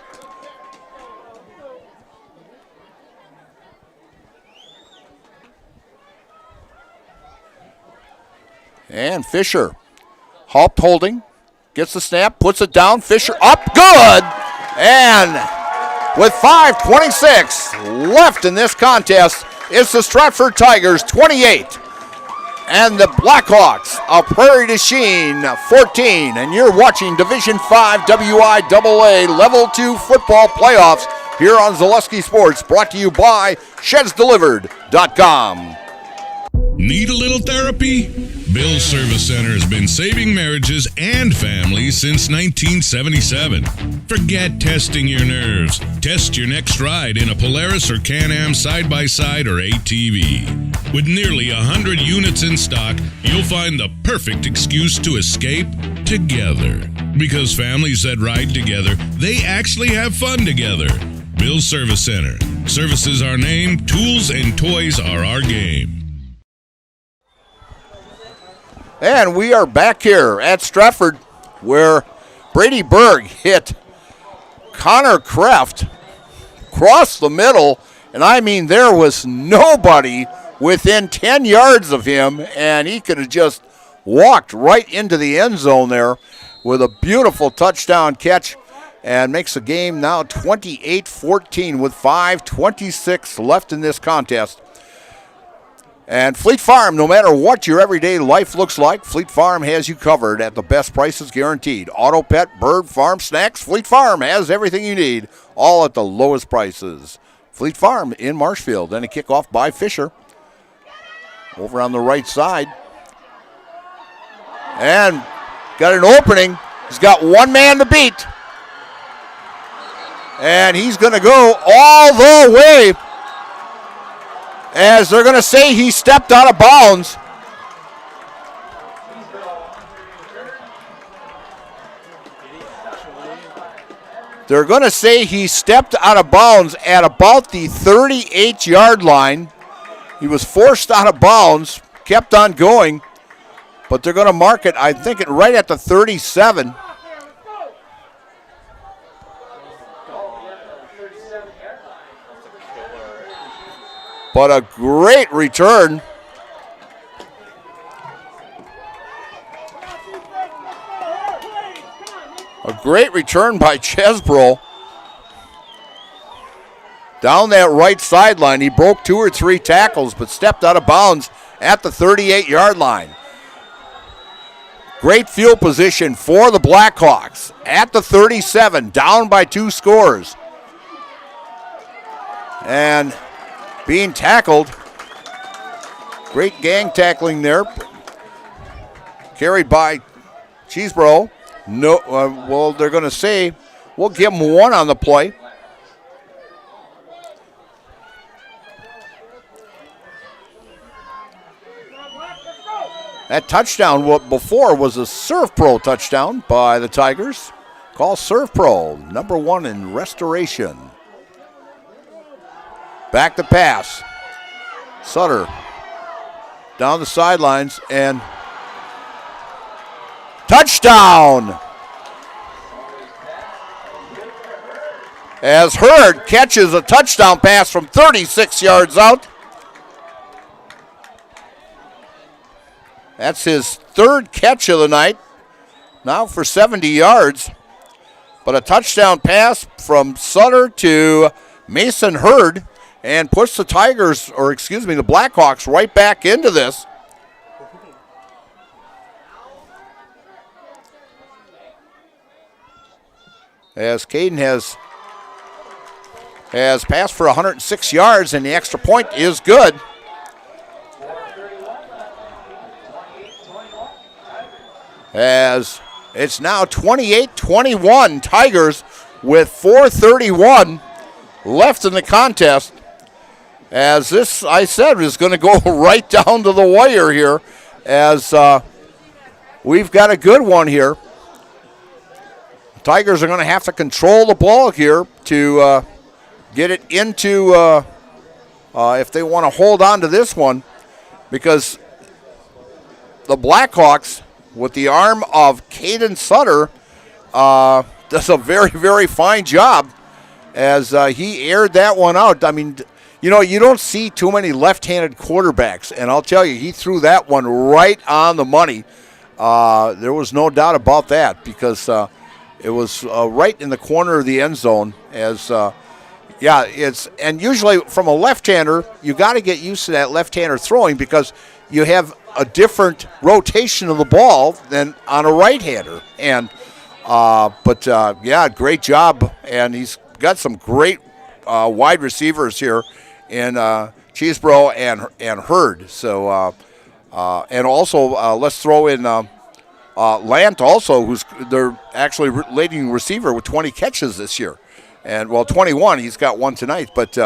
And Fisher, holding, gets the snap, puts it down, Fisher up, good! And with 5:26 left in this contest, it's the Stratford Tigers 28 and the Blackhawks of Prairie to Chien 14. And you're watching Division 5 WIAA Level 2 football playoffs here on Zaleski Sports, brought to you by ShedsDelivered.com. Need a little therapy? Bill's Service Center has been saving marriages and families since 1977. Forget testing your nerves. Test your next ride in a Polaris or Can-Am side-by-side or ATV. With nearly 100 units in stock, you'll find the perfect excuse to escape together. Because families that ride together, they actually have fun together. Bill's Service Center. Service is our name, tools and toys are our game. And we are back here at Stratford, where Brady Berg hit Connor Kraft across the middle, and I mean there was nobody within 10 yards of him, and he could have just walked right into the end zone there with a beautiful touchdown catch, and makes the game now 28-14 with 5:26 left in this contest. And Fleet Farm, no matter what your everyday life looks like, Fleet Farm has you covered at the best prices guaranteed. Auto, pet, bird, farm, snacks, Fleet Farm has everything you need, all at the lowest prices. Fleet Farm in Marshfield. Then a kickoff by Fisher. Over on the right side. And got an opening. He's got one man to beat. And he's going to go all the way, as they're going to say he stepped out of bounds. They're going to say he stepped out of bounds at about the 38-yard line. He was forced out of bounds, kept on going, but they're going to mark it, I think, right at the 37. But a great return. A great return by Chesbro. Down that right sideline, he broke 2 or 3 tackles, but stepped out of bounds at the 38-yard line. Great field position for the Blackhawks at the 37, down by 2 scores. And being tackled, great gang tackling there, carried by Chesbro. No, well, they're going to say we'll give him 1 on the play. That touchdown before was a Serve Pro touchdown by the Tigers. Call Serve Pro, number 1 in restoration. Back to pass. Sutter down the sidelines and touchdown! As Hurd catches a touchdown pass from 36 yards out. That's his 3rd catch of the night, now for 70 yards. But a touchdown pass from Sutter to Mason Hurd, and puts the the Blackhawks right back into this. As Caden has passed for 106 yards, and the extra point is good. as it's now 28-21 Tigers with 4:31 left in the contest. As this, I said, is going to go right down to the wire here, as we've got a good one here. Tigers are going to have to control the ball here to get it into, if they want to hold on to this one, because the Blackhawks, with the arm of Caden Sutter, does a very, very fine job as he aired that one out. I mean, you know, you don't see too many left-handed quarterbacks, and I'll tell you, he threw that one right on the money. There was no doubt about that, because it was right in the corner of the end zone. As and usually from a left-hander, you got to get used to that left-hander throwing, because you have a different rotation of the ball than on a right-hander. And great job, and he's got some great wide receivers here in Cheesebro and Hurd. So and also let's throw in Lant also, who's their actually leading receiver with 20 catches this year, and 21. He's got one tonight, but.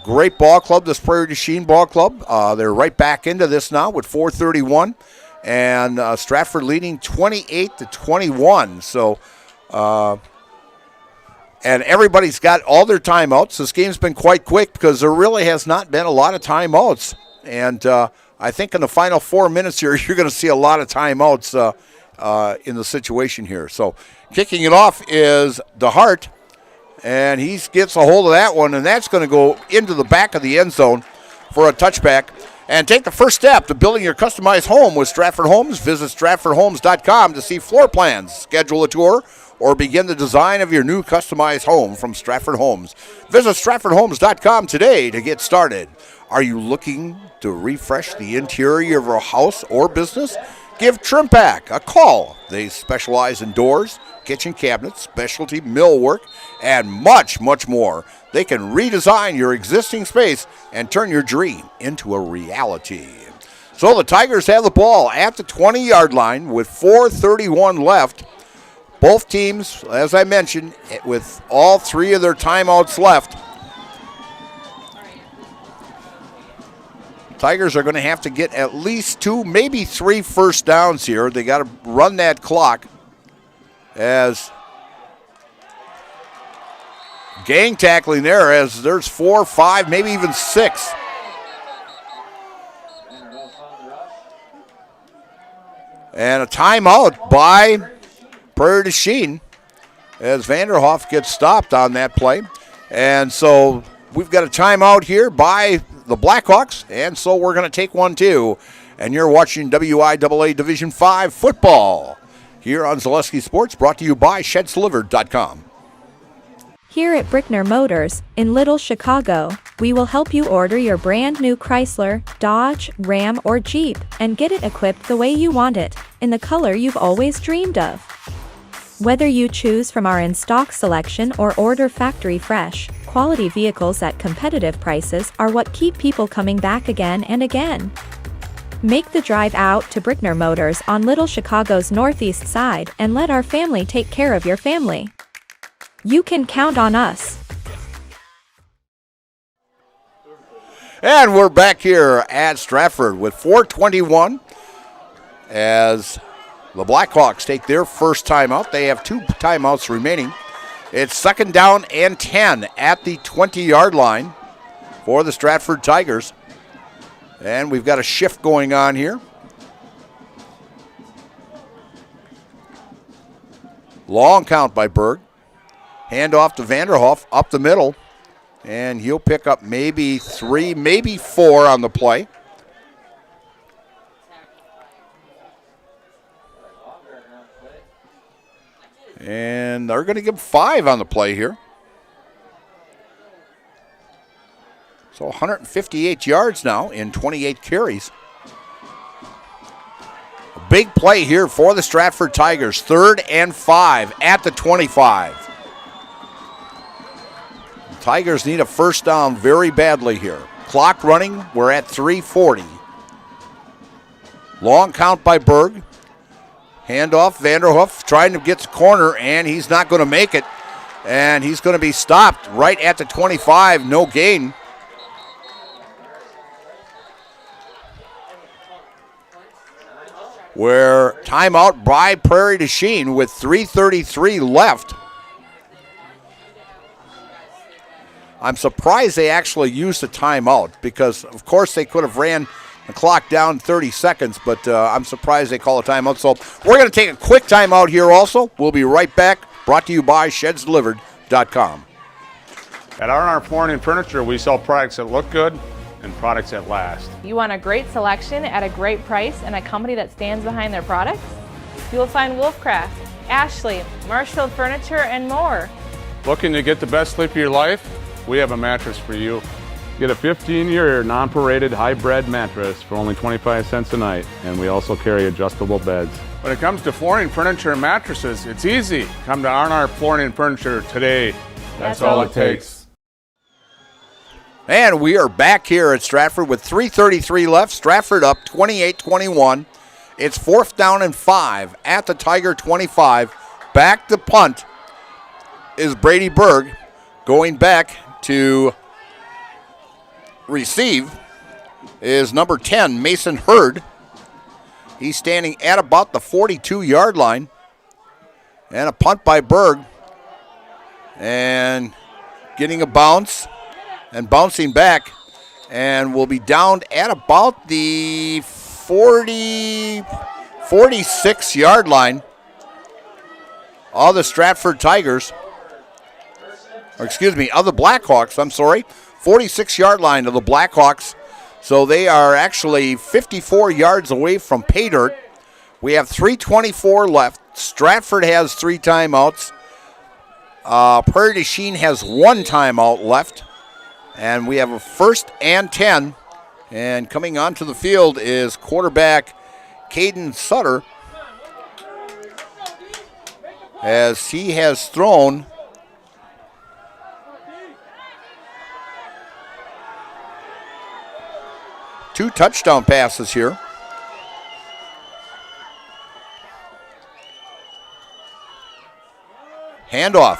Great ball club, this Prairie du Chien ball club. They're right back into this now with 4:31, and Stratford leading 28-21. So, and everybody's got all their timeouts. This game's been quite quick because there really has not been a lot of timeouts. And I think in the final 4 minutes here, you're going to see a lot of timeouts in the situation here. So, kicking it off is DeHart. And he gets a hold of that one, and that's going to go into the back of the end zone for a touchback. And take the first step to building your customized home with Stratford Homes. Visit StratfordHomes.com to see floor plans, schedule a tour, or begin the design of your new customized home from Stratford Homes. Visit StratfordHomes.com today to get started. Are you looking to refresh the interior of your house or business? Give Trimpack a call. They specialize in doors, kitchen cabinets, specialty millwork, and much, much more. They can redesign your existing space and turn your dream into a reality. So the Tigers have the ball at the 20-yard line with 4:31 left. Both teams, as I mentioned, with all three of their timeouts left. Tigers are going to have to get at least 2, maybe 3 first downs here. They got to run that clock as gang tackling there, as there's 4, 5, maybe even 6. And a timeout by Prairie du Chien as Vanderhoff gets stopped on that play. And so we've got a timeout here by the Blackhawks, and so we're going to take one too. And you're watching WIAA Division 5 football here on Zaleski Sports, brought to you by ShedsDelivered.com. Here at Brickner Motors, in Little Chicago, we will help you order your brand new Chrysler, Dodge, Ram, or Jeep, and get it equipped the way you want it, in the color you've always dreamed of. Whether you choose from our in-stock selection or order factory fresh, quality vehicles at competitive prices are what keep people coming back again and again. Make the drive out to Brickner Motors on Little Chicago's northeast side and let our family take care of your family. You can count on us. And we're back here at Stratford with 4:21 as the Blackhawks take their first timeout. They have 2 timeouts remaining. It's 2nd down and 10 at the 20-yard line for the Stratford Tigers. And we've got a shift going on here. Long count by Berg. Hand off to Vanderhoff up the middle. And he'll pick up maybe 3, maybe 4 on the play. And they're going to give 5 on the play here. So 158 yards now in 28 carries. A big play here for the Stratford Tigers. 3rd and 5 at the 25. The Tigers need a first down very badly here. Clock running. We're at 3:40. Long count by Berg. Handoff, Vanderhoof trying to get the corner, and he's not going to make it. And he's going to be stopped right at the 25, no gain. Where timeout by Prairie to Chien with 3:33 left. I'm surprised they actually used the timeout because, of course, they could have ran the clock down 30 seconds, but I'm surprised they call a timeout. So we're going to take a quick timeout here also. We'll be right back, brought to you by ShedsDelivered.com. At R&R Flooring and Furniture, we sell products that look good and products that last. You want a great selection at a great price and a company that stands behind their products? You will find Wolfcraft, Ashley, Marshfield Furniture, and more. Looking to get the best sleep of your life? We have a mattress for you. Get a 15-year non-paraded hybrid mattress for only 25 cents a night, and we also carry adjustable beds. When it comes to flooring, furniture, and mattresses, it's easy. Come to R&R Flooring and Furniture today. That's all it takes. And we are back here at Stratford with 3:33 left. Stratford up 28-21. It's 4th down and 5 at the Tiger 25. Back to punt is Brady Berg. Going back to receive is number 10, Mason Hurd. He's standing at about the 42-yard line. And a punt by Berg. And getting a bounce and bouncing back. And will be down at about the 46-yard line of the Stratford Tigers. Or excuse me, of the Blackhawks, I'm sorry. 46-yard line of the Blackhawks. So they are actually 54 yards away from pay dirt. We have 3:24 left. Stratford has 3 timeouts. Prairie du Chien has 1 timeout left. And we have a 1st and 10. And coming onto the field is quarterback Caden Sutter, as he has thrown two touchdown passes here. Handoff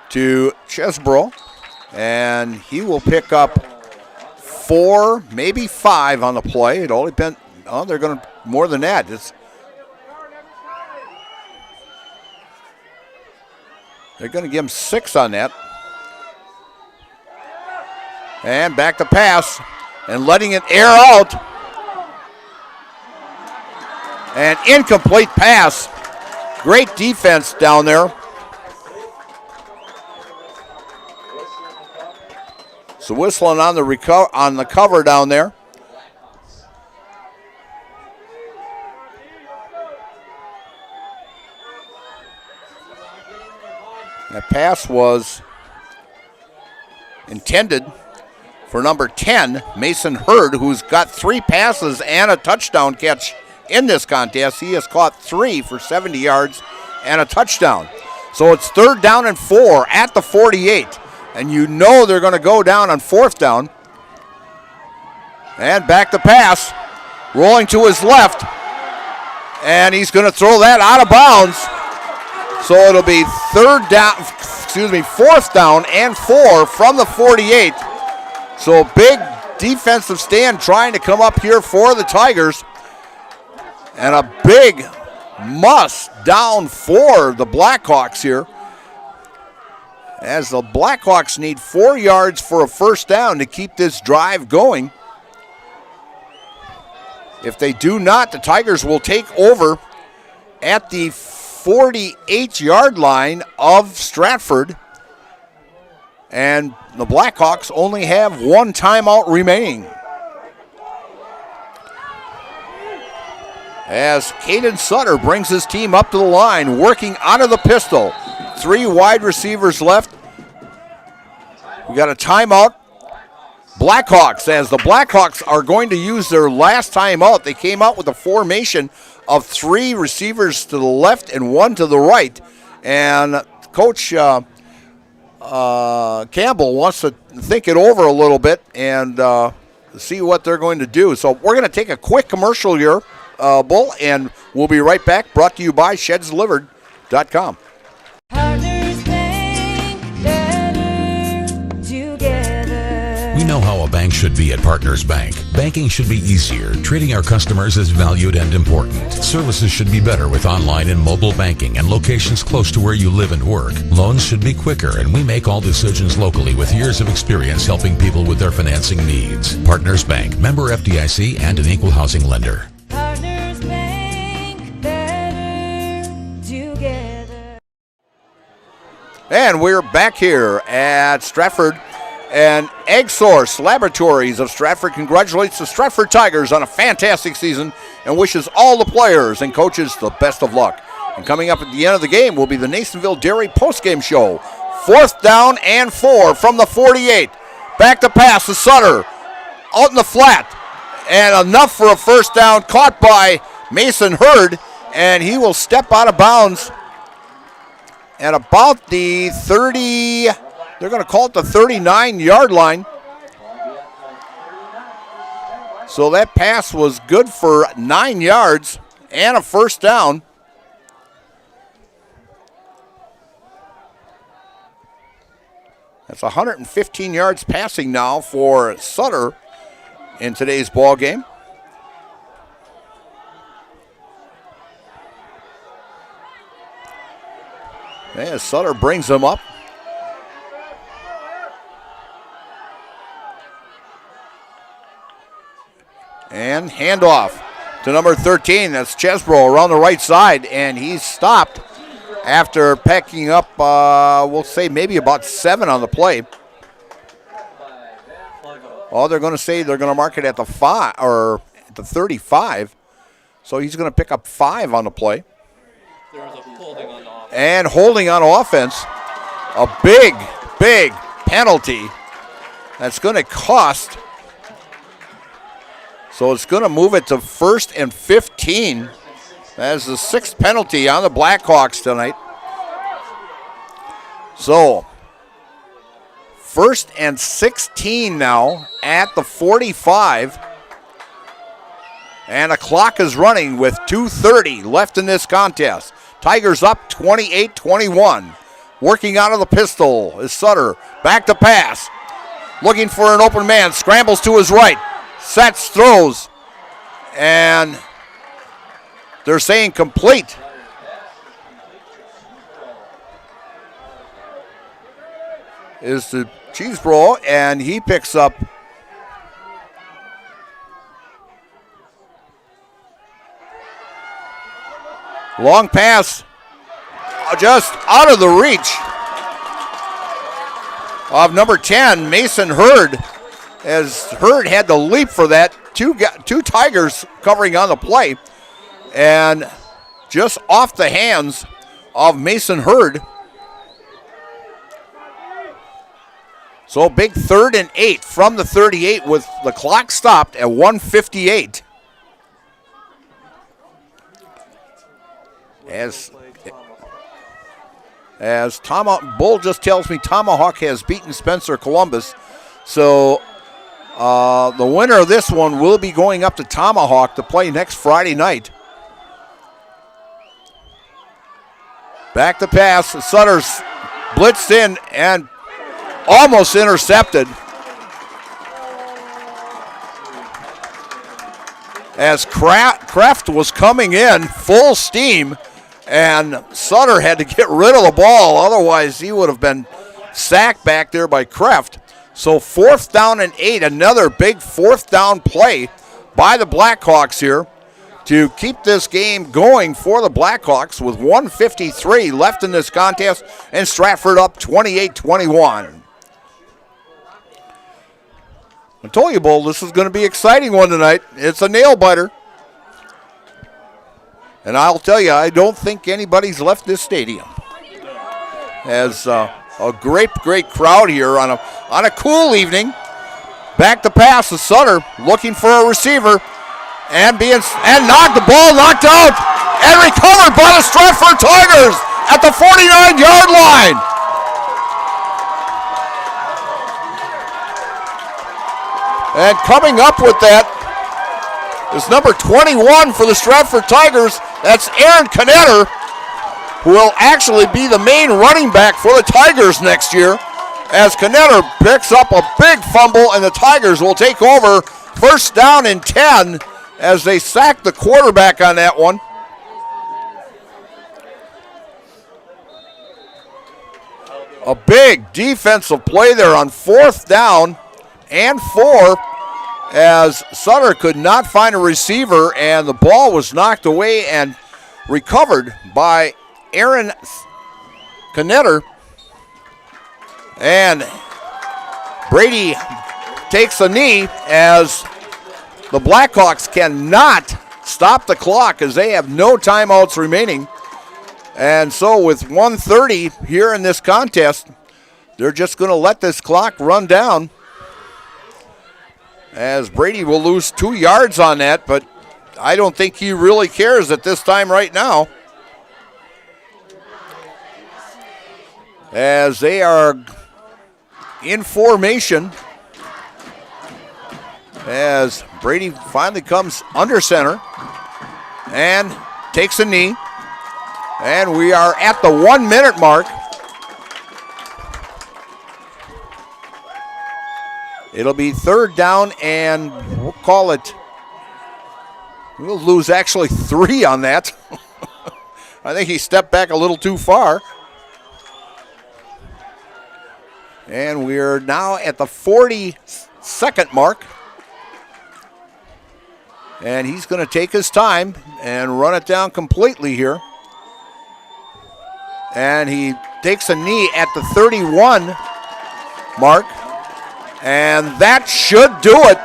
to Chesbrough, and he will pick up 4, maybe 5 on the play. It all depends. Oh, they're going to more than that. They're going to give him 6 on that. And back to pass and letting it air out. An incomplete pass. Great defense down there. So whistling on the cover down there. That pass was intended for number 10, Mason Hurd, who's got 3 passes and a touchdown catch in this contest. He has caught 3 for 70 yards and a touchdown. So it's 3rd down and 4 at the 48. And you know they're going to go down on 4th down. And back to pass. Rolling to his left. And he's going to throw that out of bounds. So it'll be 4th down and 4 from the 48. So a big defensive stand trying to come up here for the Tigers. And a big must down for the Blackhawks here, as the Blackhawks need 4 yards for a 1st down to keep this drive going. If they do not, the Tigers will take over at the 48-yard line of Stratford. And the Blackhawks only have 1 timeout remaining. As Caden Sutter brings his team up to the line, working out of the pistol. 3 wide receivers left. We got a timeout. Blackhawks, as the Blackhawks are going to use their last timeout. They came out with a formation of 3 receivers to the left and 1 to the right. And Coach Campbell wants to think it over a little bit and see what they're going to do. So we're going to take a quick commercial here. Bull, and we'll be right back. Brought to you by ShedsDelivered.com. We know how a bank should be at Partners Bank. Banking should be easier. Treating our customers as valued and important. Services should be better with online and mobile banking and locations close to where you live and work. Loans should be quicker, and we make all decisions locally with years of experience helping people with their financing needs. Partners Bank, member FDIC, and an equal housing lender. Partners Bank, better together. And we're back here at Stratford. And Egg Source Laboratories of Stratford congratulates the Stratford Tigers on a fantastic season and wishes all the players and coaches the best of luck. And coming up at the end of the game will be the Nasonville Dairy postgame show. 4th down and 4 from the 48. Back to pass to Sutter. Out in the flat. And enough for a first down, caught by Mason Hurd. And he will step out of bounds at about the 30... They're going to call it the 39-yard line. So that pass was good for 9 yards and a first down. That's 115 yards passing now for Sutter in today's ball game. As Sutter brings them up. And handoff to number 13. That's Chesbro around the right side, and he's stopped after packing up, we'll say maybe about 7 on the play. Oh, they're going to say they're going to mark it at the 5 or at the 35. So he's going to pick up 5 on the play. And holding on offense, a big penalty that's going to cost. So it's going to move it to 1st and 15. That is the 6th penalty on the Blackhawks tonight. So 1st and 16 now at the 45. And the clock is running with 2:30 left in this contest. Tigers up 28-21. Working out of the pistol is Sutter. Back to pass. Looking for an open man. Scrambles to his right. Sets, throws, and they're saying complete. Is the Chesbro, and he picks up long pass, just out of the reach of number 10, Mason Hurd. As Hurd had to leap for that. Two Tigers covering on the play. And just off the hands of Mason Hurd. So big 3rd and 8 from the 38 with the clock stopped at 1:58. As Bull just tells me Tomahawk has beaten Spencer Columbus. So the winner of this one will be going up to Tomahawk to play next Friday night. Back to pass. Sutter's blitzed in and almost intercepted. As Kraft was coming in full steam, and Sutter had to get rid of the ball. Otherwise, he would have been sacked back there by Kraft. So 4th down and 8, another big 4th down play by the Blackhawks here to keep this game going for the Blackhawks with 1:53 left in this contest, and Stratford up 28-21. I told you, Bull, this is going to be an exciting one tonight. It's a nail-biter. And I'll tell you, I don't think anybody's left this stadium. As a great crowd here on a cool evening. Back to pass to Sutter, looking for a receiver, and the ball knocked out and recovered by the Stratford Tigers at the 49-yard line. And coming up with that is number 21 for the Stratford Tigers. That's Aaron Knetter, who will actually be the main running back for the Tigers next year, as Knetter picks up a big fumble and the Tigers will take over first down and 10 as they sack the quarterback on that one. A big defensive play there on 4th down and 4, as Sutter could not find a receiver and the ball was knocked away and recovered by Aaron Knetter. And Brady takes a knee as the Blackhawks cannot stop the clock as they have no timeouts remaining. And so with 1:30 here in this contest, they're just going to let this clock run down, as Brady will lose 2 yards on that, but I don't think he really cares at this time right now, as they are in formation, as Brady finally comes under center and takes a knee. And we are at the 1 minute mark. It'll be 3rd down, and we'll lose actually 3 on that. I think he stepped back a little too far. And we're now at the 42nd mark. And he's going to take his time and run it down completely here. And he takes a knee at the 31 mark. And that should do it.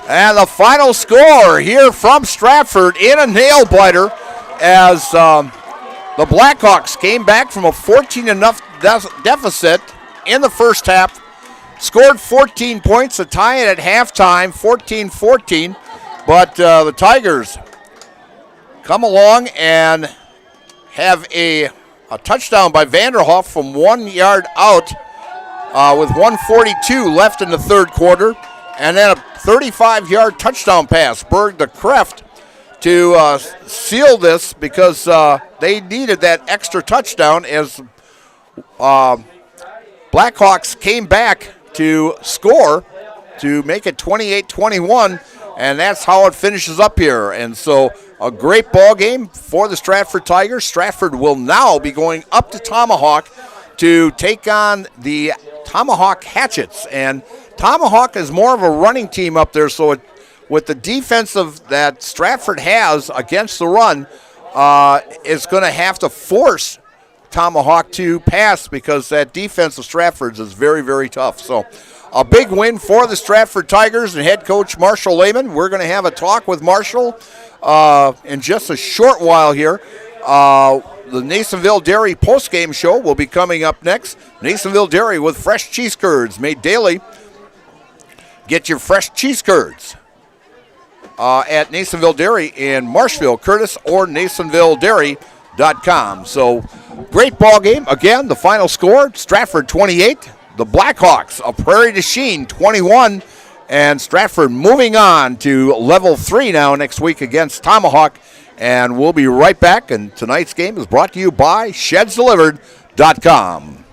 And the final score here from Stratford in a nail-biter, as the Blackhawks came back from a 14-0 deficit in the first half, scored 14 points to tie it at halftime, 14-14. But the Tigers come along and have a touchdown by Vanderhoff from 1 yard out with 1:42 left in the third quarter. And then a 35-yard touchdown pass, Berg to Kreft, to seal this, because they needed that extra touchdown, as Blackhawks came back to score to make it 28-21, and that's how it finishes up here. And so a great ball game for the Stratford Tigers. Stratford will now be going up to Tomahawk to take on the Tomahawk Hatchets. And Tomahawk is more of a running team up there, so with the defensive that Stratford has against the run, is going to have to force Tomahawk to pass, because that defense of Stratford's is very, very tough. So a big win for the Stratford Tigers and head coach Marshall Lehman. We're going to have a talk with Marshall in just a short while here. The Nasonville Dairy postgame show will be coming up next. Nasonville Dairy with fresh cheese curds made daily. Get your fresh cheese curds at Nasonville Dairy in Marshville, Curtis, or NasonvilleDairy.com. So great ball game. Again, the final score, Stratford 28, the Blackhawks of Prairie to Chien 21, and Stratford moving on to level 3 now next week against Tomahawk. And we'll be right back, and tonight's game is brought to you by ShedsDelivered.com.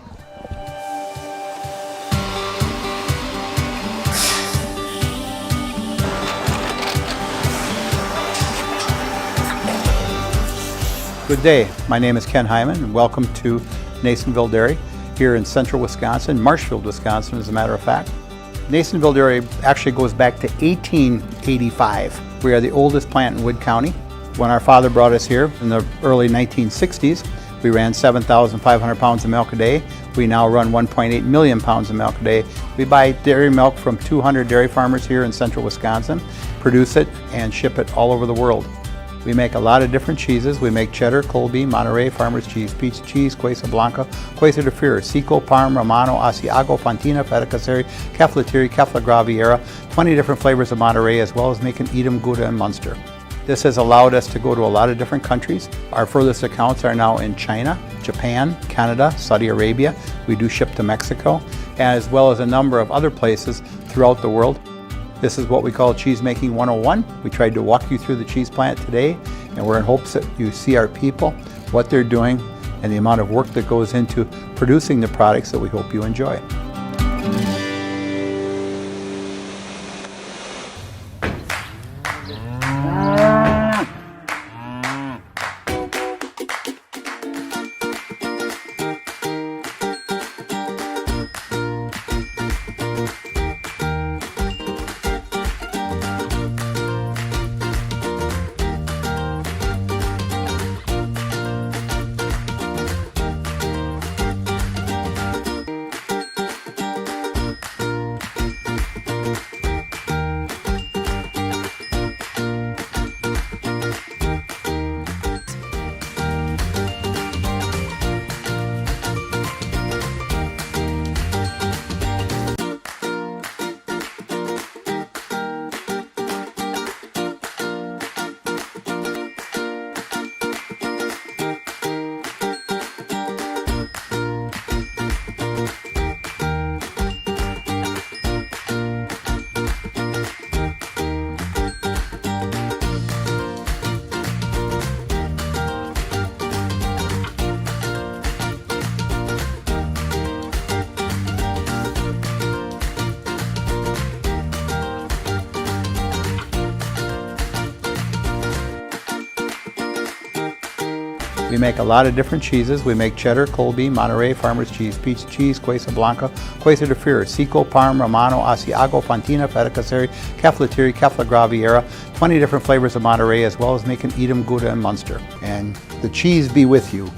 Good day. My name is Ken Hyman, and welcome to Nasonville Dairy here in central Wisconsin, Marshfield, Wisconsin, as a matter of fact. Nasonville Dairy actually goes back to 1885. We are the oldest plant in Wood County. When our father brought us here in the early 1960s, we ran 7,500 pounds of milk a day. We now run 1.8 million pounds of milk a day. We buy dairy milk from 200 dairy farmers here in central Wisconsin, produce it, and ship it all over the world. We make a lot of different cheeses. We make cheddar, Colby, Monterey, Farmer's Cheese, Peach Cheese, Quesa Blanca, Quesa de Fury, Seco, Parm, Romano, Asiago, Fontina, Feta Caseri, Keflatiri, Kefla Graviera, 20 different flavors of Monterey, as well as making Edam, Gouda, and Munster. This has allowed us to go to a lot of different countries. Our furthest accounts are now in China, Japan, Canada, Saudi Arabia. We do ship to Mexico, as well as a number of other places throughout the world. This is what we call Cheese Making 101. We tried to walk you through the cheese plant today, and we're in hopes that you see our people, what they're doing, and the amount of work that goes into producing the products that we hope you enjoy. We make a lot of different cheeses. We make cheddar, Colby, Monterey, Farmer's Cheese, Pizza Cheese, Quesa Blanca, Quesa de Freire, Seco, Parm, Romano, Asiago, Fontina, Feta Caseri, Caflateri, Cafla Graviera, 20 different flavors of Monterey, as well as making Edam, Gouda, and Munster. And the cheese be with you.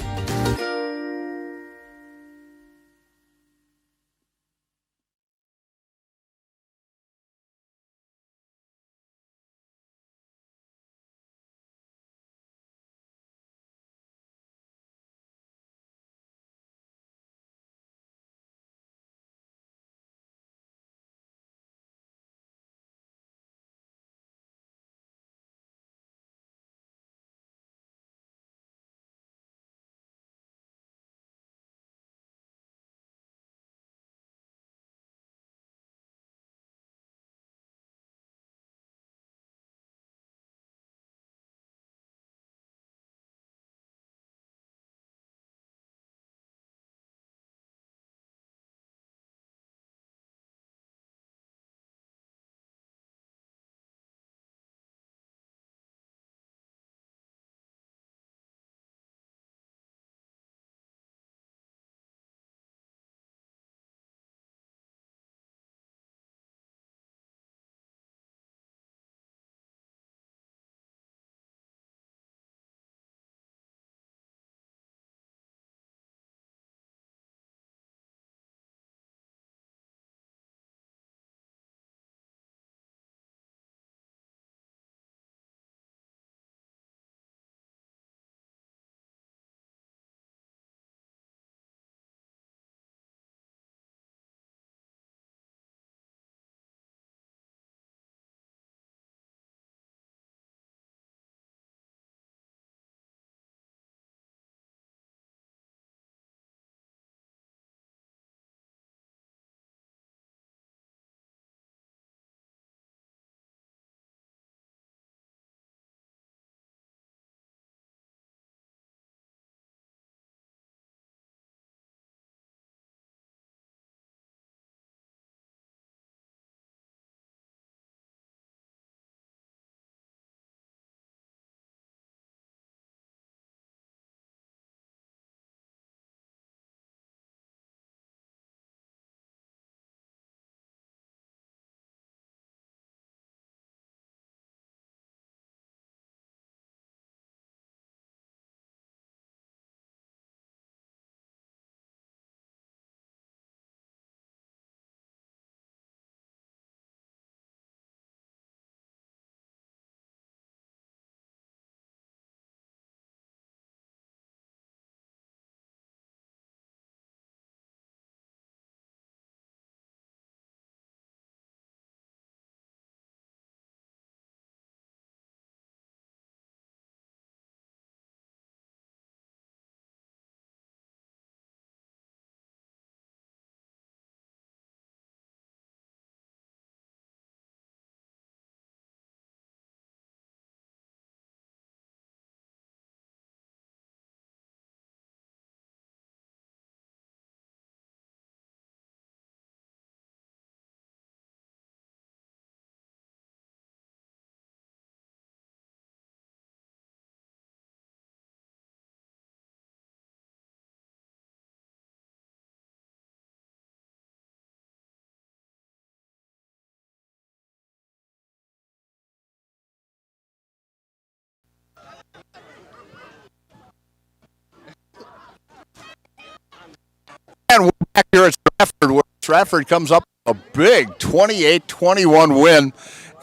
Stratford comes up a big 28-21 win.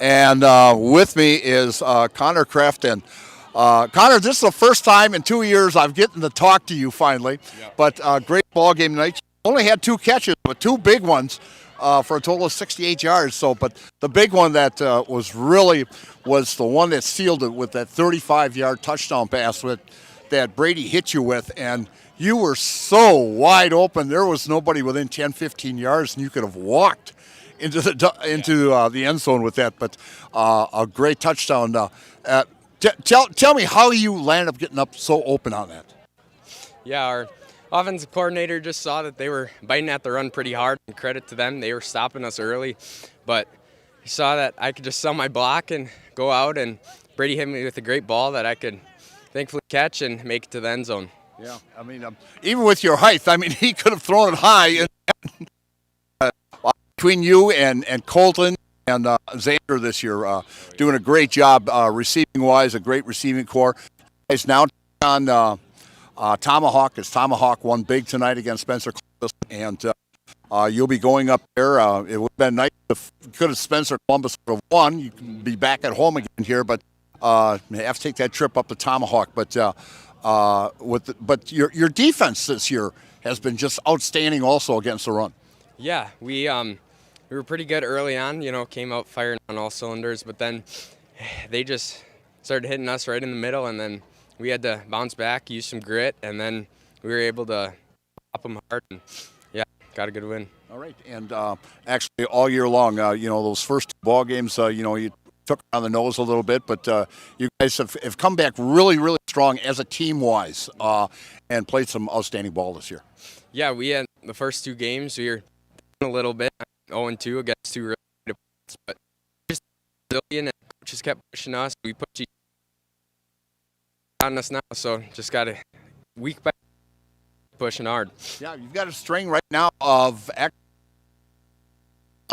And with me is Connor Kraft. And Connor, this is the first time in 2 years I've gotten to talk to you finally. Yep. But great ball game tonight. You only had 2 catches, but 2 big ones for a total of 68 yards. So, but the big one that was the one that sealed it with that 35-yard touchdown pass that Brady hit you with, and you were so wide open. There was nobody within 10, 15 yards, and you could have walked into the end zone with that. But a great touchdown. Tell me how you landed up getting up so open on that. Yeah, our offensive coordinator just saw that they were biting at the run pretty hard, and credit to them. They were stopping us early, but he saw that I could just sell my block and go out, and Brady hit me with a great ball that I could thankfully catch and make it to the end zone. Yeah, I mean, even with your height, I mean, he could have thrown it high. Between you and Colton and Xander this year, doing a great job receiving-wise, a great receiving core. Guys now on Tomahawk, as Tomahawk won big tonight against Spencer Columbus, and you'll be going up there. It would have been nice if Spencer Columbus would have won. You can be back at home again here, but you have to take that trip up to Tomahawk. But your defense this year has been just outstanding also against the run. Yeah, we were pretty good early on, came out firing on all cylinders, but then they just started hitting us right in the middle, and then we had to bounce back, use some grit, and then we were able to pop them hard, and yeah, got a good win. All right, and actually all year long, those first 2 ball games, you took on the nose a little bit, but you guys have come back really, really strong as a team-wise and played some outstanding ball this year. Yeah, we had the first 2 games, we were a little bit 0-2 against 2 really good opponents, but just resilient, and coaches kept pushing us. We put you on us now, so just got to week by pushing hard. Yeah, you've got a string right now of a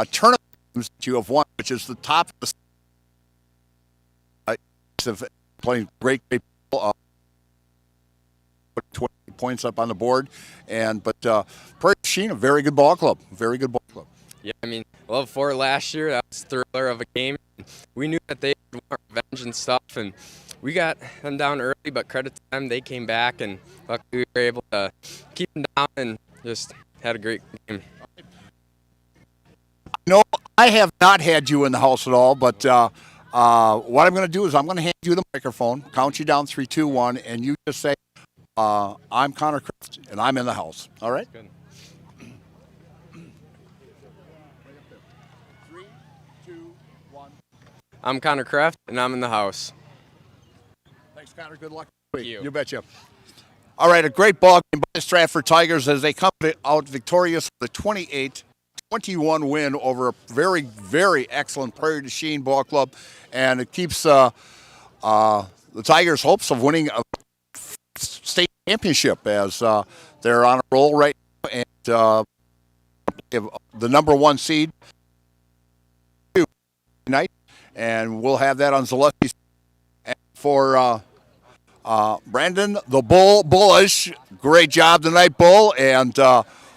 tournament that you have won, which is the top of the playing great ball. 20 points up on the board, but Prairie Chien, a very good ball club. Yeah, I mean, Level 4 last year, that was a thriller of a game. We knew that they would want revenge and stuff, and we got them down early, but credit to them, they came back, and luckily we were able to keep them down and just had a great game. No, I have not had you in the house at all, but what I'm going to do is I'm going to hand you the microphone, count you down 3, 2, 1, and you just say, I'm Connor Kraft, and I'm in the house. All right? Good. 3, 2, 1. I'm Connor Kraft, and I'm in the house. Thanks, Connor. Good luck. Thank you. You betcha. All right, a great ball game by the Stratford Tigers as they come out victorious with a 28-21 win over a very, very excellent Prairie du Chien ball club, and it keeps the Tigers' hopes of winning a state championship as they're on a roll right now, and the number 1 seed tonight, and we'll have that on Zaleski's. And for Brandon the Bull Bullish, great job tonight, Bull, and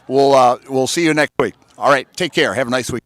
we'll see you next week. All right, take care. Have a nice week.